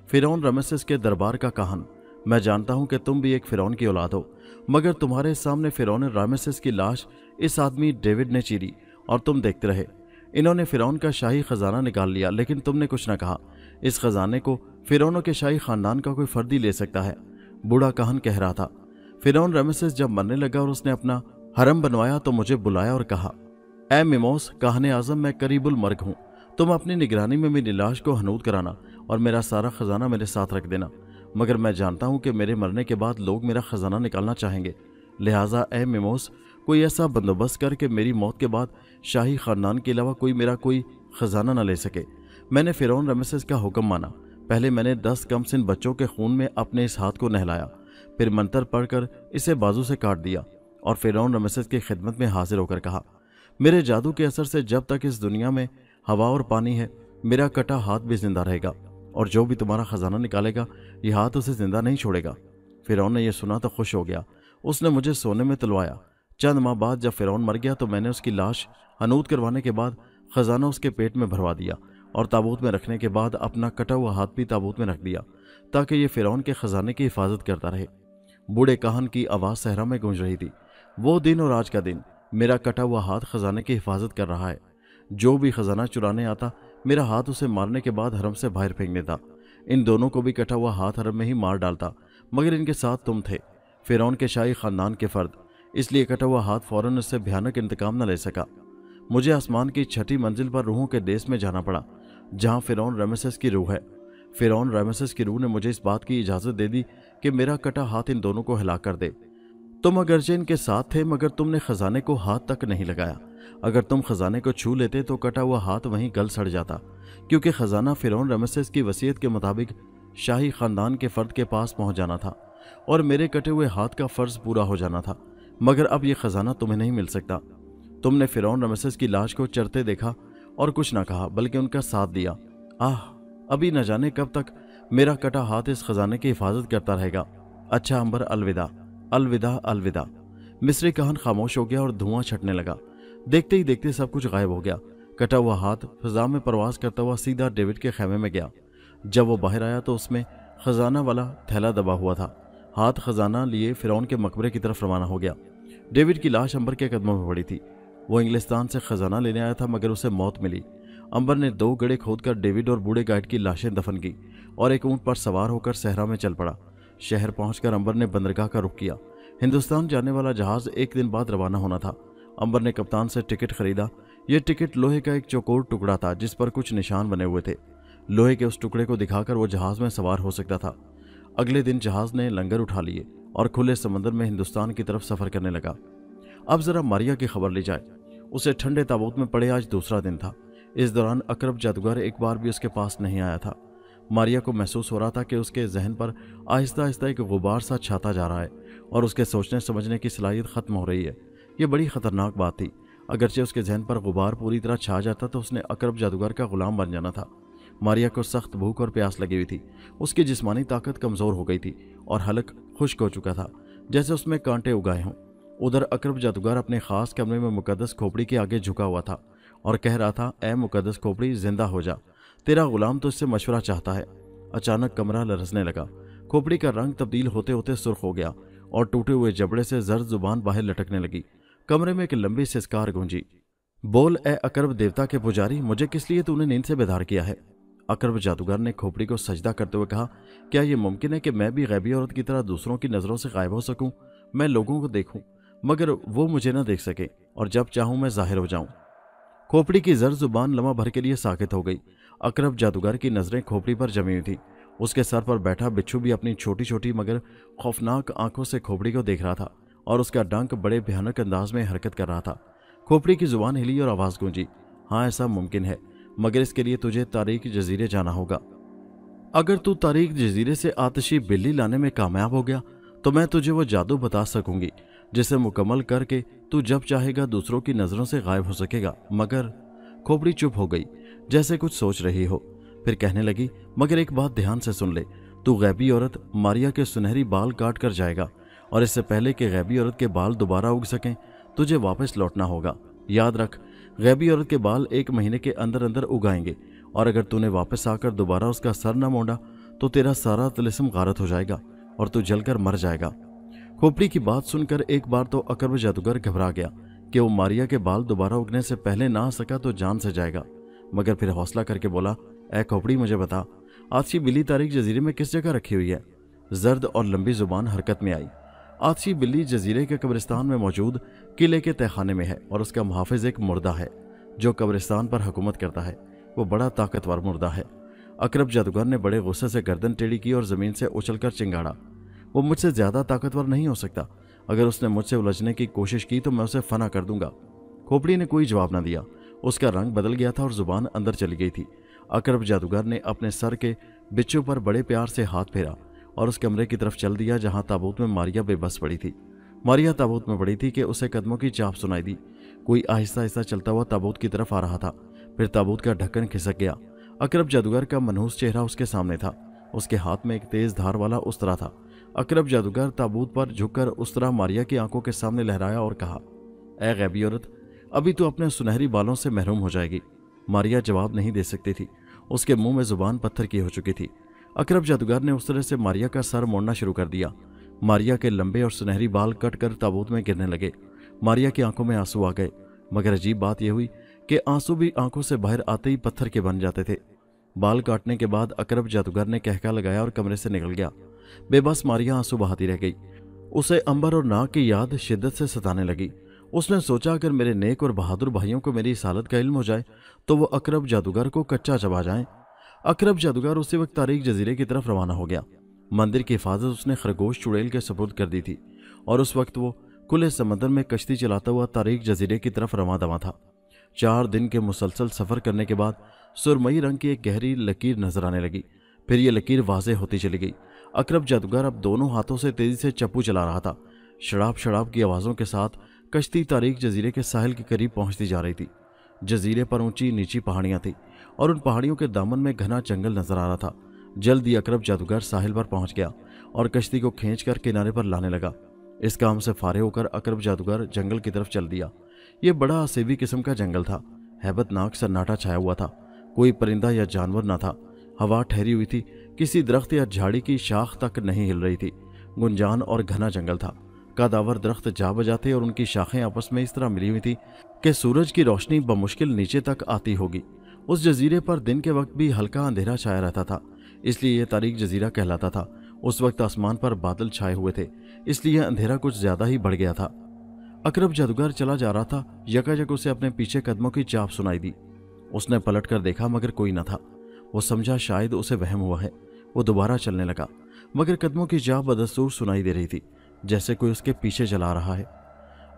फिरौन रमेसेस के दरबार का काहन। मैं जानता हूं कि तुम भी एक फिरौन की औलाद हो, मगर तुम्हारे सामने फिरौन रामेसेस की लाश इस आदमी डेविड ने चीरी और तुम देखते रहे। इन्होंने फिरौन का शाही खजाना निकाल लिया, लेकिन तुमने कुछ न कहा। इस खजाने को फिरौनों के शाही खानदान का कोई फर्द ही ले सकता है। बूढ़ा काहन कह रहा था। फिरौन रामेसेस जब मरने लगा और उसने अपना हरम बनवाया तो मुझे बुलाया और कहा, ए मिमोस काहन आजम, मैं करीबुल मर्ग हूँ। तुम अपनी निगरानी में मेरी लाश को हनूद कराना और मेरा सारा खजाना मेरे साथ रख देना। मगर मैं जानता हूं कि मेरे मरने के बाद लोग मेरा खजाना निकालना चाहेंगे। लिहाजा ए मिमोस, कोई ऐसा बंदोबस्त कर कि मेरी मौत के बाद शाही खानदान के अलावा कोई मेरा कोई खजाना न ले सके। मैंने फिरौन रमेसेस का हुक्म माना। पहले मैंने 10 कमसिन बच्चों के खून में अपने इस हाथ को नहलाया, फिर मंत्र पढ़कर इसे बाजू से काट दिया और फिरौन रमेसेस की खिदमत में हाजिर होकर कहा, मेरे जादू के असर से जब तक इस दुनिया में हवा और पानी है, मेरा कटा हाथ भी जिंदा रहेगा और जो भी तुम्हारा खजाना निकालेगा यह हाथ उसे जिंदा नहीं छोड़ेगा। फिरौन ने यह सुना तो खुश हो गया। उसने मुझे सोने में तुलवाया। चंद माह बाद जब फिरौन मर गया तो मैंने उसकी लाश हनूत करवाने के बाद खजाना उसके पेट में भरवा दिया और ताबूत में रखने के बाद अपना कटा हुआ हाथ भी ताबूत में रख दिया ताकि ये फिरौन के खजाने की हिफाजत करता रहे। बूढ़े काहन की आवाज़ सहरा में गूंज रही थी। वो दिन और आज का दिन, मेरा कटा हुआ हाथ खजाने की हिफाजत कर रहा है। जो भी खजाना चुराने आता, मेरा हाथ उसे मारने के बाद हरम से बाहर फेंक देता। इन दोनों को भी कटा हुआ हाथ हरम में ही मार डालता, मगर इनके साथ तुम थे, फिरौन के शाही खानदान के फर्द, इसलिए कटा हुआ हाथ फौरन उससे भयानक इंतकाम न ले सका। मुझे आसमान की 6ठी मंजिल पर रूहों के देश में जाना पड़ा, जहां फिरौन रमेसेस की रूह है। फिरौन रमेसेस की रूह ने मुझे इस बात की इजाज़त दे दी कि मेरा कटा हाथ इन दोनों को हिला कर दे। तुम अगरचे इनके साथ थे, मगर तुमने खजाने को हाथ तक नहीं लगाया। अगर तुम खजाने को छू लेते तो कटा हुआ हाथ वहीं गल सड़ जाता, क्योंकि खजाना फिरौन रमेसेस की वसीयत के मुताबिक शाही खानदान के फर्द के पास पहुंच जाना था और मेरे कटे हुए हाथ का फर्ज पूरा हो जाना था। मगर अब यह खजाना तुम्हें नहीं मिल सकता। तुमने फिरौन रमेसेस की लाश को चरते देखा और कुछ ना कहा, बल्कि उनका साथ दिया। आह, अभी न जाने कब तक मेरा कटा हाथ इस खजाने की हिफाजत करता रहेगा। अच्छा अंबर, अलविदा, अलविदा, अलविदा। मिस्री कहन खामोश हो गया और धुआं छटने लगा। देखते ही देखते सब कुछ गायब हो गया। कटा हुआ हाथ फिजा में परवास करता हुआ सीधा डेविड के खेमे में गया। जब वो बाहर आया तो उसमें खजाना वाला थैला दबा हुआ था। हाथ खजाना लिए फिरौन के मकबरे की तरफ रवाना हो गया। डेविड की लाश अंबर के कदमों में पड़ी थी। वो इंग्लिस्तान से खजाना लेने आया था, मगर उसे मौत मिली। अंबर ने 2 गड्ढे खोदकर डेविड और बूढ़े गाइड की लाशें दफन की और एक ऊंट पर सवार होकर सहरा में चल पड़ा। शहर पहुंचकर अंबर ने बंदरगाह का रुख किया। हिंदुस्तान जाने वाला जहाज 1 दिन बाद रवाना होना था। अंबर ने कप्तान से टिकट खरीदा। यह टिकट लोहे का एक चौकोर टुकड़ा था जिस पर कुछ निशान बने हुए थे। लोहे के उस टुकड़े को दिखाकर वो जहाज में सवार हो सकता था। अगले दिन जहाज ने लंगर उठा लिए और खुले समंदर में हिंदुस्तान की तरफ सफर करने लगा। अब जरा मारिया की खबर ली जाए। उसे ठंडे ताबूत में पड़े आज दूसरा दिन था। इस दौरान अकरब जादूगर एक बार भी उसके पास नहीं आया था। मारिया को महसूस हो रहा था कि उसके जहन पर आहिस्ता आहिस्ता एक गुबार सा छाता जा रहा है और उसके सोचने समझने की सलाहियत खत्म हो रही है। यह बड़ी खतरनाक बात थी। अगरचे उसके जहन पर गुबार पूरी तरह छा जाता तो उसने अकरब जादूगर का गुलाम बन जाना था। मारिया को सख्त भूख और प्यास लगी हुई थी। उसकी जिस्मानी ताकत कमजोर हो गई थी और हलक खुश्क हो चुका था, जैसे उसमें कांटे उगाए हों। उधर अकरब जादूगर अपने खास कमरे में मुकद्दस खोपड़ी के आगे झुका हुआ था और कह रहा था, ए मुकद्दस खोपड़ी, जिंदा हो जा, तेरा गुलाम तो इससे मशवरा चाहता है। अचानक कमरा लरसने लगा। खोपड़ी का रंग तब्दील होते होते सुर्ख हो गया और टूटे हुए जबड़े से जर्द जुबान बाहर लटकने लगी। कमरे में एक लंबी सिसकार गूंजी। बोल, ए अकरब देवता के पुजारी, मुझे किस लिए तूने नींद से बेदार किया है? अकरब जादूगर ने खोपड़ी को सजदा करते हुए कहा, क्या यह मुमकिन है कि मैं भी गैबी औरत की तरह दूसरों की नजरों से गायब हो सकूं? मैं लोगों को देखूं मगर वो मुझे न देख सके और जब चाहूं मैं जाहिर हो जाऊं। खोपड़ी की जर जुबान लम्हा भर के लिए साकित हो गई। अकरब जादूगर की नजरें खोपड़ी पर जमी हुई थी। उसके सर पर बैठा बिच्छू भी अपनी छोटी छोटी मगर खौफनाक आंखों से खोपड़ी को देख रहा था और उसका डंक बड़े भयानक अंदाज में हरकत कर रहा था। खोपड़ी की जुबान हिली और आवाज गूंजी, हाँ ऐसा मुमकिन है, मगर इसके लिए तुझे तारीक जजीरे जाना होगा। अगर तू तारीक जजीरे से आतिशी बिल्ली लाने में कामयाब हो गया तो मैं तुझे वो जादू बता सकूंगी जिसे मुकम्मल करके तू जब चाहेगा दूसरों की नजरों से गायब हो सकेगा। मगर खोपड़ी चुप हो गई, जैसे कुछ सोच रही हो। फिर कहने लगी, मगर एक बात ध्यान से सुन ले, तू गैबी औरत मारिया के सुनहरी बाल काट कर जाएगा और इससे पहले कि गैबी औरत के बाल दोबारा उग सकें तुझे वापस लौटना होगा। याद रख, गैबी औरत के बाल 1 महीने के अंदर अंदर उगाएंगे और अगर तूने वापस आकर दोबारा उसका सर न मोड़ा तो तेरा सारा तिलिस्म गारत हो जाएगा और तू जलकर मर जाएगा। खोपड़ी की बात सुनकर एक बार तो अकरब जादूगर घबरा गया कि वो मारिया के बाल दोबारा उगने से पहले ना आ सका तो जान से जाएगा, मगर फिर हौसला करके बोला, ए खोपड़ी, मुझे बता, आतिशी बिल्ली तारीक जजीरे में किस जगह रखी हुई है? जर्द और लंबी जुबान हरकत में आई। आतिशी बिल्ली जजीरे के कब्रिस्तान में मौजूद किले के तहखाने में है और उसका मुहाफिज एक मुर्दा है जो कब्रिस्तान पर हुकूमत करता है। वो बड़ा ताकतवर मुर्दा है। अकरब जादूगर ने बड़े गुस्से से गर्दन टेढ़ी की और जमीन से उछलकर चिंगाड़ा, वो मुझसे ज्यादा ताकतवर नहीं हो सकता। अगर उसने मुझसे उलझने की कोशिश की तो मैं उसे फना कर दूंगा। खोपड़ी ने कोई जवाब न दिया। उसका रंग बदल गया था और जुबान अंदर चली गई थी। अकरब जादूगर ने अपने सर के बिच्छू पर बड़े प्यार से हाथ फेरा और उस कमरे की तरफ चल दिया जहां ताबूत में मारिया बेबस पड़ी थी। मारिया ताबूत में पड़ी थी कि उसे कदमों की चाप सुनाई दी। कोई आहिस्ता आहिस्ता चलता हुआ ताबूत की तरफ आ रहा था। फिर ताबूत का ढक्कन खिसक गया। अकरब जादूगर का मनहूस चेहरा उसके सामने था। उसके हाथ में एक तेज धार वाला उस्तरा था। अकरब जादूगर ताबूत पर झुककर उस्तरा मारिया की आंखों के सामने लहराया और कहा, ऐ गैबी औरत, अभी तो अपने सुनहरी बालों से महरूम हो जाएगी। मारिया जवाब नहीं दे सकती थी। उसके मुंह में जुबान पत्थर की हो चुकी थी। अकरब जादूगर ने उस तरह से मारिया का सर मोड़ना शुरू कर दिया। मारिया के लंबे और सुनहरी बाल कट कर ताबूत में गिरने लगे। मारिया की आंखों में आंसू आ गए, मगर अजीब बात यह हुई कि आंसू भी आंखों से बाहर आते ही पत्थर के बन जाते थे। बाल काटने के बाद अकरब जादूगर ने कहका लगाया और कमरे से निकल गया। बेबस मारिया आंसू बहाती रह गई। उसे अंबर और नाग की याद शिद्दत से सताने लगी। उसने सोचा, अगर मेरे नेक और बहादुर भाइयों को मेरी इस हालत का इल्म हो जाए तो वो अकरब जादूगर को कच्चा चबा जाएं। अकरब जादूगर उसी वक्त तारीक जजीरे की तरफ रवाना हो गया। मंदिर की हिफाजत उसने खरगोश चुड़ैल के सुपुर्द कर दी थी और उस वक्त वो खुले समंदर में कश्ती चलाता हुआ तारीक जजीरे की तरफ रवां दवा था। 4 दिन के मुसलसल सफर करने के बाद सुरमई रंग की एक गहरी लकीर नजर आने लगी। फिर ये लकीर वाज़ेह होती चली गई। अकरब जादूगर अब दोनों हाथों से तेजी से चप्पू चला रहा था। शराब शराब की आवाज़ों के साथ कश्ती तारीक जजीरे के साहिल के करीब पहुंचती जा रही थी। जजीरे पर ऊंची नीची पहाड़ियां थी और उन पहाड़ियों के दामन में घना जंगल नजर आ रहा था। जल्द ही अकरब जादूगर साहिल पर पहुंच गया और कश्ती को खींचकर किनारे पर लाने लगा। इस काम से फारे होकर अकरब जादूगर जंगल की तरफ चल दिया। यह बड़ा असेबी किस्म का जंगल था। हैबतनाक सन्नाटा छाया हुआ था। कोई परिंदा या जानवर न था। हवा ठहरी हुई थी। किसी दरख्त या झाड़ी की शाख तक नहीं हिल रही थी। गुंजान और घना जंगल था। कदावर दरख्त जा बजा थे और उनकी शाखें आपस में इस तरह मिली हुई थी कि सूरज की रोशनी बमुश्किल नीचे तक आती होगी। उस जजीरे पर दिन के वक्त भी हल्का अंधेरा छाया रहता था, इसलिए यह तारीक जजीरा कहलाता था। उस वक्त आसमान पर बादल छाए हुए थे, इसलिए अंधेरा कुछ ज्यादा ही बढ़ गया था। अकरब जादूगर चला जा रहा था। यकायक उसे अपने पीछे कदमों की चाप सुनाई दी। उसने पलट कर देखा, मगर कोई न था। वो समझा शायद उसे वहम हुआ है। वो दोबारा चलने लगा, मगर कदमों की चाप बदस्तूर सुनाई दे रही थी, जैसे कोई उसके पीछे चला रहा है।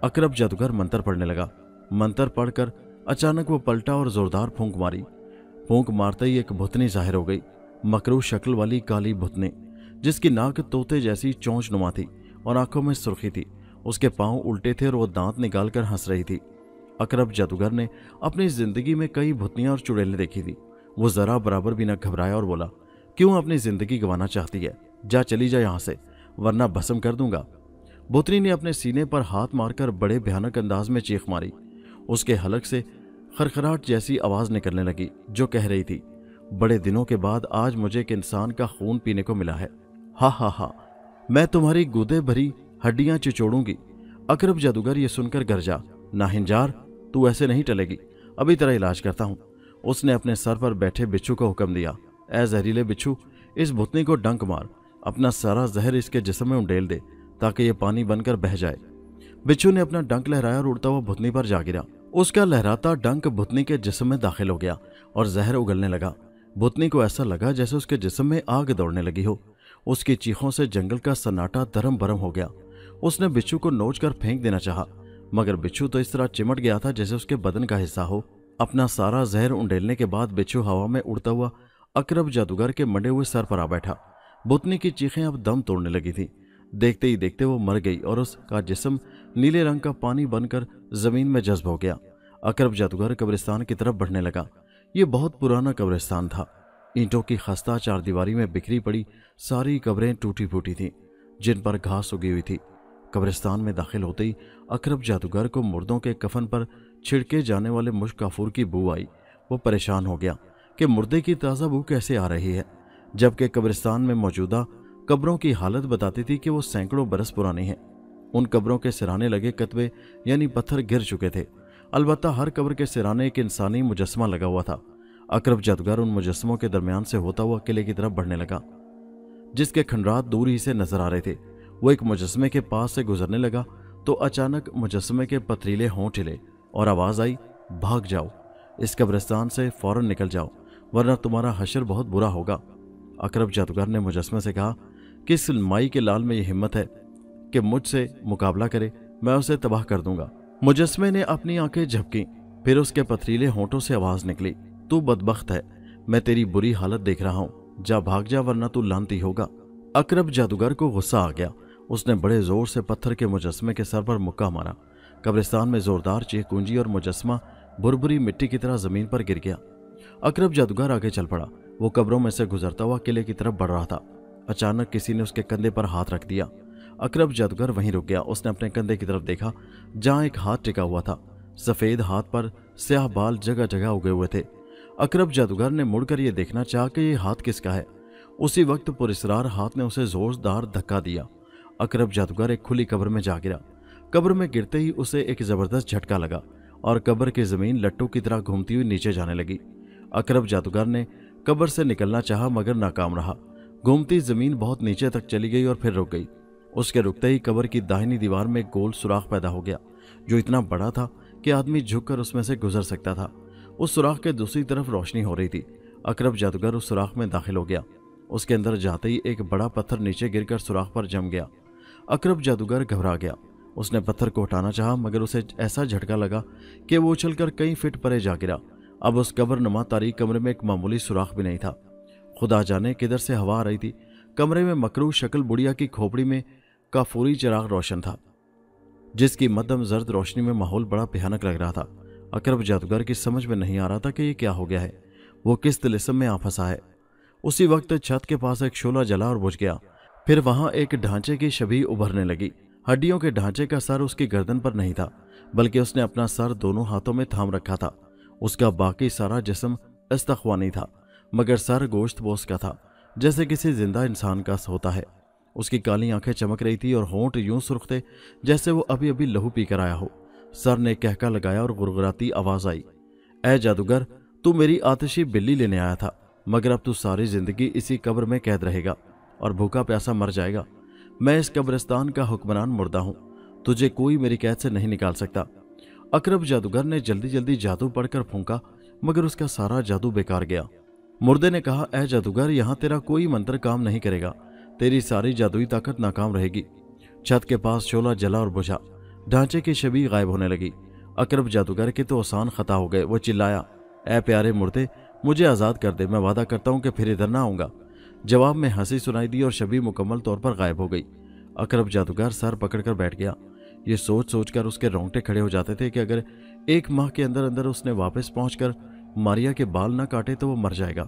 अकरब जादूगर मंत्र पढ़ने लगा। मंत्र पढ़कर अचानक वो पलटा और जोरदार फूंक मारी। फूंक मारते ही एक भुतनी जाहिर हो गई। मकरू शक्ल वाली काली भुतनी, जिसकी नाक तोते जैसी चोंच नुमा थी और आंखों में सुर्खी थी। उसके पांव उल्टे थे और वो दांत निकालकर हंस रही थी। अकरब जादूगर ने अपनी जिंदगी में कई भुतनियां और चुड़ैलें देखी थी। वो जरा बराबर भी न घबराया और बोला, क्यों अपनी जिंदगी गंवाना चाहती है? जा, चली जा यहां से, वरना भस्म कर दूंगा। भुतनी ने अपने सीने पर हाथ मारकर बड़े भयानक अंदाज में चीख मारी। उसके हलक से खरखराहट जैसी आवाज निकलने लगी, जो कह रही थी, बड़े दिनों के बाद आज मुझे एक इंसान का खून पीने को मिला है। हा हा हा, मैं तुम्हारी गूदे भरी हड्डियां चिचोड़ूंगी। अकरब जादूगर ये सुनकर गरजा, नाहिंजार, तू ऐसे नहीं टलेगी, अभी तेरा इलाज करता हूं। उसने अपने सर पर बैठे बिच्छू को हुक्म दिया, ए जहरीले बिच्छू, इस भुतनी को डंक मार, अपना सारा जहर इसके जिस्म में उंडेल दे ताकि ये पानी बनकर बह जाए। बिच्छू ने अपना डंक लहराया और उड़ता हुआ भुतनी पर जा गिरा। उसका लहराता डंक भुतनी के जिस्म में दाखिल हो गया और जहर उगलने लगा। भुतनी को ऐसा लगा जैसे उसके जिस्म में आग दौड़ने लगी हो। उसकी चीखों से जंगल का सन्नाटा दरम बरम हो गया। उसने बिच्छू को नोच कर फेंक देना चाहा, मगर बिच्छू तो इस तरह चिमट गया था जैसे उसके बदन का हिस्सा हो। अपना सारा जहर उंडेलने के बाद बिच्छू हवा में उड़ता हुआ अकरब जादूगर के मंडे हुए सर पर आ बैठा। भुतनी की चीखें अब दम तोड़ने लगी थी। देखते ही देखते वो मर गई और उसका जिस्म नीले रंग का पानी बनकर जमीन में जज्ब हो गया। अकरब जादूगर कब्रिस्तान की तरफ बढ़ने लगा। ये बहुत पुराना कब्रिस्तान था। ईंटों की खस्ता चारदीवारी में बिखरी पड़ी सारी कब्रें टूटी फूटी थीं, जिन पर घास उगी हुई थी। कब्रिस्तान में दाखिल होते ही अकरब जादूगर को मुर्दों के कफन पर छिड़के जाने वाले मुश्क काफूर की बू आई। वो परेशान हो गया कि मुर्दे की ताज़ा बू कैसे आ रही है, जबकि कब्रिस्तान में मौजूदा कब्रों की हालत बताती थी कि वो सैकड़ों बरस पुरानी है। उन कब्रों के सिराने लगे कतबे यानी पत्थर गिर चुके थे। अलबत्ता हर कब्र के सिराने एक इंसानी मुजस्समा लगा हुआ था। अकरब जादूगर उन मुजस्समों के दरमियान से होता हुआ किले की तरफ बढ़ने लगा, जिसके खंडरात दूर ही से नजर आ रहे थे। वो एक मुजस्समे के पास से गुजरने लगा तो अचानक मुजस्समे के पथरीले होंठ हिले और आवाज आई, भाग जाओ, इस कब्रिस्तान से फौरन निकल जाओ, वरना तुम्हारा हशर बहुत बुरा होगा। अकरब जादूगर ने मुजस्समे से कहा, किस माई के लाल में ये हिम्मत है कि मुझसे मुकाबला करे, मैं उसे तबाह कर दूंगा। मुजस्मे ने अपनी आंखें झपकी, फिर उसके पथरीले होंठों से आवाज निकली, तू बदबख्त है, मैं तेरी बुरी हालत देख रहा हूं, जा भाग जा वरना तू लानती होगा। अकरब जादूगर को गुस्सा आ गया। उसने बड़े जोर से पत्थर के मुजस्मे के सर पर मुक्का मारा। कब्रिस्तान में जोरदार चीख गूंजी और मुजस्मा भुरभुरी मिट्टी की तरह जमीन पर गिर गया। अकरब जादूगर आगे चल पड़ा। वो कब्रों में से गुजरता हुआ किले की तरफ बढ़ रहा था। अचानक किसी ने उसके कंधे पर हाथ रख दिया। अकरब जादूगर वहीं रुक गया। उसने अपने कंधे की तरफ देखा जहां एक हाथ टिका हुआ था। सफेद हाथ पर स्याह बाल जगह जगह उगे हुए थे। अकरब जादूगर ने मुड़कर यह देखना चाहा कि यह हाथ किसका है। उसी वक्त पुरस्रार हाथ ने उसे जोरदार धक्का दिया। अकरब जादूगर एक खुली कब्र में जा गिरा। कब्र में गिरते ही उसे एक जबरदस्त झटका लगा और कब्र की जमीन लट्टू की तरह घूमती हुई नीचे जाने लगी। अकरब जादूगर ने कब्र से निकलना चाहा मगर नाकाम रहा। घूमती जमीन बहुत नीचे तक चली गई और फिर रुक गई। उसके रुकते ही कब्र की दाहिनी दीवार में एक गोल सुराख पैदा हो गया जो इतना बड़ा था कि आदमी झुककर उसमें से गुजर सकता था। उस सुराख के दूसरी तरफ रोशनी हो रही थी। अकरब जादूगर उस सुराख में दाखिल हो गया। उसके अंदर जाते ही एक बड़ा पत्थर नीचे गिरकर सुराख पर जम गया। अकरब जादूगर घबरा गया। उसने पत्थर को हटाना चाहा मगर उसे ऐसा झटका लगा कि वो उछलकर कई फीट परे जा गिरा। अब उस कब्रनुमा तारीक कमरे में एक मामूली सुराख भी नहीं था। खुदा जाने किधर से हवा आ रही थी। कमरे में मकरू शक्ल बुढ़िया की खोपड़ी में काफूरी चिराग रोशन था जिसकी मध्यम जर्द रोशनी में माहौल बड़ा भयानक लग रहा था। अकरब जादूगर की समझ में नहीं आ रहा था कि ये क्या हो गया है, वो किस तिलिस्म में आ फंसा है। उसी वक्त छत के पास एक शोला जला और बुझ गया। फिर वहां एक ढांचे की छवि उभरने लगी। हड्डियों के ढांचे का सर उसकी गर्दन पर नहीं था बल्कि उसने अपना सर दोनों हाथों में थाम रखा था। उसका बाकी सारा जिस्म इस्तख्वानी था मगर सर गोश्त पोश का था जैसे किसी जिंदा इंसान का होता है। उसकी काली आंखें चमक रही थी और होंठ यूं सुर्ख थे जैसे वो अभी अभी लहू पीकर आया हो। सर ने कहका लगाया और गुरगुराती आवाज आई, ऐ जादूगर, तू मेरी आतिशी बिल्ली लेने आया था मगर अब तू सारी जिंदगी इसी कब्र में कैद रहेगा और भूखा प्यासा मर जाएगा। मैं इस कब्रिस्तान का हुक्मरान मुर्दा हूं, तुझे कोई मेरी कैद से नहीं निकाल सकता। अकरब जादूगर ने जल्दी जल्दी जादू पढ़कर फूंका मगर उसका सारा जादू बेकार गया। मुर्दे ने कहा, ऐ जादूगर, यहां तेरा कोई मंत्र काम नहीं करेगा, तेरी सारी जादुई ताकत नाकाम रहेगी। छत के पास शोला जला और बुझा। ढांचे की छवि गायब होने लगी। अकरब जादूगर के तो आसान खता हो गए। वो चिल्लाया, ऐ प्यारे मुर्दे, मुझे आज़ाद कर दे, मैं वादा करता हूं कि फिर इधर ना आऊंगा। जवाब में हंसी सुनाई दी और छवि मुकम्मल तौर पर गायब हो गई। अकरब जादूगर सर पकड़कर बैठ गया। ये सोच सोचकर उसके रोंगटे खड़े हो जाते थे कि अगर एक माह के अंदर अंदर उसने वापस पहुंचकर मारिया के बाल न काटे तो वो मर जाएगा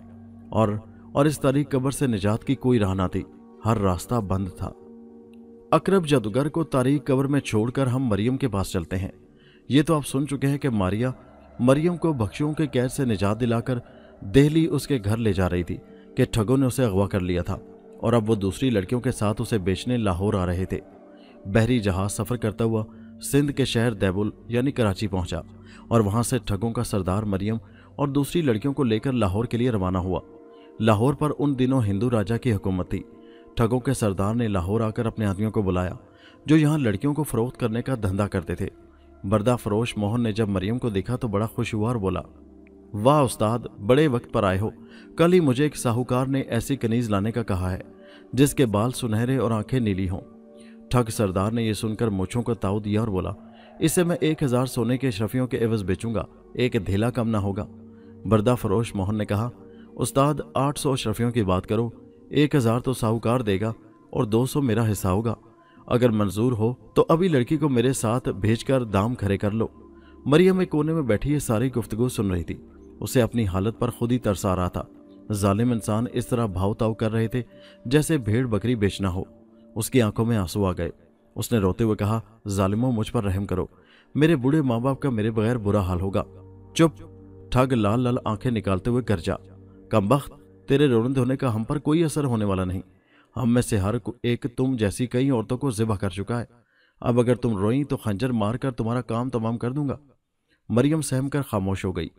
और इस तारीख कब्र से निजात की कोई राह ना थी। हर रास्ता बंद था। अकरब जादूगर को तारीख कब्र में छोड़कर हम मरियम के पास चलते हैं। ये तो आप सुन चुके हैं कि मरियम को भक्षुओं के कैद से निजात दिलाकर दिल्ली उसके घर ले जा रही थी कि ठगों ने उसे अगवा कर लिया था और अब वो दूसरी लड़कियों के साथ उसे बेचने लाहौर आ रहे थे। बहरी जहाज सफर करता हुआ सिंध के शहर दैबुल यानी कराची पहुंचा और वहां से ठगों का सरदार मरियम और दूसरी लड़कियों को लेकर लाहौर के लिए रवाना हुआ। लाहौर पर उन दिनों हिंदू राजा की हुकूमत थी। ठगों के सरदार ने लाहौर आकर अपने आदमियों को बुलाया जो यहाँ लड़कियों को फरोख्त करने का धंधा करते थे। बर्दा फरोश मोहन ने जब मरियम को देखा तो बड़ा खुश हुआ और बोला, वाह उस्ताद, बड़े वक्त पर आए हो। कल ही मुझे एक साहूकार ने ऐसी कनीज लाने का कहा है जिसके बाल सुनहरे और आंखें नीली हों। ठग सरदार ने यह सुनकर मूंछों को ताव दिया और बोला, इसे मैं 1000 सोने के अशरफियों के एवज बेचूंगा, एक धेला कम ना होगा। बर्दा फरोश मोहन ने कहा, उस्ताद 800 अशरफियों की बात करो, 1000 तो साहूकार देगा और 200 मेरा हिस्सा होगा। अगर मंजूर हो तो अभी लड़की को मेरे साथ भेजकर दाम खरे कर लो। मरियम एक कोने में बैठी ये सारी गुफ्तगू सुन रही थी। उसे अपनी हालत पर खुद ही तरस आ रहा था। जालिम इंसान इस तरह भाव ताव कर रहे थे जैसे भेड़ बकरी बेचना हो। उसकी आंखों में आंसू आ गए। उसने रोते हुए कहा, जालिमों, मुझ पर रहम करो, मेरे बूढ़े माँ बाप का मेरे बगैर बुरा हाल होगा। चुप! ठग लाल लाल आंखें निकालते हुए घर जा। कमबख्त, तेरे रोने धोने का हम पर कोई असर होने वाला नहीं। हम में से हर एक तुम जैसी कई औरतों को ज़िबा कर चुका है। अब अगर तुम रोई तो खंजर मारकर तुम्हारा काम तमाम कर दूंगा। मरियम सहम कर खामोश हो गई।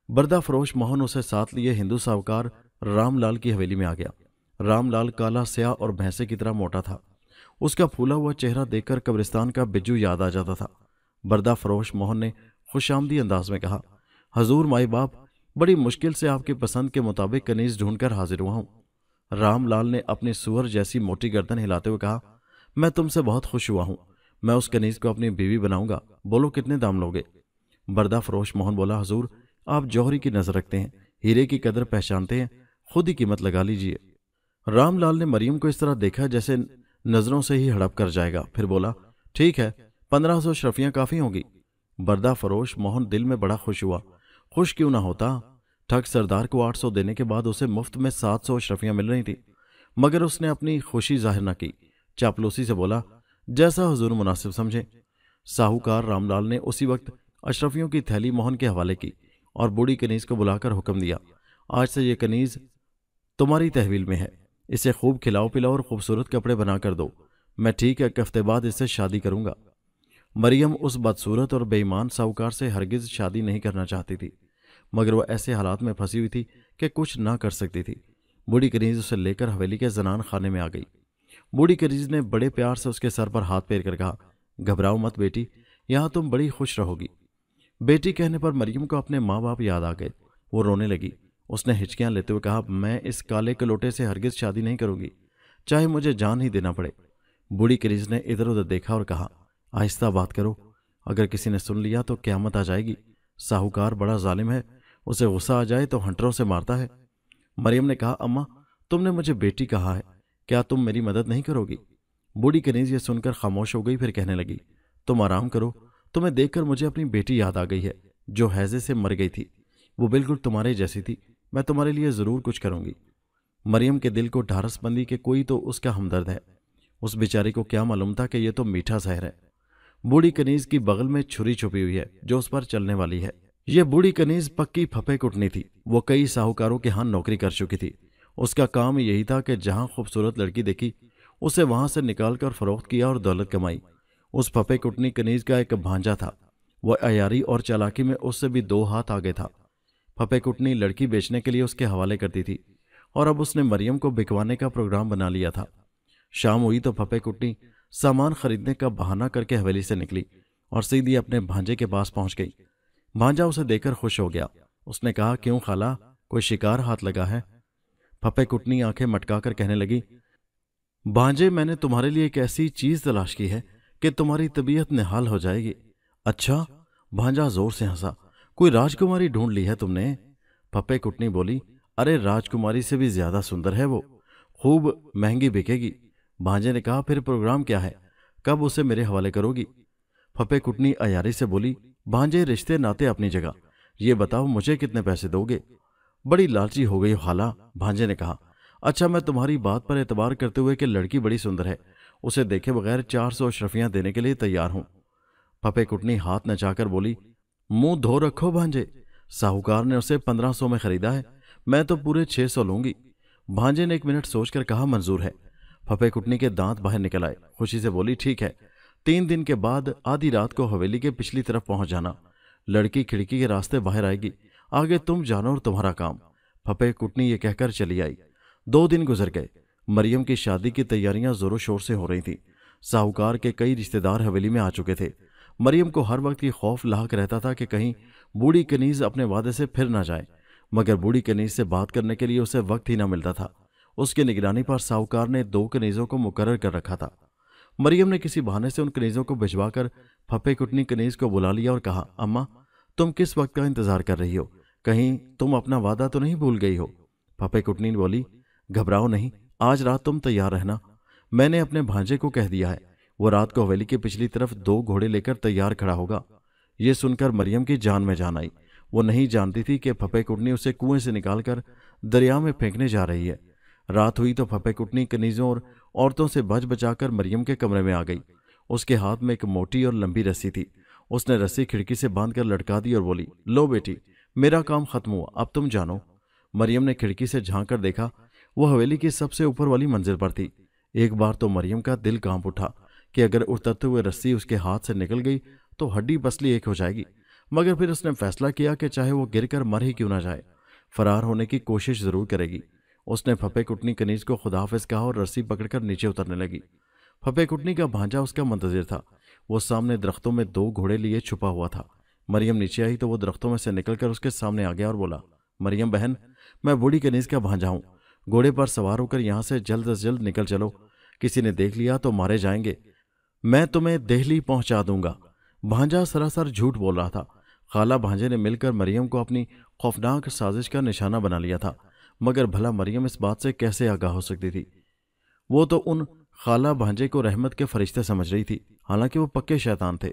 बर्दा फरोश मोहन उसे साथ लिए हिंदू साहूकार रामलाल की हवेली में आ गया। रामलाल काला स्याह और भैंसे की तरह मोटा था। उसका फूला हुआ चेहरा देखकर कब्रिस्तान का बिज्जू याद आ जाता था। बर्दा फरोश मोहन ने खुशामदी अंदाज में कहा, हजूर माई बाप, बड़ी मुश्किल से आपकी पसंद के मुताबिक कनीज ढूंढकर हाजिर हुआ हूं। रामलाल ने अपनी सुअर जैसी मोटी गर्दन हिलाते हुए कहा, मैं तुमसे बहुत खुश हुआ हूं। मैं उस कनीज को अपनी बीवी बनाऊंगा। बोलो कितने दाम लोगे? बर्दा फरोश मोहन बोला, हुजूर आप जौहरी की नजर रखते हैं, हीरे की कदर पहचानते हैं, खुद ही कीमत लगा लीजिए। रामलाल ने मरियम को इस तरह देखा जैसे नजरों से ही हड़प कर जाएगा। फिर बोला, ठीक है, 1500 शरफियां काफी होगी। बर्दा फरोश मोहन दिल में बड़ा खुश हुआ। खुश क्यों ना होता। ठग सरदार को 800 देने के बाद उसे मुफ्त में 700 अशरफियां मिल रही थी, मगर उसने अपनी खुशी जाहिर न की। चापलूसी से बोला, जैसा हुजूर मुनासिब समझे। साहूकार रामलाल ने उसी वक्त अशरफियों की थैली मोहन के हवाले की और बूढ़ी कनीज को बुलाकर हुक्म दिया, आज से ये कनीज तुम्हारी तहवील में है। इसे खूब खिलाओ पिलाओ और खूबसूरत कपड़े बनाकर दो। मैं ठीक 1 हफ्ते बाद इससे शादी करूंगा। मरियम उस बदसूरत और बेईमान साहूकार से हरगिज शादी नहीं करना चाहती थी, मगर वह ऐसे हालात में फंसी हुई थी कि कुछ ना कर सकती थी। बूढ़ी कनीज उसे लेकर हवेली के जनान खाने में आ गई। बूढ़ी कनीज ने बड़े प्यार से उसके सर पर हाथ फेर कर कहा, घबराओ मत बेटी, यहां तुम बड़ी खुश रहोगी। बेटी कहने पर मरियम को अपने माँ बाप याद आ गए। वो रोने लगी। उसने हिचकियां लेते हुए कहा, मैं इस काले कलोटे से हरगिज शादी नहीं करूंगी, चाहे मुझे जान ही देना पड़े। बूढ़ी कनीज ने इधर उधर देखा और कहा, आहिस्ता बात करो, अगर किसी ने सुन लिया तो क्यामत आ जाएगी। साहूकार बड़ा जालिम है, उसे गुस्सा आ जाए तो हंटरों से मारता है। मरियम ने कहा, अम्मा तुमने मुझे बेटी कहा है, क्या तुम मेरी मदद नहीं करोगी? बूढ़ी कनीज ये सुनकर खामोश हो गई। फिर कहने लगी, तुम आराम करो, तुम्हें देखकर मुझे अपनी बेटी याद आ गई है जो हैजे से मर गई थी। वो बिल्कुल तुम्हारे जैसी थी। मैं तुम्हारे लिए जरूर कुछ करूंगी। मरियम के दिल को ढारस बंदी के कोई तो उसका हमदर्द है। उस बेचारी को क्या मालूम था कि यह तो मीठा जहर है। बूढ़ी कनीज की बगल में छुरी छुपी हुई है जो उस पर चलने वाली है। यह बूढ़ी कनीज पक्की फपे कुटनी थी। वो कई साहूकारों के यहां नौकरी कर चुकी थी। उसका काम यही था कि जहां खूबसूरत लड़की देखी उसे वहां से निकालकर फरोख्त किया और दौलत कमाई। उस फपे कुटनी कनीज का एक भांजा था। वह अयारी और चालाकी में उससे भी 2 हाथ आगे था। फपे कुटनी लड़की बेचने के लिए उसके हवाले करती थी और अब उसने मरियम को बिकवाने का प्रोग्राम बना लिया था। शाम हुई तो फपे कुटनी सामान खरीदने का बहाना करके हवेली से निकली और सीधी अपने भांजे के पास पहुंच गई। भांजा उसे देखकर खुश हो गया। उसने कहा, क्यों खाला, कोई शिकार हाथ लगा है? फपे कुटनी आंखें मटकाकर कहने लगी, भांजे मैंने तुम्हारे लिए एक ऐसी चीज तलाश की है कि तुम्हारी तबीयत निहाल हो जाएगी। अच्छा? भांजा जोर से हंसा, कोई राजकुमारी ढूंढ ली है तुमने? फपे कुटनी बोली, अरे राजकुमारी से भी ज्यादा सुंदर है वो, खूब महंगी बिकेगी। भांजे ने कहा, फिर प्रोग्राम क्या है, कब उसे मेरे हवाले करोगी? फपे कुटनी अयारी से बोली, भांजे रिश्ते नाते अपनी जगह, ये बताओ मुझे कितने पैसे दोगे? बड़ी लालची हो गई खाला, भांजे ने कहा। अच्छा, मैं तुम्हारी बात पर एतबार करते हुए कि लड़की बड़ी सुंदर है, उसे देखे बगैर 400 अशरफियां देने के लिए तैयार हूं। फपे कुटनी हाथ नचाकर बोली, मुंह धो रखो भांजे, साहूकार ने उसे 1500 में खरीदा है, मैं तो पूरे 600 लूंगी। भांजे ने 1 मिनट सोचकर कहा, मंजूर है। फपे कुटनी के दांत बाहर निकल आए। खुशी से बोली, ठीक है, 3 दिन के बाद आधी रात को हवेली के पिछली तरफ पहुंच जाना। लड़की खिड़की के रास्ते बाहर आएगी, आगे तुम जानो और तुम्हारा काम। फपे कुटनी ये कहकर चली आई। 2 दिन गुजर गए। मरियम की शादी की तैयारियां जोरों शोर से हो रही थीं। साहूकार के कई रिश्तेदार हवेली में आ चुके थे। मरियम को हर वक्त ये खौफ लाक रहता था कि कहीं बूढ़ी कनीज अपने वादे से फिर ना जाए, मगर बूढ़ी कनीज से बात करने के लिए उसे वक्त ही ना मिलता था। उसकी निगरानी पर साहूकार ने 2 कनीजों को मुकर्रर कर रखा था। मरियम ने किसी बहाने से उन कनीजों को भिजवाकर फपे कुटनी कनीज को बुला लिया और कहा, अम्मा तुम किस वक्त का इंतजार कर रही हो, कहीं तुम अपना वादा तो नहीं भूल गई हो? फपे कुटनी बोली, घबराओ नहीं, आज रात तुम तैयार रहना, मैंने अपने भांजे को कह दिया है, वो रात को हवेली की पिछली तरफ 2 घोड़े लेकर तैयार खड़ा होगा। ये सुनकर मरियम की जान में जान आई। वो नहीं जानती थी कि फपे कुटनी उसे कुएं से निकालकर दरिया में फेंकने जा रही है। रात हुई तो फपे कुटनी कनीजों और औरतों से बच बचाकर मरियम के कमरे में आ गई। उसके हाथ में एक मोटी और लंबी रस्सी थी। उसने रस्सी खिड़की से बांधकर लटका दी और बोली, लो बेटी, मेरा काम खत्म हुआ, अब तुम जानो। मरियम ने खिड़की से झांक कर देखा। वो हवेली की सबसे ऊपर वाली मंजिल पर थी। एक बार तो मरियम का दिल कांप उठा कि अगर उतरते हुए रस्सी उसके हाथ से निकल गई तो हड्डी पसली एक हो जाएगी, मगर फिर उसने फैसला किया कि चाहे वो गिरकर मर ही क्यों ना जाए, फरार होने की कोशिश जरूर करेगी। उसने फपे कुटनी कनीज को खुदाफिज कहा और रस्सी पकड़कर नीचे उतरने लगी। फपे कुटनी का भांजा उसका मुंतजिर था। वो सामने दरख्तों में 2 घोड़े लिए छुपा हुआ था। मरियम नीचे आई तो वो दरख्तों में से निकलकर उसके सामने आ गया और बोला, मरियम बहन, मैं बूढ़ी कनीज का भांजा हूं, घोड़े पर सवार होकर यहां से जल्द अज जल्द निकल चलो, किसी ने देख लिया तो मारे जाएंगे। मैं तुम्हें दिल्ली पहुंचा दूंगा। भांजा सरासर झूठ बोल रहा था। खाला भांजे ने मिलकर मरियम को अपनी खौफनाक साजिश का निशाना बना लिया था, मगर भला मरियम इस बात से कैसे आगाह हो सकती थी? वो तो उन खाला भांजे को रहमत के फरिश्ते समझ रही थी, हालांकि वो पक्के शैतान थे।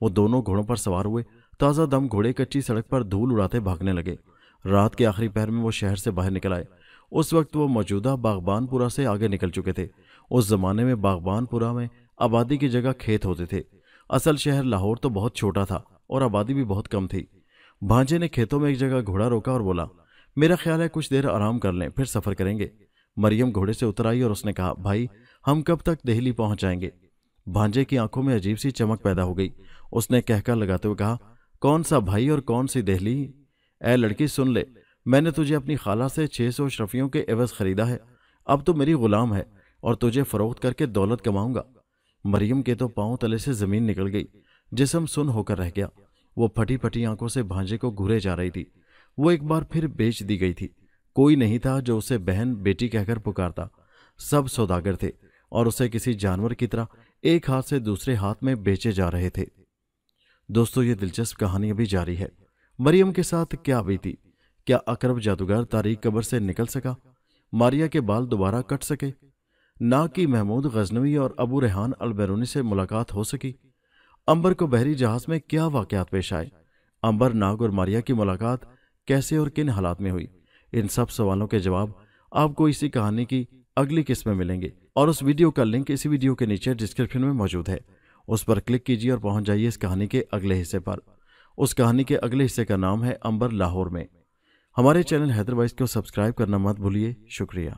वो दोनों घोड़ों पर सवार हुए। ताज़ा दम घोड़े कच्ची सड़क पर धूल उड़ाते भागने लगे। रात के आखिरी पहर में वो शहर से बाहर निकल आए। उस वक्त वो मौजूदा बागबानपुरा से आगे निकल चुके थे। उस जमाने में बागबानपुरा में आबादी की जगह खेत होते थे। असल शहर लाहौर तो बहुत छोटा था और आबादी भी बहुत कम थी। भांजे ने खेतों में एक जगह घोड़ा रोका और बोला, मेरा ख्याल है कुछ देर आराम कर लें, फिर सफ़र करेंगे। मरियम घोड़े से उतर आई और उसने कहा, भाई हम कब तक दिल्ली पहुंच जाएंगे? भांजे की आंखों में अजीब सी चमक पैदा हो गई। उसने कहकर लगाते हुए कहा, कौन सा भाई और कौन सी दिल्ली? ए लड़की सुन ले, मैंने तुझे अपनी खाला से 600 अशरफियों के एवज खरीदा है। अब तो मेरी गुलाम है और तुझे फरोख्त करके दौलत कमाऊंगा। मरियम के तो पांव तले से जमीन निकल गई, जिस्म सुन होकर रह गया। वो फटी फटी आंखों से भांजे को घूरे जा रही थी। वो एक बार फिर बेच दी गई थी। कोई नहीं था जो उसे बहन बेटी कहकर पुकारता। सब सौदागर थे और उसे किसी जानवर की तरह एक हाथ से दूसरे हाथ में बेचे जा रहे थे। दोस्तों, ये दिलचस्प कहानी अभी जारी है। मरियम के साथ क्या बीती? क्या अकरब जादूगर तारीक कब्र से निकल सका? मारिया के बाल दोबारा कट सके? ना कि महमूद गजनवी और अबू रेहान अलबैरूनी से मुलाकात हो सकी? अंबर को बहरी जहाज में क्या वाकयात पेश आए? अंबर, नाग और मारिया की मुलाकात कैसे और किन हालात में हुई? इन सब सवालों के जवाब आपको इसी कहानी की अगली किस्त में मिलेंगे और उस वीडियो का लिंक इसी वीडियो के नीचे डिस्क्रिप्शन में मौजूद है। उस पर क्लिक कीजिए और पहुंच जाइए इस कहानी के अगले हिस्से पर। उस कहानी के अगले हिस्से का नाम है अंबर लाहौर में। हमारे चैनल हैदरवाइज को सब्सक्राइब करना मत भूलिए। शुक्रिया।